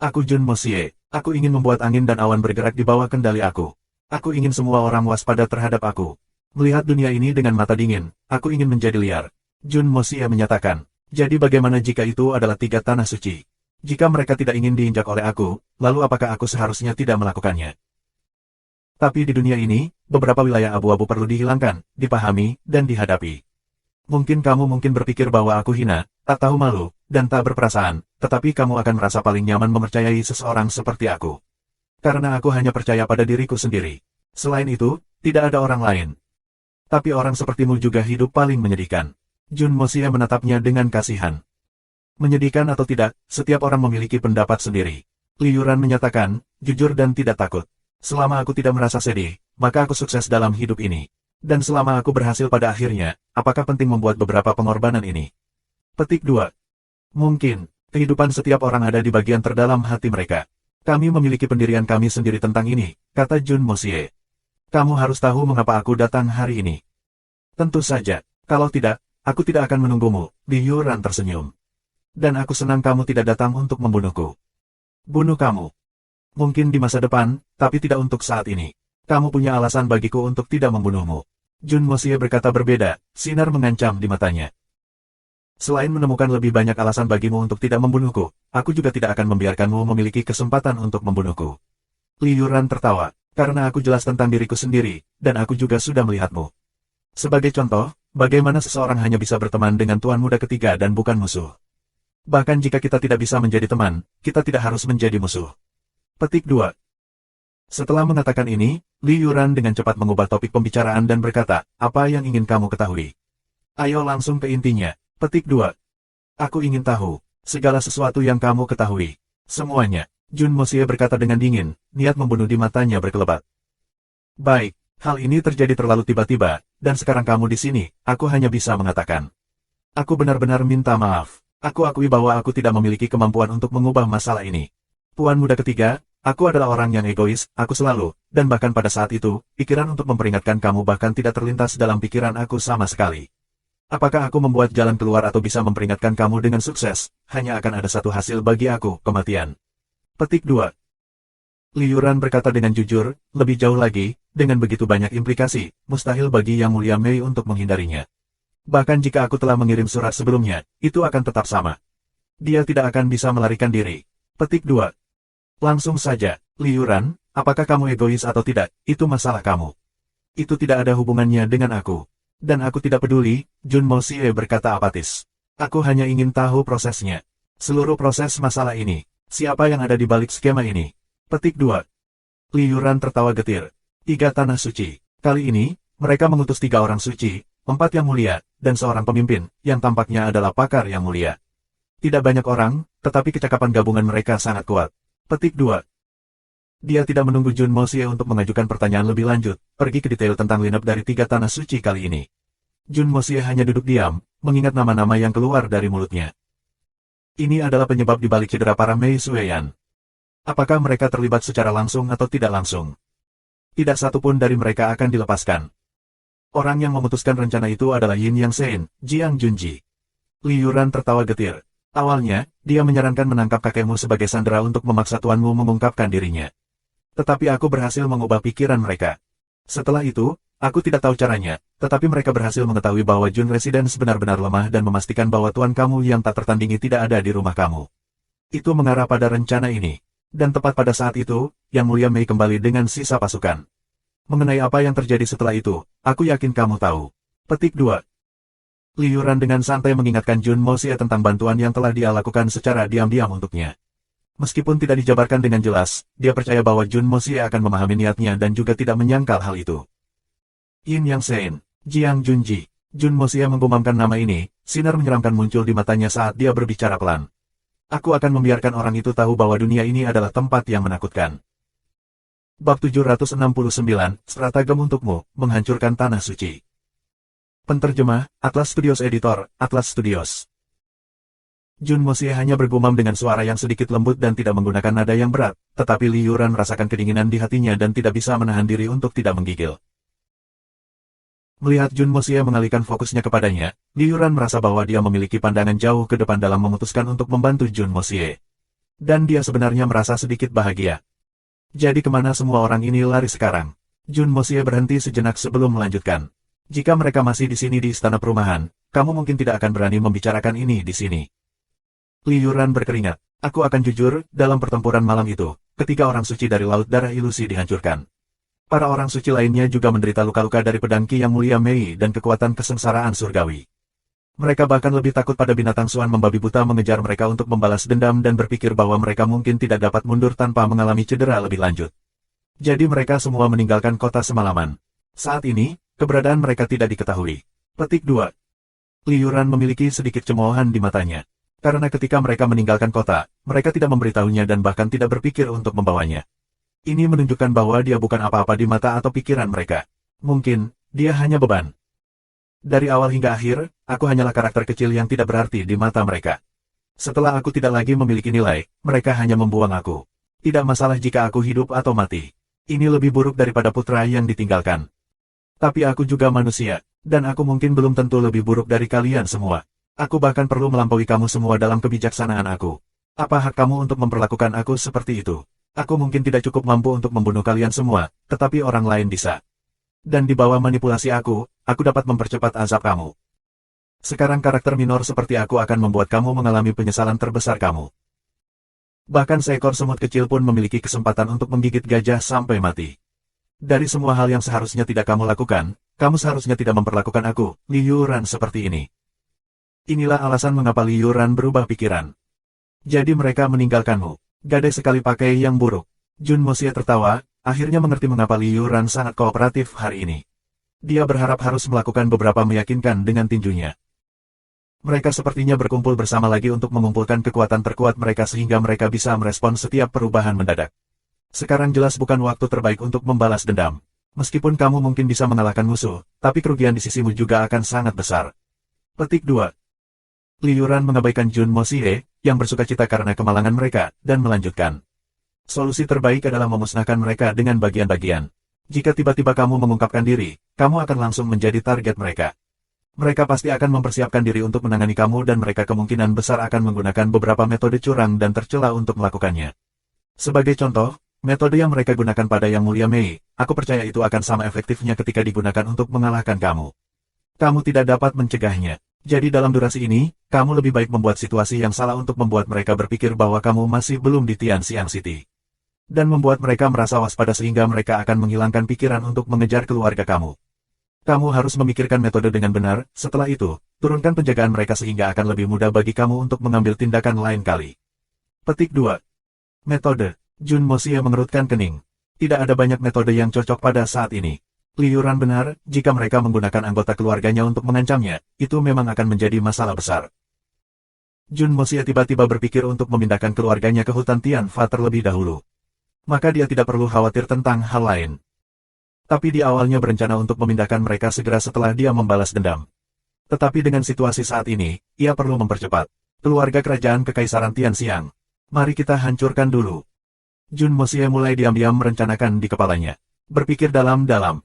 Aku Jun Moxie, aku ingin membuat angin dan awan bergerak di bawah kendali aku. Aku ingin semua orang waspada terhadap aku. Melihat dunia ini dengan mata dingin, aku ingin menjadi liar. Jun Moxie menyatakan. Jadi bagaimana jika itu adalah 3 tanah suci? Jika mereka tidak ingin diinjak oleh aku, lalu apakah aku seharusnya tidak melakukannya? Tapi di dunia ini, beberapa wilayah abu-abu perlu dihilangkan, dipahami, dan dihadapi. Mungkin kamu berpikir bahwa aku hina, tak tahu malu, dan tak berperasaan, tetapi kamu akan merasa paling nyaman mempercayai seseorang seperti aku. Karena aku hanya percaya pada diriku sendiri. Selain itu, tidak ada orang lain. Tapi orang sepertimu juga hidup paling menyedihkan. Jun Moxie menatapnya dengan kasihan. Menyedihkan atau tidak, setiap orang memiliki pendapat sendiri. Li Yuran menyatakan, jujur dan tidak takut. Selama aku tidak merasa sedih, maka aku sukses dalam hidup ini. Dan selama aku berhasil pada akhirnya, apakah penting membuat beberapa pengorbanan ini? Petik 2. Mungkin, kehidupan setiap orang ada di bagian terdalam hati mereka. Kami memiliki pendirian kami sendiri tentang ini, kata Jun Moxie. Kamu harus tahu mengapa aku datang hari ini. Tentu saja, kalau tidak, aku tidak akan menunggumu, Li Yuran tersenyum. Dan aku senang kamu tidak datang untuk membunuhku. Bunuh kamu. Mungkin di masa depan, tapi tidak untuk saat ini. Kamu punya alasan bagiku untuk tidak membunuhmu. Jun Moxie berkata berbeda, sinar mengancam di matanya. Selain menemukan lebih banyak alasan bagimu untuk tidak membunuhku, aku juga tidak akan membiarkanmu memiliki kesempatan untuk membunuhku. Li Yuran tertawa. Karena aku jelas tentang diriku sendiri, dan aku juga sudah melihatmu. Sebagai contoh, bagaimana seseorang hanya bisa berteman dengan tuan muda ketiga dan bukan musuh. Bahkan jika kita tidak bisa menjadi teman, kita tidak harus menjadi musuh. Petik 2. Setelah mengatakan ini, Li Yuran dengan cepat mengubah topik pembicaraan dan berkata, apa yang ingin kamu ketahui? Ayo langsung ke intinya. Petik 2. Aku ingin tahu, segala sesuatu yang kamu ketahui. Semuanya. Jun Mosie berkata dengan dingin, niat membunuh di matanya berkelebat. Baik, hal ini terjadi terlalu tiba-tiba, dan sekarang kamu di sini, aku hanya bisa mengatakan. Aku benar-benar minta maaf. Aku akui bahwa aku tidak memiliki kemampuan untuk mengubah masalah ini. Tuan muda ketiga, aku adalah orang yang egois, aku selalu, dan bahkan pada saat itu, pikiran untuk memperingatkan kamu bahkan tidak terlintas dalam pikiran aku sama sekali. Apakah aku membuat jalan keluar atau bisa memperingatkan kamu dengan sukses, hanya akan ada satu hasil bagi aku, kematian. Petik 2. Li Yuran berkata dengan jujur, lebih jauh lagi, dengan begitu banyak implikasi, mustahil bagi Yang Mulia Mei untuk menghindarinya. Bahkan jika aku telah mengirim surat sebelumnya, itu akan tetap sama. Dia tidak akan bisa melarikan diri. Petik 2. Langsung saja, Li Yuran, apakah kamu egois atau tidak, itu masalah kamu. Itu tidak ada hubungannya dengan aku. Dan aku tidak peduli, Jun Mosie berkata apatis. Aku hanya ingin tahu prosesnya. Seluruh proses masalah ini. Siapa yang ada di balik skema ini? Petik 2. Li Yuran tertawa getir. 3 tanah suci. Kali ini, mereka mengutus 3 orang suci, 4 yang mulia, dan seorang pemimpin, yang tampaknya adalah pakar yang mulia. Tidak banyak orang, tetapi kecakapan gabungan mereka sangat kuat. Petik 2. Dia tidak menunggu Jun Mosie untuk mengajukan pertanyaan lebih lanjut, pergi ke detail tentang lineup dari 3 tanah suci kali ini. Jun Mosie hanya duduk diam, mengingat nama-nama yang keluar dari mulutnya. Ini adalah penyebab dibalik cedera para Mei Sueyan. Apakah mereka terlibat secara langsung atau tidak langsung? Tidak satu pun dari mereka akan dilepaskan. Orang yang memutuskan rencana itu adalah Yin Yang Sein, Jiang Junji. Li Yuran tertawa getir. Awalnya, dia menyarankan menangkap kakekmu sebagai sandera untuk memaksa tuanmu mengungkapkan dirinya. Tetapi aku berhasil mengubah pikiran mereka. Setelah itu, aku tidak tahu caranya, tetapi mereka berhasil mengetahui bahwa Jun Residence benar-benar lemah dan memastikan bahwa tuan kamu yang tak tertandingi tidak ada di rumah kamu. Itu mengarah pada rencana ini. Dan tepat pada saat itu, Yang Mulia Mei kembali dengan sisa pasukan. Mengenai apa yang terjadi setelah itu, aku yakin kamu tahu. Petik 2. Li Yuran dengan santai mengingatkan Jun Mosie tentang bantuan yang telah dia lakukan secara diam-diam untuknya. Meskipun tidak dijabarkan dengan jelas, dia percaya bahwa Jun Mosie akan memahami niatnya dan juga tidak menyangkal hal itu. Yin Yang Sein, Jiang Junji. Jun Mosie menggumamkan nama ini, sinar menyeramkan muncul di matanya saat dia berbicara pelan. Aku akan membiarkan orang itu tahu bahwa dunia ini adalah tempat yang menakutkan. Bab 769, Stratagem untukmu, menghancurkan tanah suci. Penterjemah, Atlas Studios Editor, Atlas Studios. Jun Mosie hanya bergumam dengan suara yang sedikit lembut dan tidak menggunakan nada yang berat, tetapi Li Yuran merasakan kedinginan di hatinya dan tidak bisa menahan diri untuk tidak menggigil. Melihat Jun Mosie mengalihkan fokusnya kepadanya, Li Yuran merasa bahwa dia memiliki pandangan jauh ke depan dalam memutuskan untuk membantu Jun Mosie. Dan dia sebenarnya merasa sedikit bahagia. Jadi kemana semua orang ini lari sekarang? Jun Mosie berhenti sejenak sebelum melanjutkan. Jika mereka masih di sini di istana perumahan, kamu mungkin tidak akan berani membicarakan ini di sini. Li Yuran berkeringat. Aku akan jujur, dalam pertempuran malam itu, ketika orang suci dari Laut Darah Ilusi dihancurkan. Para orang suci lainnya juga menderita luka-luka dari pedang Ki Yang Mulia Mei dan kekuatan kesengsaraan surgawi. Mereka bahkan lebih takut pada binatang suan membabi buta mengejar mereka untuk membalas dendam dan berpikir bahwa mereka mungkin tidak dapat mundur tanpa mengalami cedera lebih lanjut. Jadi mereka semua meninggalkan kota semalaman. Saat ini, keberadaan mereka tidak diketahui. Petik 2. Li Yuran memiliki sedikit cemoohan di matanya. Karena ketika mereka meninggalkan kota, mereka tidak memberitahunya dan bahkan tidak berpikir untuk membawanya. Ini menunjukkan bahwa dia bukan apa-apa di mata atau pikiran mereka. Mungkin, dia hanya beban. Dari awal hingga akhir, aku hanyalah karakter kecil yang tidak berarti di mata mereka. Setelah aku tidak lagi memiliki nilai, mereka hanya membuang aku. Tidak masalah jika aku hidup atau mati. Ini lebih buruk daripada putra yang ditinggalkan. Tapi aku juga manusia, dan aku mungkin belum tentu lebih buruk dari kalian semua. Aku bahkan perlu melampaui kamu semua dalam kebijaksanaan aku. Apa hak kamu untuk memperlakukan aku seperti itu? Aku mungkin tidak cukup mampu untuk membunuh kalian semua, tetapi orang lain bisa. Dan di bawah manipulasi aku dapat mempercepat azab kamu. Sekarang karakter minor seperti aku akan membuat kamu mengalami penyesalan terbesar kamu. Bahkan seekor semut kecil pun memiliki kesempatan untuk menggigit gajah sampai mati. Dari semua hal yang seharusnya tidak kamu lakukan, kamu seharusnya tidak memperlakukan aku, Liu Ran, seperti ini. Inilah alasan mengapa Liu Ran berubah pikiran. Jadi mereka meninggalkanmu. Gadai sekali pakai yang buruk. Jun Moxie tertawa, akhirnya mengerti mengapa Liu Ran sangat kooperatif hari ini. Dia berharap harus melakukan beberapa meyakinkan dengan tinjunya. Mereka sepertinya berkumpul bersama lagi untuk mengumpulkan kekuatan terkuat mereka sehingga mereka bisa merespon setiap perubahan mendadak. Sekarang jelas bukan waktu terbaik untuk membalas dendam. Meskipun kamu mungkin bisa mengalahkan musuh, tapi kerugian di sisimu juga akan sangat besar. Petik 2. Liu Ran mengabaikan Jun Moxie, yang bersukacita karena kemalangan mereka, dan melanjutkan. Solusi terbaik adalah memusnahkan mereka dengan bagian-bagian. Jika tiba-tiba kamu mengungkapkan diri, kamu akan langsung menjadi target mereka. Mereka pasti akan mempersiapkan diri untuk menangani kamu dan mereka kemungkinan besar akan menggunakan beberapa metode curang dan tercela untuk melakukannya. Sebagai contoh, metode yang mereka gunakan pada Yang Mulia Mei, aku percaya itu akan sama efektifnya ketika digunakan untuk mengalahkan kamu. Kamu tidak dapat mencegahnya. Jadi dalam durasi ini, kamu lebih baik membuat situasi yang salah untuk membuat mereka berpikir bahwa kamu masih belum di Tianxiang City. Dan membuat mereka merasa waspada sehingga mereka akan menghilangkan pikiran untuk mengejar keluarga kamu. Kamu harus memikirkan metode dengan benar, setelah itu, turunkan penjagaan mereka sehingga akan lebih mudah bagi kamu untuk mengambil tindakan lain kali. Petik 2. Metode. Jun Moxie mengerutkan kening. Tidak ada banyak metode yang cocok pada saat ini. Liu Ran benar, jika mereka menggunakan anggota keluarganya untuk mengancamnya, itu memang akan menjadi masalah besar. Jun Moxie tiba-tiba berpikir untuk memindahkan keluarganya ke hutan Tianfa terlebih dahulu. Maka dia tidak perlu khawatir tentang hal lain. Tapi dia awalnya berencana untuk memindahkan mereka segera setelah dia membalas dendam. Tetapi dengan situasi saat ini, ia perlu mempercepat. Keluarga kerajaan Kekaisaran Tianxiang. Mari kita hancurkan dulu. Jun Moxie mulai diam-diam merencanakan di kepalanya. Berpikir dalam-dalam.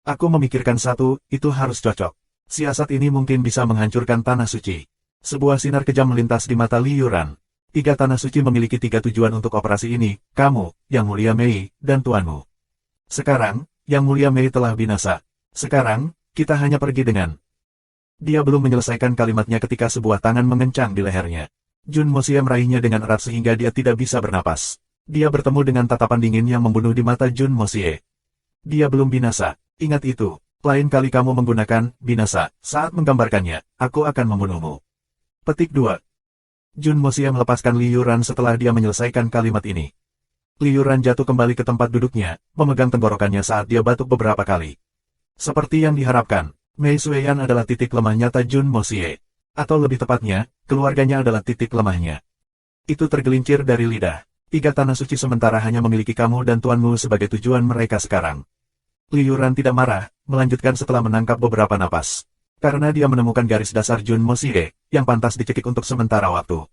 Aku memikirkan satu, itu harus cocok. Siasat ini mungkin bisa menghancurkan Tanah Suci. Sebuah sinar kejam melintas di mata Liu Ran. 3 Tanah Suci memiliki 3 tujuan untuk operasi ini, kamu, Yang Mulia Mei, dan tuanmu. Sekarang, Yang Mulia Mei telah binasa. Sekarang, kita hanya pergi dengan... Dia belum menyelesaikan kalimatnya ketika sebuah tangan mengencang di lehernya. Jun Moxie meraihnya dengan erat sehingga dia tidak bisa bernapas. Dia bertemu dengan tatapan dingin yang membunuh di mata Jun Moxie. Dia belum binasa. Ingat itu. Lain kali kamu menggunakan binasa saat menggambarkannya, aku akan membunuhmu. Petik 2. Jun Moxie melepaskan Liu Ran setelah dia menyelesaikan kalimat ini. Liu Ran jatuh kembali ke tempat duduknya, memegang tenggorokannya saat dia batuk beberapa kali. Seperti yang diharapkan, Mei Suiyan adalah titik lemah nyata Jun Moxie. Atau lebih tepatnya, keluarganya adalah titik lemahnya. Itu tergelincir dari lidah. 3 Tanah Suci sementara hanya memiliki kamu dan tuanmu sebagai tujuan mereka sekarang. Liu Ran tidak marah, melanjutkan setelah menangkap beberapa napas. Karena dia menemukan garis dasar Jun Moxie, yang pantas dicekik untuk sementara waktu.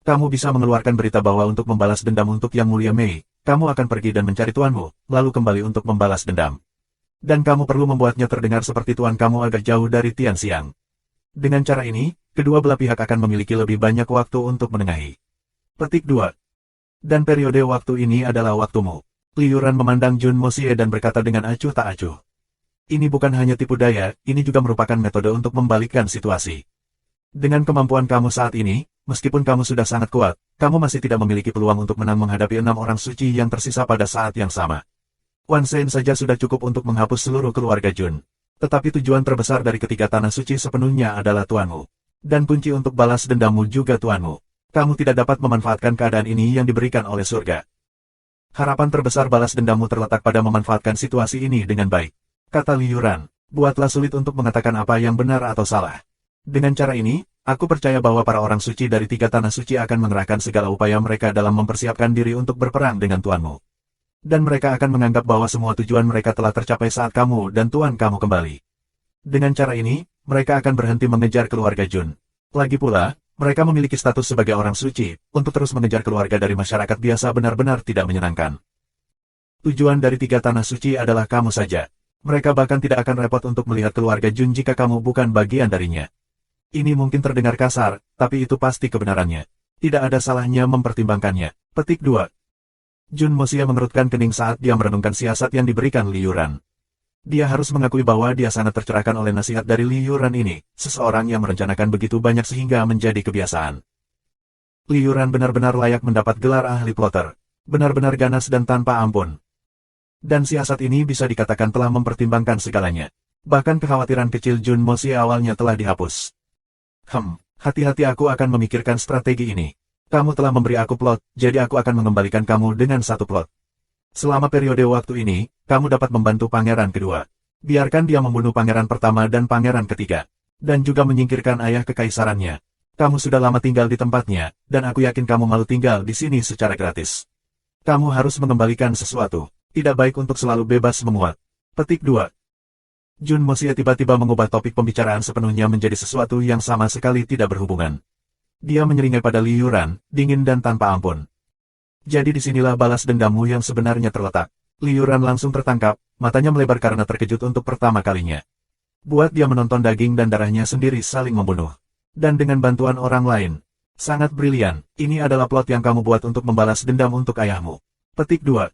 Kamu bisa mengeluarkan berita bahwa untuk membalas dendam untuk Yang Mulia Mei, kamu akan pergi dan mencari tuanmu, lalu kembali untuk membalas dendam. Dan kamu perlu membuatnya terdengar seperti tuan kamu agak jauh dari Tianxiang. Dengan cara ini, kedua belah pihak akan memiliki lebih banyak waktu untuk menengahi. Petik 2. Dan periode waktu ini adalah waktumu. Liu Ran memandang Jun Moxie dan berkata dengan acuh tak acuh. Ini bukan hanya tipu daya, ini juga merupakan metode untuk membalikkan situasi. Dengan kemampuan kamu saat ini, meskipun kamu sudah sangat kuat, kamu masih tidak memiliki peluang untuk menang menghadapi 6 orang suci yang tersisa pada saat yang sama. Wan Shen saja sudah cukup untuk menghapus seluruh keluarga Jun. Tetapi tujuan terbesar dari ketiga Tanah Suci sepenuhnya adalah tuanmu. Dan kunci untuk balas dendammu juga tuanmu. Kamu tidak dapat memanfaatkan keadaan ini yang diberikan oleh surga. Harapan terbesar balas dendammu terletak pada memanfaatkan situasi ini dengan baik. Kata Liu Ran, buatlah sulit untuk mengatakan apa yang benar atau salah. Dengan cara ini, aku percaya bahwa para orang suci dari 3 Tanah Suci akan mengerahkan segala upaya mereka dalam mempersiapkan diri untuk berperang dengan tuanmu. Dan mereka akan menganggap bahwa semua tujuan mereka telah tercapai saat kamu dan tuan kamu kembali. Dengan cara ini, mereka akan berhenti mengejar keluarga Jun. Lagi pula, mereka memiliki status sebagai orang suci, untuk terus mengejar keluarga dari masyarakat biasa benar-benar tidak menyenangkan. Tujuan dari 3 Tanah Suci adalah kamu saja. Mereka bahkan tidak akan repot untuk melihat keluarga Jun jika kamu bukan bagian darinya. Ini mungkin terdengar kasar, tapi itu pasti kebenarannya. Tidak ada salahnya mempertimbangkannya. Petik 2. Jun Moxie mengerutkan kening saat dia merenungkan siasat yang diberikan Liu Ran. Dia harus mengakui bahwa dia sangat tercerahkan oleh nasihat dari Liu Ran ini, seseorang yang merencanakan begitu banyak sehingga menjadi kebiasaan. Liu Ran benar-benar layak mendapat gelar ahli plotter. Benar-benar ganas dan tanpa ampun. Dan siasat ini bisa dikatakan telah mempertimbangkan segalanya. Bahkan kekhawatiran kecil Jun Mosie awalnya telah dihapus. Hati-hati, aku akan memikirkan strategi ini. Kamu telah memberi aku plot, jadi aku akan mengembalikan kamu dengan satu plot. Selama periode waktu ini, kamu dapat membantu pangeran kedua. Biarkan dia membunuh pangeran pertama dan pangeran ketiga. Dan juga menyingkirkan ayah kekaisarannya. Kamu sudah lama tinggal di tempatnya, dan aku yakin kamu malu tinggal di sini secara gratis. Kamu harus mengembalikan sesuatu. Tidak baik untuk selalu bebas memuat. Petik 2. Jun Mosie tiba-tiba mengubah topik pembicaraan sepenuhnya menjadi sesuatu yang sama sekali tidak berhubungan. Dia menyeringai pada Li Yuran, dingin dan tanpa ampun. Jadi disinilah balas dendammu yang sebenarnya terletak. Li Yuran langsung tertangkap, matanya melebar karena terkejut untuk pertama kalinya. Buat dia menonton daging dan darahnya sendiri saling membunuh. Dan dengan bantuan orang lain. Sangat brilian, ini adalah plot yang kamu buat untuk membalas dendam untuk ayahmu. Petik 2.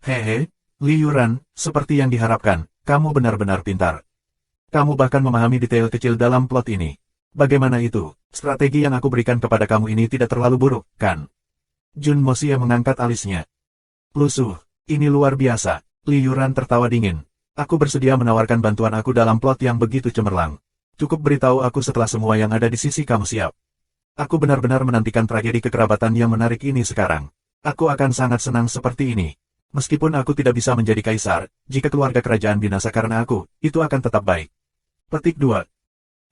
Hehe, Li Yuran, seperti yang diharapkan, kamu benar-benar pintar. Kamu bahkan memahami detail kecil dalam plot ini. Bagaimana itu? Strategi yang aku berikan kepada kamu ini tidak terlalu buruk, kan? Jun Mosie mengangkat alisnya. Lusuh, ini luar biasa. Li Yuran tertawa dingin. Aku bersedia menawarkan bantuan aku dalam plot yang begitu cemerlang. Cukup beritahu aku setelah semua yang ada di sisi kamu siap. Aku benar-benar menantikan tragedi kekerabatan yang menarik ini sekarang. Aku akan sangat senang seperti ini. Meskipun aku tidak bisa menjadi kaisar, jika keluarga kerajaan binasa karena aku, itu akan tetap baik. Petik 2.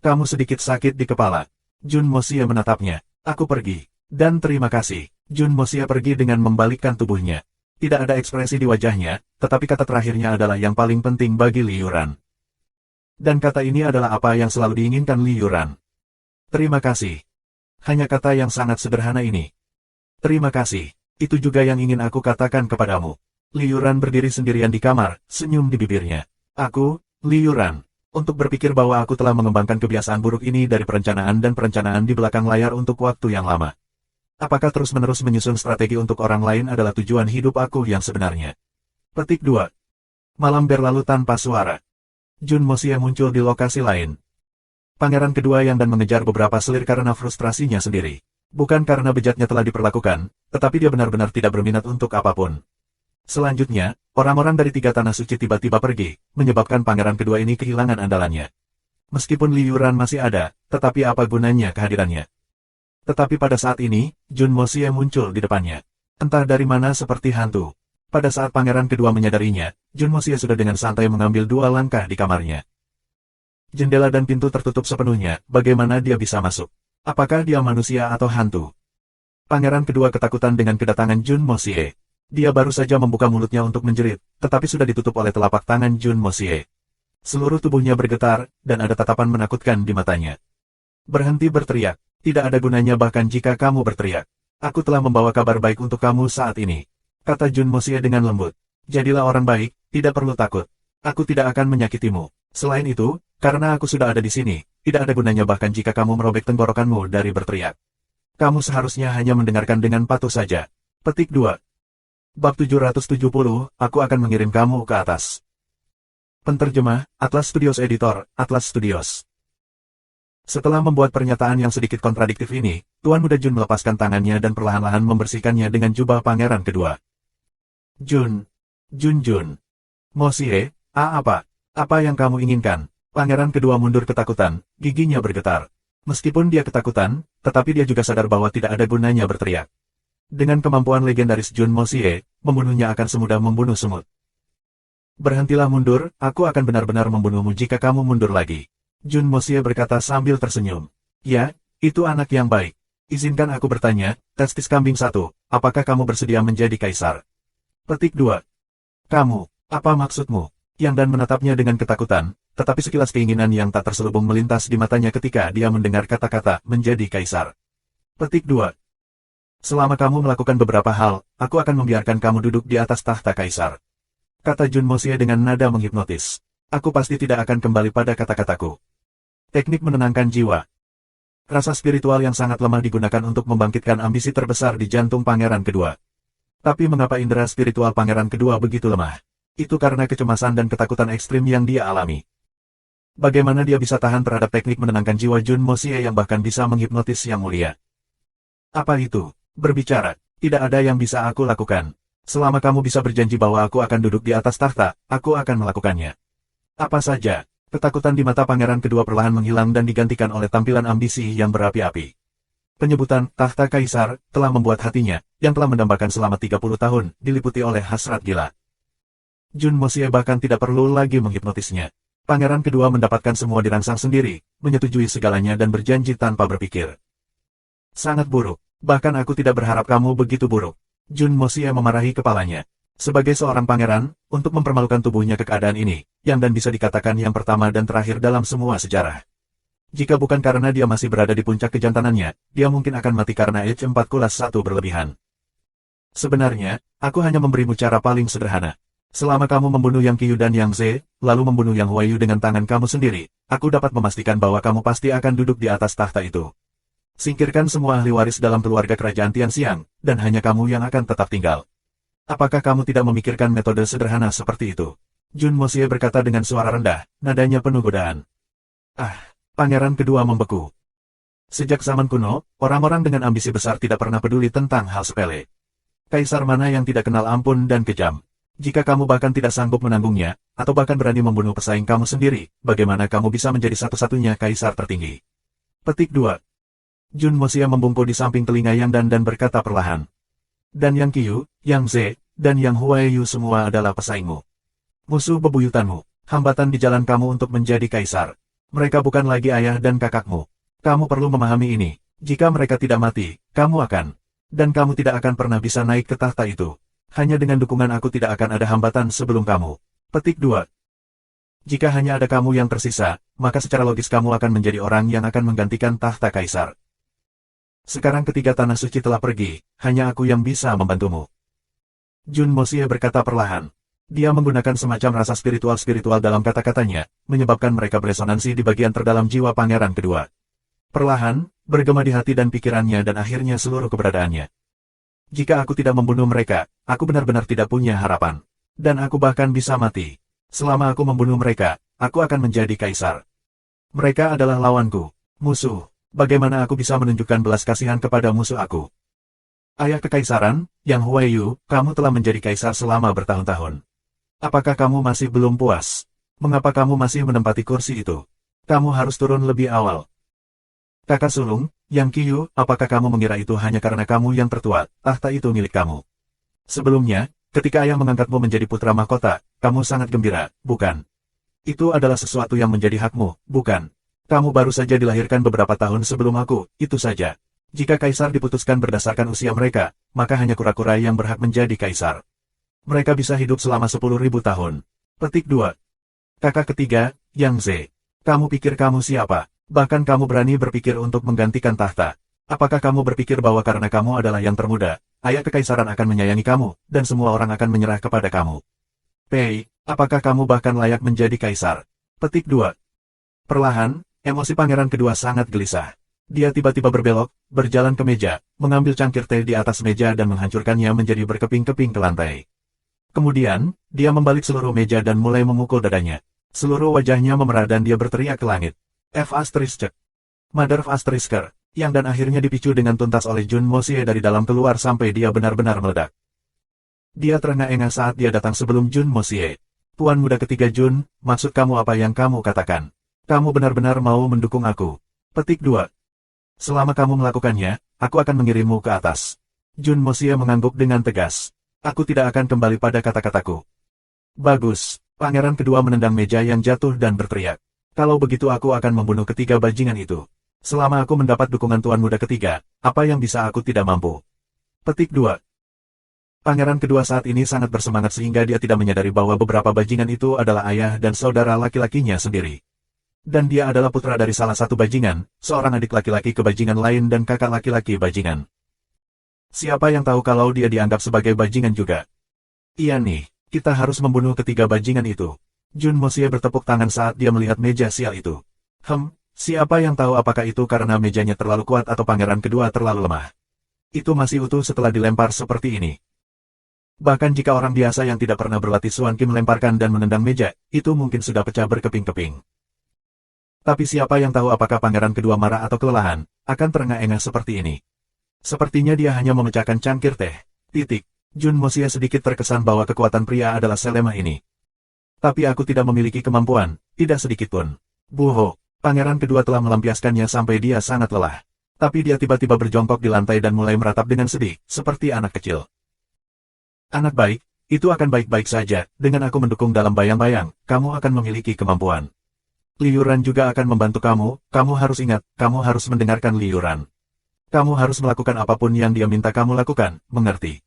Kamu sedikit sakit di kepala. Jun Mosie menatapnya. Aku pergi. Dan terima kasih. Jun Mosie pergi dengan membalikkan tubuhnya. Tidak ada ekspresi di wajahnya, tetapi kata terakhirnya adalah yang paling penting bagi Li Yuran. Dan kata ini adalah apa yang selalu diinginkan Li Yuran. Terima kasih. Hanya kata yang sangat sederhana ini. Terima kasih. Itu juga yang ingin aku katakan kepadamu. Li Yuran berdiri sendirian di kamar, senyum di bibirnya. Aku, Li Yuran, untuk berpikir bahwa aku telah mengembangkan kebiasaan buruk ini dari perencanaan dan perencanaan di belakang layar untuk waktu yang lama. Apakah terus-menerus menyusun strategi untuk orang lain adalah tujuan hidup aku yang sebenarnya? Petik 2. Malam berlalu tanpa suara. Jun Mosie muncul di lokasi lain. Pangeran kedua yang dan mengejar beberapa selir karena frustrasinya sendiri. Bukan karena bejatnya telah diperlakukan, tetapi dia benar-benar tidak berminat untuk apapun. Selanjutnya, orang-orang dari tiga tanah suci tiba-tiba pergi, menyebabkan pangeran kedua ini kehilangan andalannya. Meskipun Li Yuran masih ada, tetapi apa gunanya kehadirannya? Tetapi pada saat ini, Jun Mosie muncul di depannya. Entah dari mana seperti hantu. Pada saat pangeran kedua menyadarinya, Jun Mosie sudah dengan santai mengambil 2 langkah di kamarnya. Jendela dan pintu tertutup sepenuhnya, bagaimana dia bisa masuk? Apakah dia manusia atau hantu? Pangeran kedua ketakutan dengan kedatangan Jun Mosie. Dia baru saja membuka mulutnya untuk menjerit, tetapi sudah ditutup oleh telapak tangan Jun Mosie. Seluruh tubuhnya bergetar, dan ada tatapan menakutkan di matanya. Berhenti berteriak. Tidak ada gunanya bahkan jika kamu berteriak. Aku telah membawa kabar baik untuk kamu saat ini. Kata Jun Mosie dengan lembut. Jadilah orang baik, tidak perlu takut. Aku tidak akan menyakitimu. Selain itu, karena aku sudah ada di sini, tidak ada gunanya bahkan jika kamu merobek tenggorokanmu dari berteriak. Kamu seharusnya hanya mendengarkan dengan patuh saja. Petik 2. Bab 770, aku akan mengirim kamu ke atas. Penterjemah, Atlas Studios Editor, Atlas Studios. Setelah membuat pernyataan yang sedikit kontradiktif ini, Tuan Muda Jun melepaskan tangannya dan perlahan-lahan membersihkannya dengan jubah pangeran kedua. Jun. Mosie, apa? Apa yang kamu inginkan? Pangeran kedua mundur ketakutan, giginya bergetar. Meskipun dia ketakutan, tetapi dia juga sadar bahwa tidak ada gunanya berteriak. Dengan kemampuan legendaris Jun Mosie, membunuhnya akan semudah membunuh semut. Berhentilah mundur, aku akan benar-benar membunuhmu jika kamu mundur lagi. Jun Mosie berkata sambil tersenyum. Ya, itu anak yang baik. Izinkan aku bertanya, testis kambing 1, apakah kamu bersedia menjadi kaisar? Petik 2. Kamu, apa maksudmu? Yang dan menatapnya dengan ketakutan, tetapi sekilas keinginan yang tak terselubung melintas di matanya ketika dia mendengar kata-kata menjadi kaisar. Petik 2. Selama kamu melakukan beberapa hal, aku akan membiarkan kamu duduk di atas tahta kaisar. Kata Jun Mosie dengan nada menghipnotis. Aku pasti tidak akan kembali pada kata-kataku. Teknik menenangkan jiwa. Rasa spiritual yang sangat lemah digunakan untuk membangkitkan ambisi terbesar di jantung pangeran kedua. Tapi mengapa indera spiritual pangeran kedua begitu lemah? Itu karena kecemasan dan ketakutan ekstrim yang dia alami. Bagaimana dia bisa tahan terhadap teknik menenangkan jiwa Jun Mosie yang bahkan bisa menghipnotis yang mulia? Apa itu? Berbicara. Tidak ada yang bisa aku lakukan. Selama kamu bisa berjanji bahwa aku akan duduk di atas tahta, aku akan melakukannya. Apa saja. Ketakutan di mata pangeran kedua perlahan menghilang dan digantikan oleh tampilan ambisi yang berapi-api. Penyebutan tahta kaisar telah membuat hatinya, yang telah mendambakan selama 30 tahun, diliputi oleh hasrat gila. Jun Mosie bahkan tidak perlu lagi menghipnotisnya. Pangeran kedua mendapatkan semua dirangsang sendiri, menyetujui segalanya dan berjanji tanpa berpikir. Sangat buruk. Bahkan aku tidak berharap kamu begitu buruk. Jun Mosie memarahi kepalanya. Sebagai seorang pangeran, untuk mempermalukan tubuhnya ke keadaan ini, yang dan bisa dikatakan yang pertama dan terakhir dalam semua sejarah. Jika bukan karena dia masih berada di puncak kejantanannya, dia mungkin akan mati karena H4+1 berlebihan. Sebenarnya, aku hanya memberimu cara paling sederhana. Selama kamu membunuh Yang Qiyu dan Yang Ze, lalu membunuh Yang Huaiyu dengan tangan kamu sendiri, aku dapat memastikan bahwa kamu pasti akan duduk di atas tahta itu. Singkirkan semua ahli waris dalam keluarga kerajaan Tianxiang, dan hanya kamu yang akan tetap tinggal. Apakah kamu tidak memikirkan metode sederhana seperti itu? Jun Mosie berkata dengan suara rendah, nadanya penuh godaan. Pangeran kedua membeku. Sejak zaman kuno, orang-orang dengan ambisi besar tidak pernah peduli tentang hal sepele. Kaisar mana yang tidak kenal ampun dan kejam? Jika kamu bahkan tidak sanggup menanggungnya, atau bahkan berani membunuh pesaing kamu sendiri, bagaimana kamu bisa menjadi satu-satunya kaisar tertinggi? Petik 2. Jun Mosie membungkuk di samping telinga Yang dan berkata perlahan. Dan Yang Qiyu, Yang Ze, dan Yang Huaiyu semua adalah pesaingmu. Musuh bebuyutanmu, hambatan di jalan kamu untuk menjadi kaisar. Mereka bukan lagi ayah dan kakakmu. Kamu perlu memahami ini. Jika mereka tidak mati, kamu akan. Dan kamu tidak akan pernah bisa naik ke tahta itu. Hanya dengan dukungan aku tidak akan ada hambatan sebelum kamu. Petik 2. Jika hanya ada kamu yang tersisa, maka secara logis kamu akan menjadi orang yang akan menggantikan tahta kaisar. Sekarang ketiga tanah suci telah pergi, hanya aku yang bisa membantumu. Jun Mosie berkata perlahan. Dia menggunakan semacam rasa spiritual dalam kata-katanya, menyebabkan mereka beresonansi di bagian terdalam jiwa pangeran kedua. Perlahan, bergema di hati dan pikirannya dan akhirnya seluruh keberadaannya. Jika aku tidak membunuh mereka, aku benar-benar tidak punya harapan. Dan aku bahkan bisa mati. Selama aku membunuh mereka, aku akan menjadi kaisar. Mereka adalah lawanku, musuh. Bagaimana aku bisa menunjukkan belas kasihan kepada musuh aku? Ayah kekaisaran, Yang Huaiyu, kamu telah menjadi kaisar selama bertahun-tahun. Apakah kamu masih belum puas? Mengapa kamu masih menempati kursi itu? Kamu harus turun lebih awal. Kakak sulung, Yang Qiyu, apakah kamu mengira itu hanya karena kamu yang tertua, tahta itu milik kamu? Sebelumnya, ketika ayah mengangkatmu menjadi putra mahkota, kamu sangat gembira, bukan? Itu adalah sesuatu yang menjadi hakmu, bukan? Kamu baru saja dilahirkan beberapa tahun sebelum aku, itu saja. Jika kaisar diputuskan berdasarkan usia mereka, maka hanya kura-kura yang berhak menjadi kaisar. Mereka bisa hidup selama 10.000 tahun. Petik 2. Kakak ketiga, Yang Ze. Kamu pikir kamu siapa? Bahkan kamu berani berpikir untuk menggantikan tahta. Apakah kamu berpikir bahwa karena kamu adalah yang termuda, ayah kekaisaran akan menyayangi kamu, dan semua orang akan menyerah kepada kamu? Pei, apakah kamu bahkan layak menjadi kaisar? Petik 2. Perlahan, emosi pangeran kedua sangat gelisah. Dia tiba-tiba berbelok, berjalan ke meja, mengambil cangkir teh di atas meja dan menghancurkannya menjadi berkeping-keping ke lantai. Kemudian, dia membalik seluruh meja dan mulai memukul dadanya. Seluruh wajahnya memerah dan dia berteriak ke langit. Mother of Asterisker, yang dan akhirnya dipicu dengan tuntas oleh Jun Mosie dari dalam keluar sampai dia benar-benar meledak. Dia terengah-engah saat dia datang sebelum Jun Mosie. Tuan muda ketiga Jun, maksud kamu apa yang kamu katakan? Kamu benar-benar mau mendukung aku? Petik 2. Selama kamu melakukannya, aku akan mengirimmu ke atas. Jun Mosie mengangguk dengan tegas. Aku tidak akan kembali pada kata-kataku. Bagus. Pangeran kedua menendang meja yang jatuh dan berteriak. Kalau begitu aku akan membunuh ketiga bajingan itu. Selama aku mendapat dukungan tuan muda ketiga, apa yang bisa aku tidak mampu? Petik 2. Pangeran kedua saat ini sangat bersemangat sehingga dia tidak menyadari bahwa beberapa bajingan itu adalah ayah dan saudara laki-lakinya sendiri. Dan dia adalah putra dari salah satu bajingan, seorang adik laki-laki ke bajingan lain dan kakak laki-laki bajingan. Siapa yang tahu kalau dia dianggap sebagai bajingan juga? Iya nih, kita harus membunuh ketiga bajingan itu. Jun Mosie bertepuk tangan saat dia melihat meja sial itu. Siapa yang tahu apakah itu karena mejanya terlalu kuat atau pangeran kedua terlalu lemah? Itu masih utuh setelah dilempar seperti ini. Bahkan jika orang biasa yang tidak pernah berlatih Suan Kim melemparkan dan menendang meja, itu mungkin sudah pecah berkeping-keping. Tapi siapa yang tahu apakah pangeran kedua marah atau kelelahan, akan terengah-engah seperti ini. Sepertinya dia hanya memecahkan cangkir teh. Jun Mosia sedikit terkesan bahwa kekuatan pria adalah selemah ini. Tapi aku tidak memiliki kemampuan, tidak sedikit pun. Buho, pangeran kedua telah melampiaskannya sampai dia sangat lelah. Tapi dia tiba-tiba berjongkok di lantai dan mulai meratap dengan sedih, seperti anak kecil. Anak baik, itu akan baik-baik saja, dengan aku mendukung dalam bayang-bayang, kamu akan memiliki kemampuan. Liu Ran juga akan membantu kamu harus ingat, kamu harus mendengarkan Liu Ran. Kamu harus melakukan apapun yang dia minta kamu lakukan, mengerti?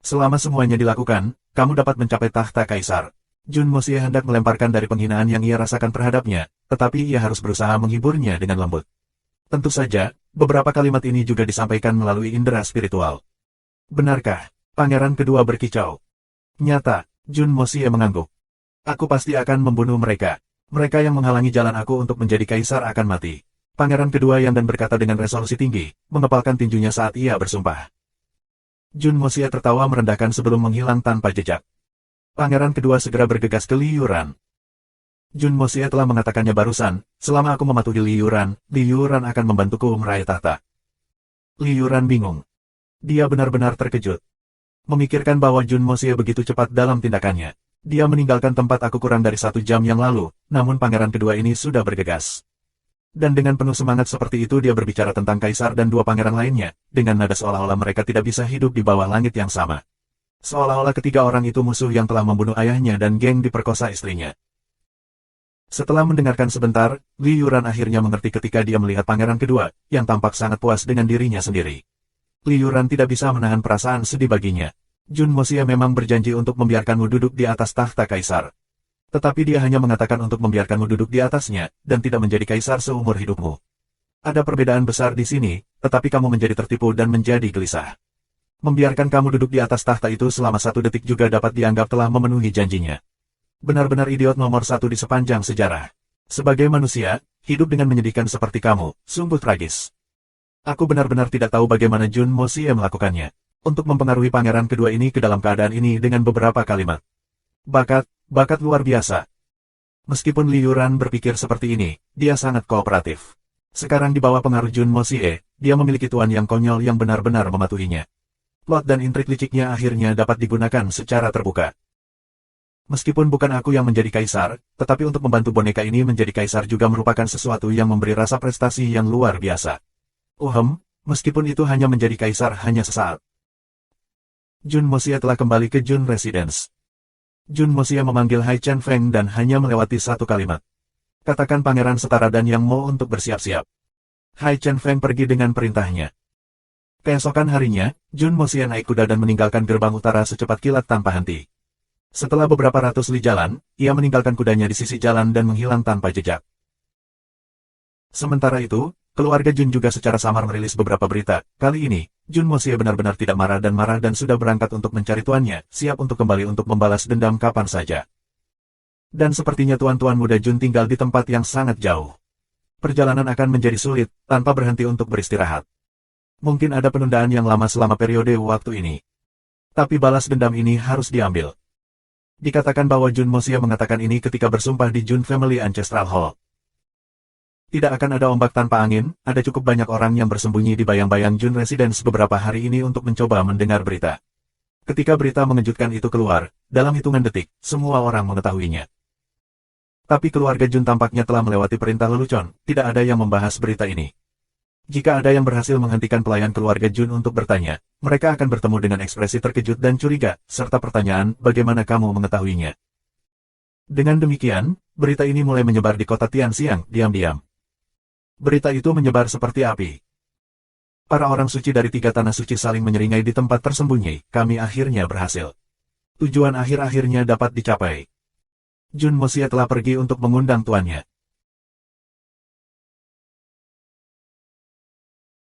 Selama semuanya dilakukan, kamu dapat mencapai tahta kaisar. Jun Mosia hendak melemparkan dari penghinaan yang ia rasakan terhadapnya, tetapi ia harus berusaha menghiburnya dengan lembut. Tentu saja, beberapa kalimat ini juga disampaikan melalui indera spiritual. Benarkah? Pangeran kedua berkicau. Nyata, Jun Mosia mengangguk. Aku pasti akan membunuh mereka. Mereka yang menghalangi jalan aku untuk menjadi kaisar akan mati. Pangeran kedua yang dan berkata dengan resolusi tinggi, mengepalkan tinjunya saat ia bersumpah. Jun Mosia tertawa merendahkan sebelum menghilang tanpa jejak. Pangeran kedua segera bergegas ke Liu Ran. Jun Mosia telah mengatakannya barusan, selama aku mematuhi Liu Ran akan membantuku meraih tahta. Liu Ran bingung. Dia benar-benar terkejut. Memikirkan bahwa Jun Mosia begitu cepat dalam tindakannya. Dia meninggalkan tempat aku kurang dari 1 jam yang lalu, namun pangeran kedua ini sudah bergegas. Dan dengan penuh semangat seperti itu dia berbicara tentang kaisar dan 2 pangeran lainnya, dengan nada seolah-olah mereka tidak bisa hidup di bawah langit yang sama. Seolah-olah ketiga orang itu musuh yang telah membunuh ayahnya dan geng diperkosa istrinya. Setelah mendengarkan sebentar, Liu Ran akhirnya mengerti ketika dia melihat pangeran kedua, yang tampak sangat puas dengan dirinya sendiri. Liu Ran tidak bisa menahan perasaan sedih baginya. Jun Mosia memang berjanji untuk membiarkanmu duduk di atas tahta kaisar. Tetapi dia hanya mengatakan untuk membiarkanmu duduk di atasnya, dan tidak menjadi kaisar seumur hidupmu. Ada perbedaan besar di sini, tetapi kamu menjadi tertipu dan menjadi gelisah. Membiarkan kamu duduk di atas tahta itu selama 1 detik juga dapat dianggap telah memenuhi janjinya. Benar-benar idiot nomor 1 di sepanjang sejarah. Sebagai manusia, hidup dengan menyedihkan seperti kamu, sungguh tragis. Aku benar-benar tidak tahu bagaimana Jun Mosia melakukannya. Untuk mempengaruhi pangeran kedua ini ke dalam keadaan ini dengan beberapa kalimat. Bakat luar biasa. Meskipun Liu Ran berpikir seperti ini, dia sangat kooperatif. Sekarang di bawah pengaruh Jun Mosia, dia memiliki tuan yang konyol yang benar-benar mematuhinya. Plot dan intrik liciknya akhirnya dapat digunakan secara terbuka. Meskipun bukan aku yang menjadi kaisar, tetapi untuk membantu boneka ini menjadi kaisar juga merupakan sesuatu yang memberi rasa prestasi yang luar biasa. Meskipun itu hanya menjadi kaisar hanya sesaat. Jun Mosia telah kembali ke Jun Residence. Jun Mosia memanggil Hai Chen Feng dan hanya melewati 1 kalimat. Katakan pangeran setara dan Yang Mo untuk bersiap-siap. Hai Chen Feng pergi dengan perintahnya. Keesokan harinya, Jun Mosia naik kuda dan meninggalkan gerbang utara secepat kilat tanpa henti. Setelah beberapa ratus li jalan, ia meninggalkan kudanya di sisi jalan dan menghilang tanpa jejak. Sementara itu, keluarga Jun juga secara samar merilis beberapa berita. Kali ini, Jun Mosia benar-benar tidak marah dan sudah berangkat untuk mencari tuannya, siap untuk kembali untuk membalas dendam kapan saja. Dan sepertinya tuan-tuan muda Jun tinggal di tempat yang sangat jauh. Perjalanan akan menjadi sulit, tanpa berhenti untuk beristirahat. Mungkin ada penundaan yang lama selama periode waktu ini. Tapi balas dendam ini harus diambil. Dikatakan bahwa Jun Mosia mengatakan ini ketika bersumpah di Jun Family Ancestral Hall. Tidak akan ada ombak tanpa angin, ada cukup banyak orang yang bersembunyi di bayang-bayang Jun Residence beberapa hari ini untuk mencoba mendengar berita. Ketika berita mengejutkan itu keluar, dalam hitungan detik, semua orang mengetahuinya. Tapi keluarga Jun tampaknya telah melewati perintah lelucon, tidak ada yang membahas berita ini. Jika ada yang berhasil menghentikan pelayan keluarga Jun untuk bertanya, mereka akan bertemu dengan ekspresi terkejut dan curiga, serta pertanyaan, bagaimana kamu mengetahuinya? Dengan demikian, berita ini mulai menyebar di kota Tianxiang, diam-diam. Berita itu menyebar seperti api. Para orang suci dari 3 tanah suci saling menyeringai di tempat tersembunyi, kami akhirnya berhasil. Tujuan akhir-akhirnya dapat dicapai. Jun Mosia telah pergi untuk mengundang tuannya.